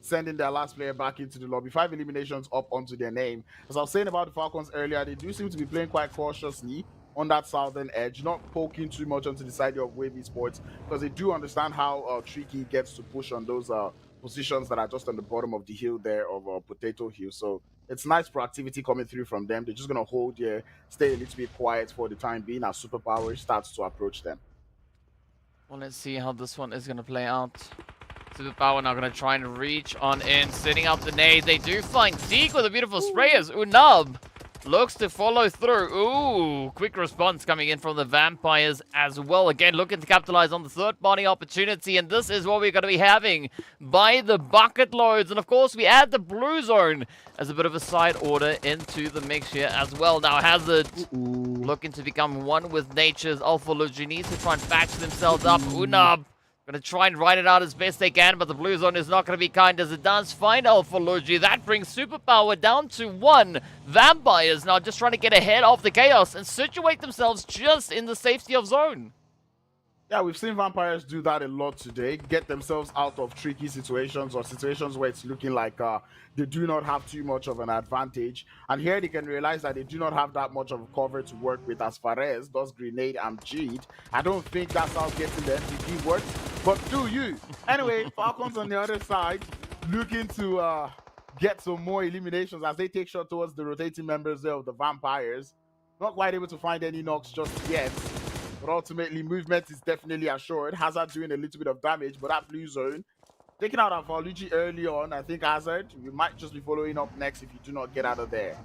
sending their last player back into the lobby. 5 eliminations up onto their name. As I was saying about the Falcons earlier, they do seem to be playing quite cautiously on that southern edge, not poking too much onto the side of Wave Esports, because they do understand how tricky it gets to push on those positions that are just on the bottom of the hill there of Potato Hill. So it's nice proactivity coming through from them. They're just going to hold here, stay a little bit quiet for the time being as Superpower starts to approach them. Well, let's see how this one is going to play out. Superpower now going to try and reach on in, setting out the nade. They do find Zeke with a beautiful spray as Unab looks to follow through. Ooh, quick response coming in from the Vampires as well. Again, looking to capitalize on the third-party opportunity, and this is what we're going to be having by the bucket loads. And of course, we add the blue zone as a bit of a side order into the mix here as well. Now, Hazard looking to become one with nature's Alpha Luigi, needs to try and patch themselves up. Unab going to try and ride it out as best they can, but the blue zone is not going to be kind as it does find Alpha Luigi. That brings Superpower down to 1. Vampires now just trying to get ahead of the chaos and situate themselves just in the safety of zone. Yeah, we've seen Vampires do that a lot today, get themselves out of tricky situations or situations where it's looking like they do not have too much of an advantage. And here they can realize that they do not have that much of a cover to work with, as Fares does grenade and Jeed. I don't think that's how getting the MVP works, but do you? Anyway, Falcons on the other side looking to get some more eliminations as they take shot towards the rotating members there of the Vampires. Not quite able to find any knocks just yet. But ultimately, movement is definitely assured. Hazard doing a little bit of damage, but that blue zone, taking out Alpha Luigi early on. I think Hazard, we might just be following up next if you do not get out of there.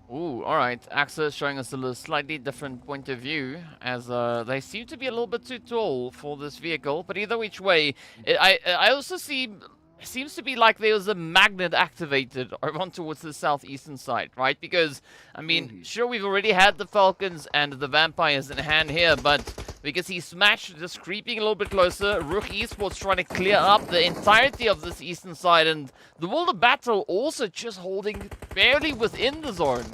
Ooh, alright. AXA showing us a slightly different point of view, as they seem to be a little bit too tall for this vehicle. But either which way, I also see it seems to be like there was a magnet activated on towards the southeastern side, right? Because, I mean, sure, we've already had the Falcons and the Vampires in hand here, but we can see Smash just creeping a little bit closer. RUKH Esports trying to clear up the entirety of this eastern side, and the World of Battle also just holding barely within the zone.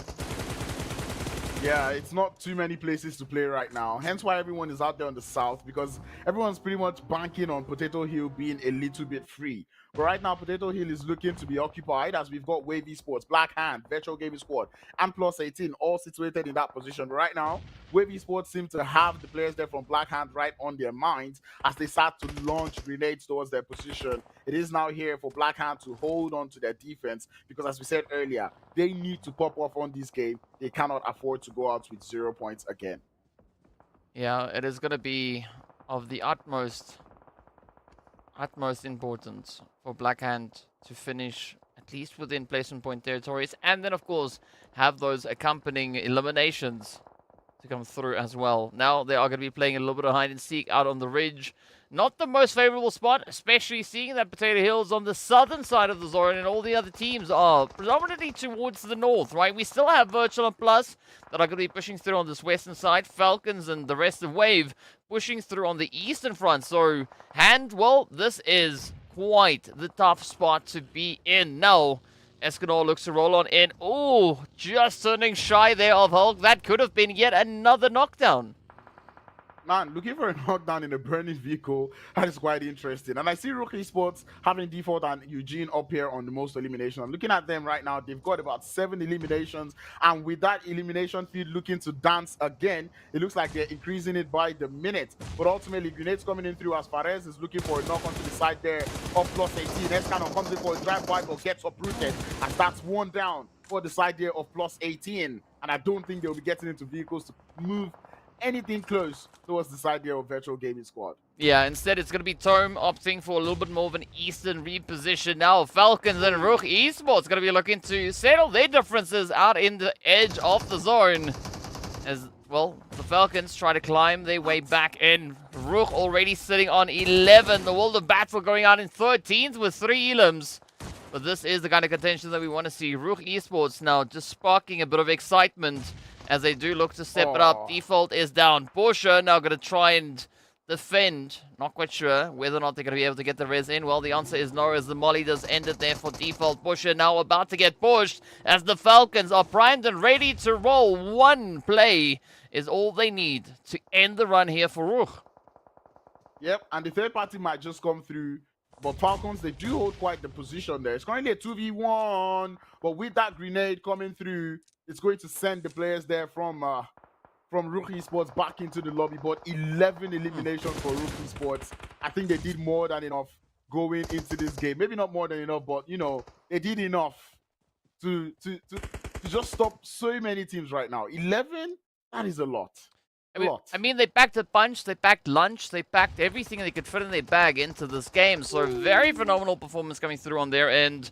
Yeah, it's not too many places to play right now. Hence why everyone is out there on the south, because everyone's pretty much banking on Potato Hill being a little bit free. But right now, Potato Hill is looking to be occupied as we've got Wave Esports, Black Hand, Virtual Gaming Squad, and PLUSEIGHTEEN all situated in that position. But right now, Wave Esports seem to have the players there from Black Hand right on their minds as they start to launch grenades towards their position. It is now here for Black Hand to hold on to their defense because, as we said earlier, they need to pop off on this game. They cannot afford to go out with 0 points again. Yeah, it is going to be of the utmost importance for Black Hand to finish at least within placement point territories, and then of course have those accompanying eliminations to come through as well. Now they are going to be playing a little bit of hide and seek out on the ridge. Not the most favorable spot, especially seeing that Potato Hill's on the southern side of the zone and all the other teams are predominantly towards the north, right? We still have Virtual and Plus that are going to be pushing through on this western side. Falcons and the rest of Wave pushing through on the eastern front. So, Hand, well, this is quite the tough spot to be in. Now, XENON looks to roll on in. Oh, just turning shy there of Hulk. That could have been yet another knockdown. Man, looking for a knockdown in a burning vehicle, that is quite interesting. And I see RUKH Esports having Default and Eugene up here on the most elimination. Looking at them right now, they've got about 7 eliminations. And with that elimination feed looking to dance again, it looks like they're increasing it by the minute. But ultimately, grenades coming in through as Fares is looking for a knock onto the side there of +18. XENON comes in for a drive-by but gets uprooted. And that's one down for the side there of +18. And I don't think they'll be getting into vehicles to move anything close towards the side there of Virtual Gaming Squad. Yeah, instead it's going to be Tome opting for a little bit more of an eastern reposition. Now Falcons and RUKH Esports going to be looking to settle their differences out in the edge of the zone. As, well, the Falcons try to climb their way back in. RUKH already sitting on 11. The World of Battle going out in 13th with 3 elims. But this is the kind of contention that we want to see. RUKH Esports now just sparking a bit of excitement as they do look to step it up. Default is down. Porsche now going to try and defend. Not quite sure whether or not they're going to be able to get the res in. Well, the answer is no, as the molly does end it there for Default. Porsche now about to get pushed as the Falcons are primed and ready to roll. One play is all they need to end the run here for RUKH. Yep, and the third party might just come through. But Falcons, they do hold quite the position there. It's currently a 2v1, but with that grenade coming through, it's going to send the players there from RUKH Esports back into the lobby. But 11 eliminations for RUKH Esports. I think they did more than enough going into this game. Maybe not more than enough, but, you know, they did enough to just stop so many teams right now. 11? That is a lot. I mean, they packed a punch, they packed lunch, they packed everything they could fit in their bag into this game. So very phenomenal performance coming through on their end.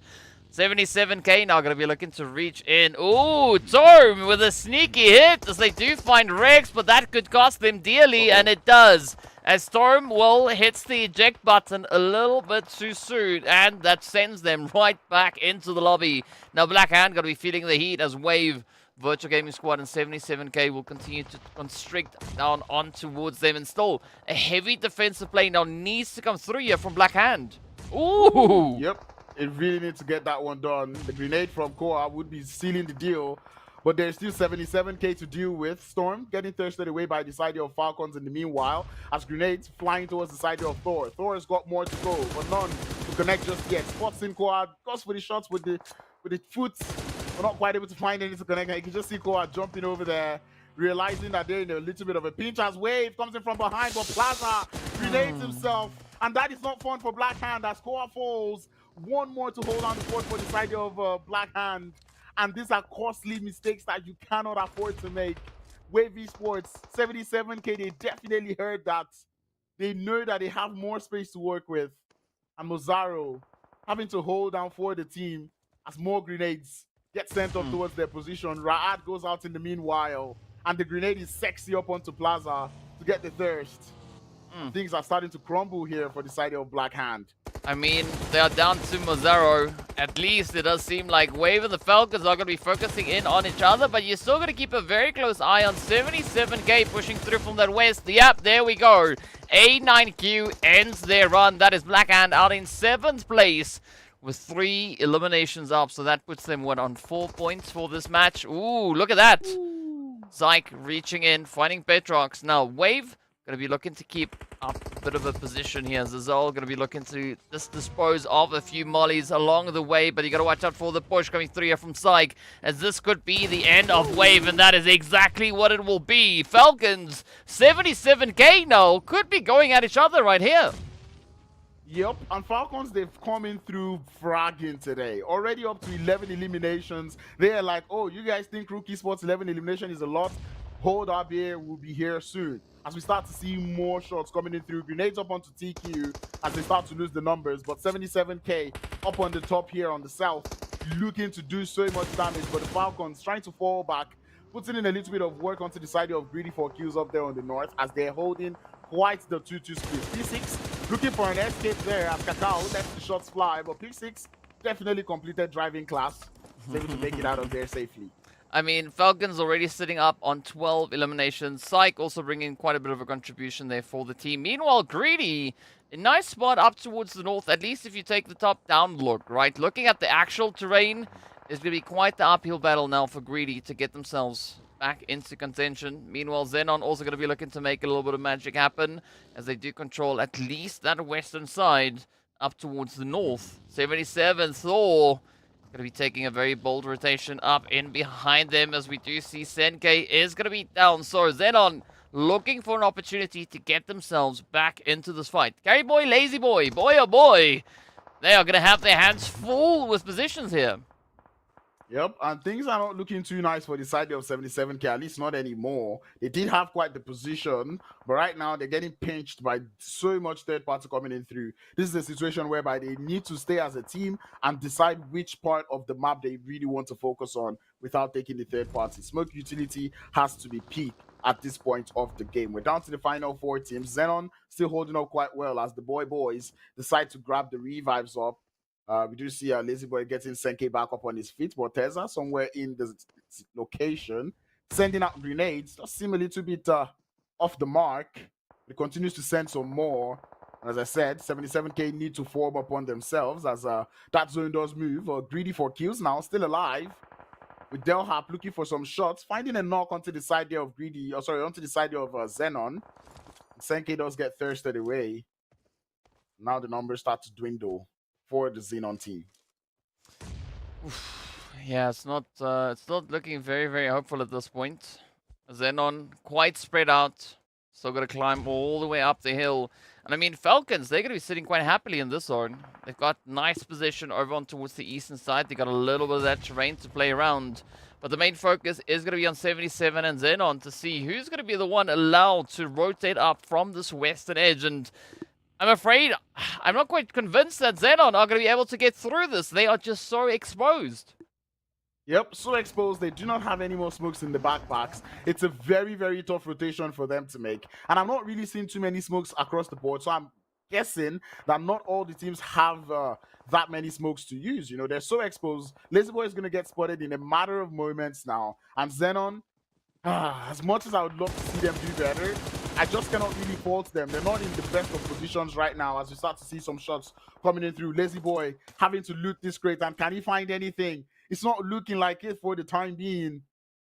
77k now going to be looking to reach in. Ooh, Torm with a sneaky hit as they do find Rex, but that could cost them dearly, and it does. As Storm, well, hits the eject button a little bit too soon, and that sends them right back into the lobby. Now Black Hand going to be feeling the heat as Wave, Virtual Gaming Squad, and 77k will continue to constrict down on towards them, and still a heavy defensive play now needs to come through here from Black Hand. Ooh! Yep. It really needs to get that one done. The grenade from Koa would be sealing the deal, but there's still 77k to deal with. Storm getting thirsted away by the side of Falcons in the meanwhile, as grenades flying towards the side of Thor. Thor has got more to go, but none to connect just yet. Spots in Koa, goes for the shots with the foot. We're not quite able to find any to connect. You can just see Koa jumping over there, realizing that they're in a little bit of a pinch as Wave comes in from behind, but Plaza grenades himself, and that is not fun for Black Hand as Koa falls. One more to hold on the fort for the side of Black Hand. And these are costly mistakes that you cannot afford to make. Wave Esports, 77k, they definitely heard that. They know that they have more space to work with. And Mozaro having to hold down for the team as more grenades get sent up towards their position. Ra'ad goes out in the meanwhile. And the grenade is sexy up onto Plaza to get the thirst. Things are starting to crumble here for the side of Black Hand. I mean, they are down to Mozaro. At least it does seem like Wave and the Falcons are going to be focusing in on each other, but you're still going to keep a very close eye on 77k pushing through from that west. Yep, there we go. A9Q ends their run. That is Black Hand out in 7th place with 3 eliminations up. So that puts them, what, on 4 points for this match. Ooh, look at that. Zyke reaching in, finding Petrox. Now, Wave going to be looking to keep up a bit of a position here. Zazal going to be looking to just dispose of a few mollies along the way, but you got to watch out for the push coming through here from Zyke, as this could be the end of Wave, and that is exactly what it will be. Falcons, 77k now, could be going at each other right here. Yep, and Falcons, they've come in through fragging today. Already up to 11 eliminations. They're like, oh, you guys think RUKH Esports 11 elimination is a lot? Hold up here, we'll be here soon. As we start to see more shots coming in through. Grenades up onto TQ as they start to lose the numbers. But 77k up on the top here on the south, looking to do so much damage. But the Falcons trying to fall back, putting in a little bit of work onto the side of GREEDYFORKILLS up there on the north as they're holding quite the 2-2 split. P6 looking for an escape there as Kakao lets the shots fly. But P6 definitely completed driving class. Was able to make it out of there safely. I mean, Falcons already sitting up on 12 eliminations. Psych also bringing quite a bit of a contribution there for the team. Meanwhile, Greedy, a nice spot up towards the north, at least if you take the top-down look, right? Looking at the actual terrain, is going to be quite the uphill battle now for Greedy to get themselves back into contention. Meanwhile, XENON also going to be looking to make a little bit of magic happen, as they do control at least that western side up towards the north. 77, Thor going to be taking a very bold rotation up in behind them, as we do see Senke is going to be down. So XENON looking for an opportunity to get themselves back into this fight. Carry boy, lazy boy, boy oh boy. They are going to have their hands full with positions here. Yep, and things are not looking too nice for the side of 77k, at least not anymore. They did have quite the position, but right now they're getting pinched by so much third party coming in through. This is a situation whereby they need to stay as a team and decide which part of the map they really want to focus on without taking the third party. Smoke utility has to be peak at this point of the game. We're down to the final 4 teams. XENON still holding up quite well as the boys decide to grab the revives up. We do see Lazy Boy getting Senke back up on his feet. Morteza somewhere in the location, sending out grenades. Does seem a little bit off the mark. He continues to send some more. And as I said, 77k need to form upon themselves as that zone does move. GREEDYFORKILLS now still alive, with Delhap looking for some shots, finding a knock onto the side there of onto the side of XENON. Senke does get thirsted away. Now the numbers start to dwindle for the XENON team. Yeah, it's not looking very, very hopeful at this point. XENON quite spread out, still got to climb all the way up the hill. And I mean, Falcons, they're going to be sitting quite happily in this zone. They've got nice position over on towards the eastern side. They got a little bit of that terrain to play around. But the main focus is going to be on 77 and XENON to see who's going to be the one allowed to rotate up from this western edge. And I'm afraid, I'm not quite convinced that XENON are going to be able to get through this. They are just so exposed. Yep, so exposed. They do not have any more smokes in the backpacks. It's a very, very tough rotation for them to make. And I'm not really seeing too many smokes across the board. So I'm guessing that not all the teams have that many smokes to use. You know, they're so exposed. Lazy Boy is going to get spotted in a matter of moments now. And XENON, as much as I would love to see them do better, I just cannot really fault them. They're not in the best of positions right now as we start to see some shots coming in through. Lazy Boy having to loot this crate, and can he find anything? It's not looking like it for the time being.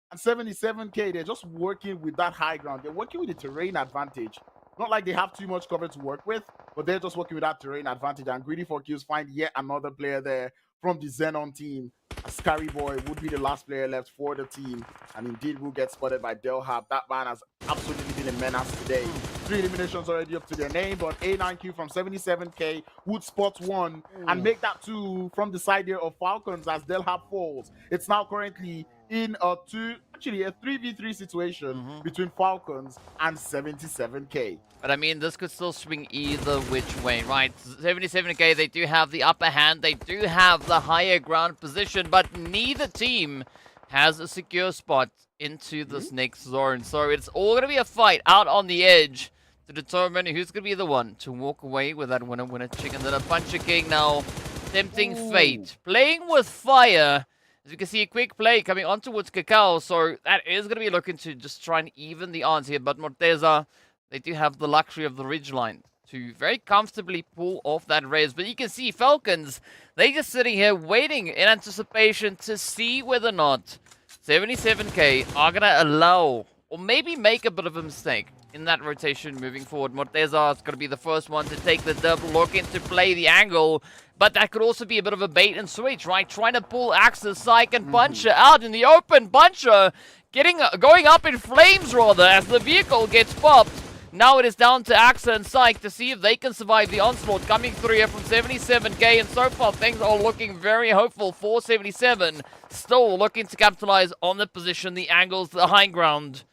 And 77k, they're just working with that high ground. They're working with the terrain advantage. Not like they have too much cover to work with, but they're just working with that terrain advantage. And GREEDYFORKILLS find yet another player there from the XENON team. Scary Boy would be the last player left for the team, and indeed will get spotted by Delhap. That man has absolutely been a menace today. 3 eliminations already up to their name, but A9Q from 77k would spot 1 and make that 2 from the side here of Falcons as Delhap falls. It's now currently in a 3v3 situation between Falcons and 77k. But I mean, this could still swing either which way, right? 77k, they do have the upper hand. They do have the higher ground position, but neither team has a secure spot into this next zone. So it's all going to be a fight out on the edge to determine who's going to be the one to walk away with that winner chicken dinner. Puncher King now tempting fate, playing with fire. As you can see, a quick play coming on towards Cacao, so that is going to be looking to just try and even the odds here. But Morteza, they do have the luxury of the ridgeline to very comfortably pull off that res. But you can see Falcons, they just sitting here waiting in anticipation to see whether or not 77k are going to allow or maybe make a bit of a mistake in that rotation moving forward. Morteza is going to be the first one to take the double look into play the angle. But that could also be a bit of a bait and switch, right? Trying to pull Axe's Psych and Puncher out in the open. Puncher going up in flames, rather, as the vehicle gets popped. Now it is down to Axe and Psych to see if they can survive the onslaught coming through here from 77k. And so far, things are looking very hopeful for 77. Still looking to capitalize on the position, the angles, the high ground.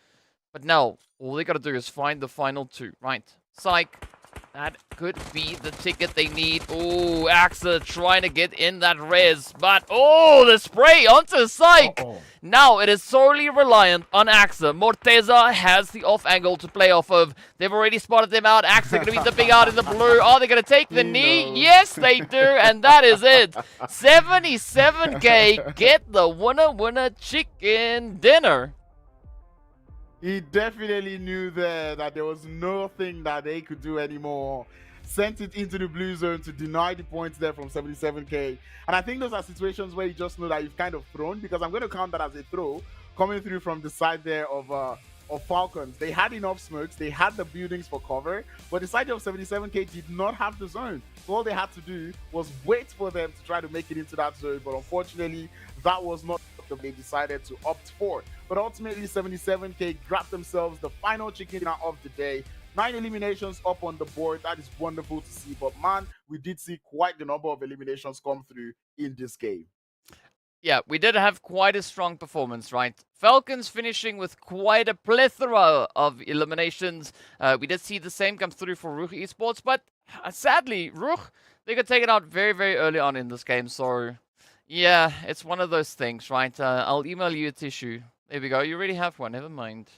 But now, all they got to do is find the final two, right? Psych. That could be the ticket they need. Oh, Axa trying to get in that res. But, oh, the spray onto Psych. Now it is solely reliant on Axa. Morteza has the off angle to play off of. They've already spotted them out. Axa going to be dipping out in the blue. Are they going to take the knee? Yes, they do. And that is it. 77k get the winner chicken dinner. He definitely knew there that there was nothing that they could do anymore. Sent it into the blue zone to deny the points there from 77k. And I think those are situations where you just know that you've kind of thrown, because I'm going to count that as a throw coming through from the side there of Falcons. They had enough smokes, they had the buildings for cover, but the side of 77k did not have the zone. So all they had to do was wait for them to try to make it into that zone, but unfortunately, that was not what they decided to opt for. But ultimately, 77k grabbed themselves the final chicken dinner of the day. 9 eliminations up on the board. That is wonderful to see. But man, we did see quite the number of eliminations come through in this game. Yeah, we did have quite a strong performance, right? Falcons finishing with quite a plethora of eliminations. We did see the same come through for RUKH Esports, but sadly, RUKH, they got taken out very, very early on in this game. So, yeah, it's one of those things, right? I'll email you a tissue. There we go. You already have one. Never mind.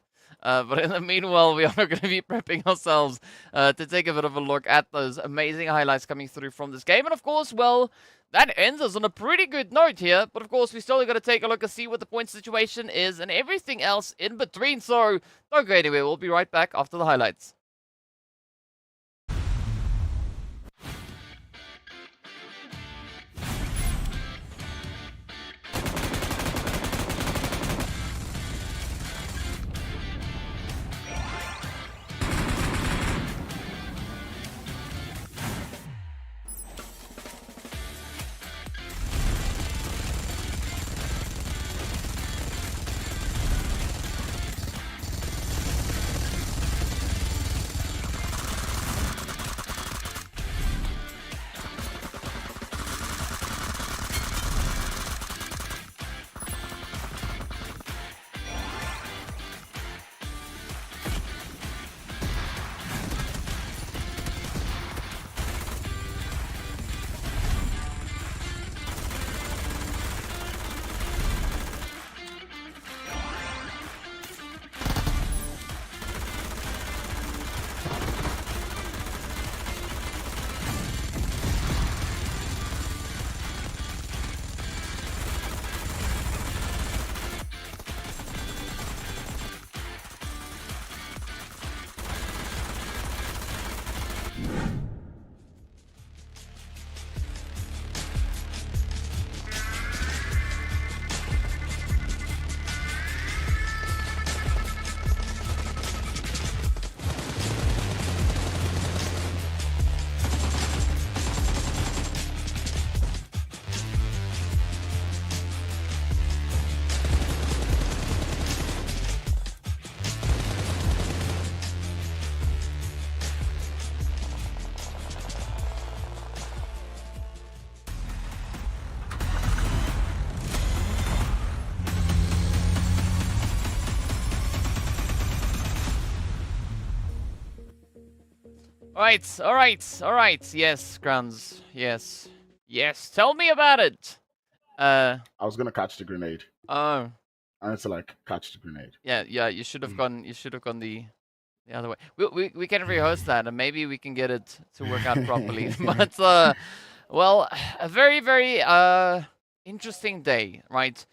But in the meanwhile, we are going to be prepping ourselves to take a bit of a look at those amazing highlights coming through from this game. And of course, well, that ends us on a pretty good note here. But of course, we still got to take a look and see what the point situation is and everything else in between. So don't go anywhere. We'll be right back after the highlights. All right. Yes, Grans. Yes. Tell me about it. I was gonna catch the grenade. Oh. I had to like catch the grenade. Yeah. You should have gone. You should have gone the the other way. We can rehearse that, and maybe we can get it to work out properly. But well, a very very interesting day, right?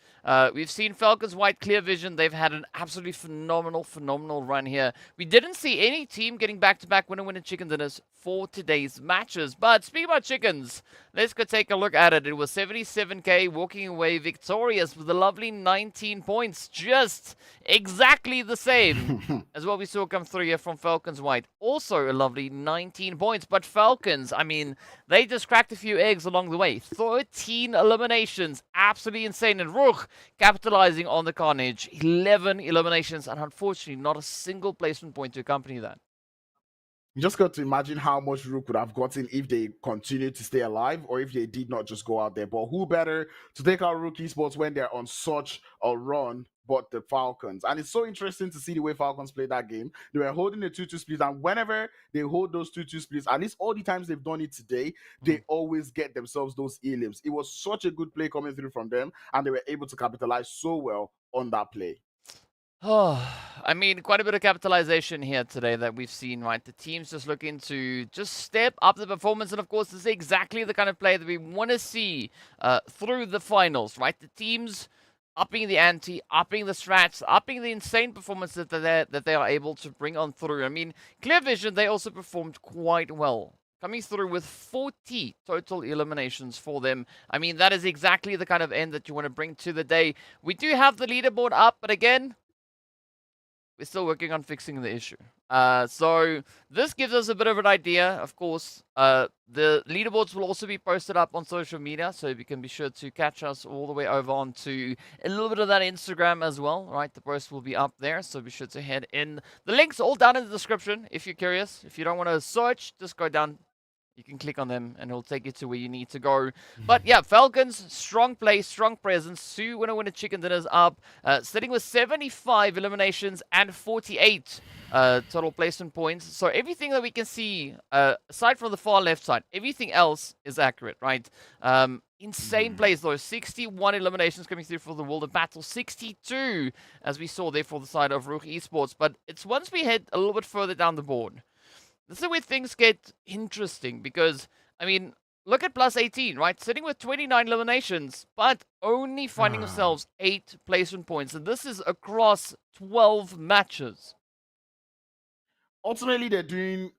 We've seen Falcons White clear vision. They've had an absolutely phenomenal run here. We didn't see any team getting back-to-back winner chicken dinners for today's matches. But speaking about chickens, let's go take a look at it. It was 77k walking away victorious with a lovely 19 points. Just exactly the same as what we saw come through here from Falcons White. Also a lovely 19 points. But Falcons, I mean, they just cracked a few eggs along the way. 13 eliminations. Absolutely insane. And RUKH capitalizing on the carnage. 11 eliminations. And unfortunately, not a single placement point to accompany that. You just got to imagine how much RUKH would have gotten if they continued to stay alive or if they did not just go out there. But who better to take out RUKH Esports when they're on such a run but the Falcons? And it's so interesting to see the way Falcons played that game. They were holding the 2-2 splits, and whenever they hold those 2-2 splits, at least all the times they've done it today, they always get themselves those elims. It was such a good play coming through from them, and they were able to capitalize so well on that play. Oh, I mean, quite a bit of capitalization here today that we've seen, right? The team's just looking to just step up the performance. And, of course, this is exactly the kind of play that we want to see through the finals, right? The teams upping the ante, upping the strats, upping the insane performance that they are able to bring on through. I mean, Clear Vision, they also performed quite well, coming through with 40 total eliminations for them. I mean, that is exactly the kind of end that you want to bring to the day. We do have the leaderboard up, but again, we're still working on fixing the issue. So this gives us a bit of an idea. Of course, the leaderboards will also be posted up on social media, so you can be sure to catch us all the way over on to a little bit of that Instagram as well, right? The post will be up there, so be sure to head in. The links are all down in the description if you're curious. If you don't want to search, just go down. You can click on them, and it'll take you to where you need to go. But yeah, Falcons, strong play, strong presence. 2 winner chicken dinners up, sitting with 75 eliminations and 48 total placement points. So everything that we can see, aside from the far left side, everything else is accurate, right? Insane plays though. 61 eliminations coming through for the World of Battle. 62, as we saw there for the side of RUKH Esports. But it's once we head a little bit further down the board, this is where things get interesting because, I mean, look at +18, right? Sitting with 29 eliminations, but only finding ourselves 8 placement points. And this is across 12 matches. Ultimately, they're doing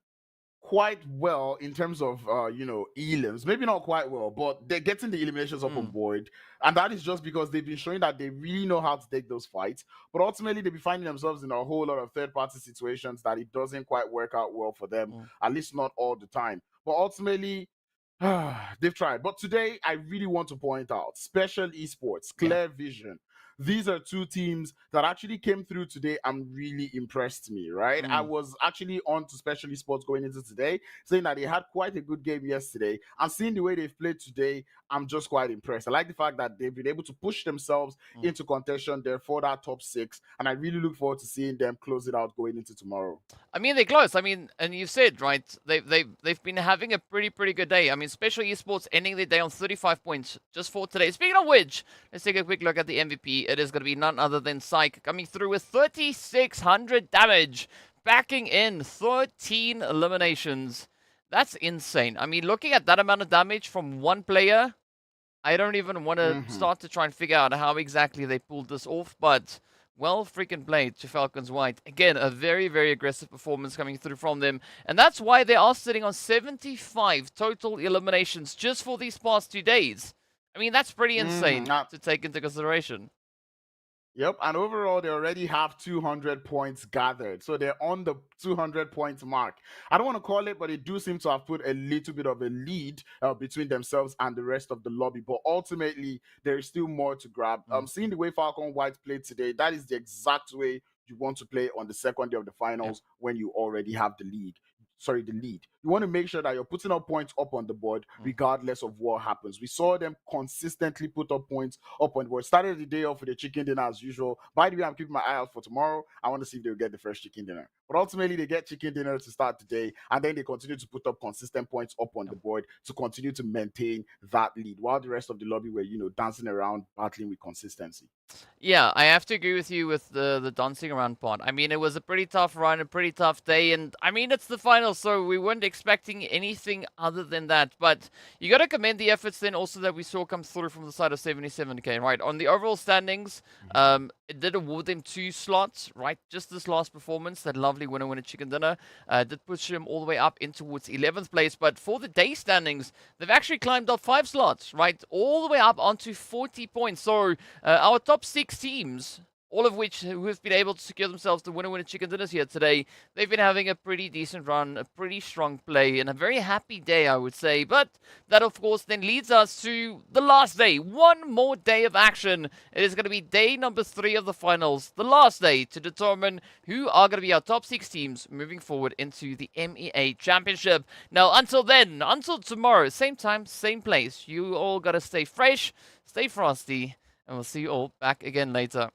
quite well in terms of elims. Maybe not quite well, but they're getting the eliminations up on board, and that is just because they've been showing that they really know how to take those fights. But ultimately, they'll be finding themselves in a whole lot of third-party situations that it doesn't quite work out well for them, at least not all the time. But ultimately, they've tried. But today, I really want to point out Special Esports, Clear Vision. These are 2 teams that actually came through today and really impressed me, right? I was actually on to Special Esports going into today, saying that they had quite a good game yesterday. And seeing the way they've played today, I'm just quite impressed. I like the fact that they've been able to push themselves into contention there for that top 6. And I really look forward to seeing them close it out going into tomorrow. I mean, they're close. I mean, and you said, right, they've been having a pretty good day. I mean, Special Esports ending their day on 35 points just for today. Speaking of which, let's take a quick look at the MVP. It is going to be none other than Psych, coming through with 3,600 damage, backing in 13 eliminations. That's insane. I mean, looking at that amount of damage from one player, I don't even want to start to try and figure out how exactly they pulled this off, but well freaking played to Falcons White. Again, a very aggressive performance coming through from them. And that's why they are sitting on 75 total eliminations just for these past 2 days. I mean, that's pretty insane to take into consideration. Yep, and overall, they already have 200 points gathered. So they're on the 200 points mark. I don't want to call it, but they do seem to have put a little bit of a lead between themselves and the rest of the lobby. But ultimately, there is still more to grab. Seeing the way Falcon White played today, that is the exact way you want to play on the second day of the finals when you already have the lead. You want to make sure that you're putting up points up on the board regardless of what happens. We saw them consistently put up points up on the board. Started the day off with a chicken dinner as usual. By the way, I'm keeping my eye out for tomorrow. I want to see if they'll get the first chicken dinner. But ultimately, they get chicken dinner to start the day, and then they continue to put up consistent points up on the board to continue to maintain that lead, while the rest of the lobby were, dancing around, battling with consistency. Yeah, I have to agree with you with the dancing around part. I mean, it was a pretty tough run, a pretty tough day, and I mean, it's the final, so we weren't expecting anything other than that. But you got to commend the efforts then also that we saw come through from the side of 77K, right? On the overall standings, it did award them 2 slots, right? Just this last performance, that lovely winner chicken dinner, did push them all the way up in towards 11th place. But for the day standings, they've actually climbed up 5 slots, right? All the way up onto 40 points. So our top 6 teams, all of which who have been able to secure themselves the winner chicken dinners here today, they've been having a pretty decent run, a pretty strong play, and a very happy day, I would say. But that, of course, then leads us to the last day. One more day of action. It is going to be day number 3 of the finals, the last day to determine who are going to be our top 6 teams moving forward into the MEA Championship. Now, until then, until tomorrow, same time, same place, you all got to stay fresh, stay frosty, and we'll see you all back again later.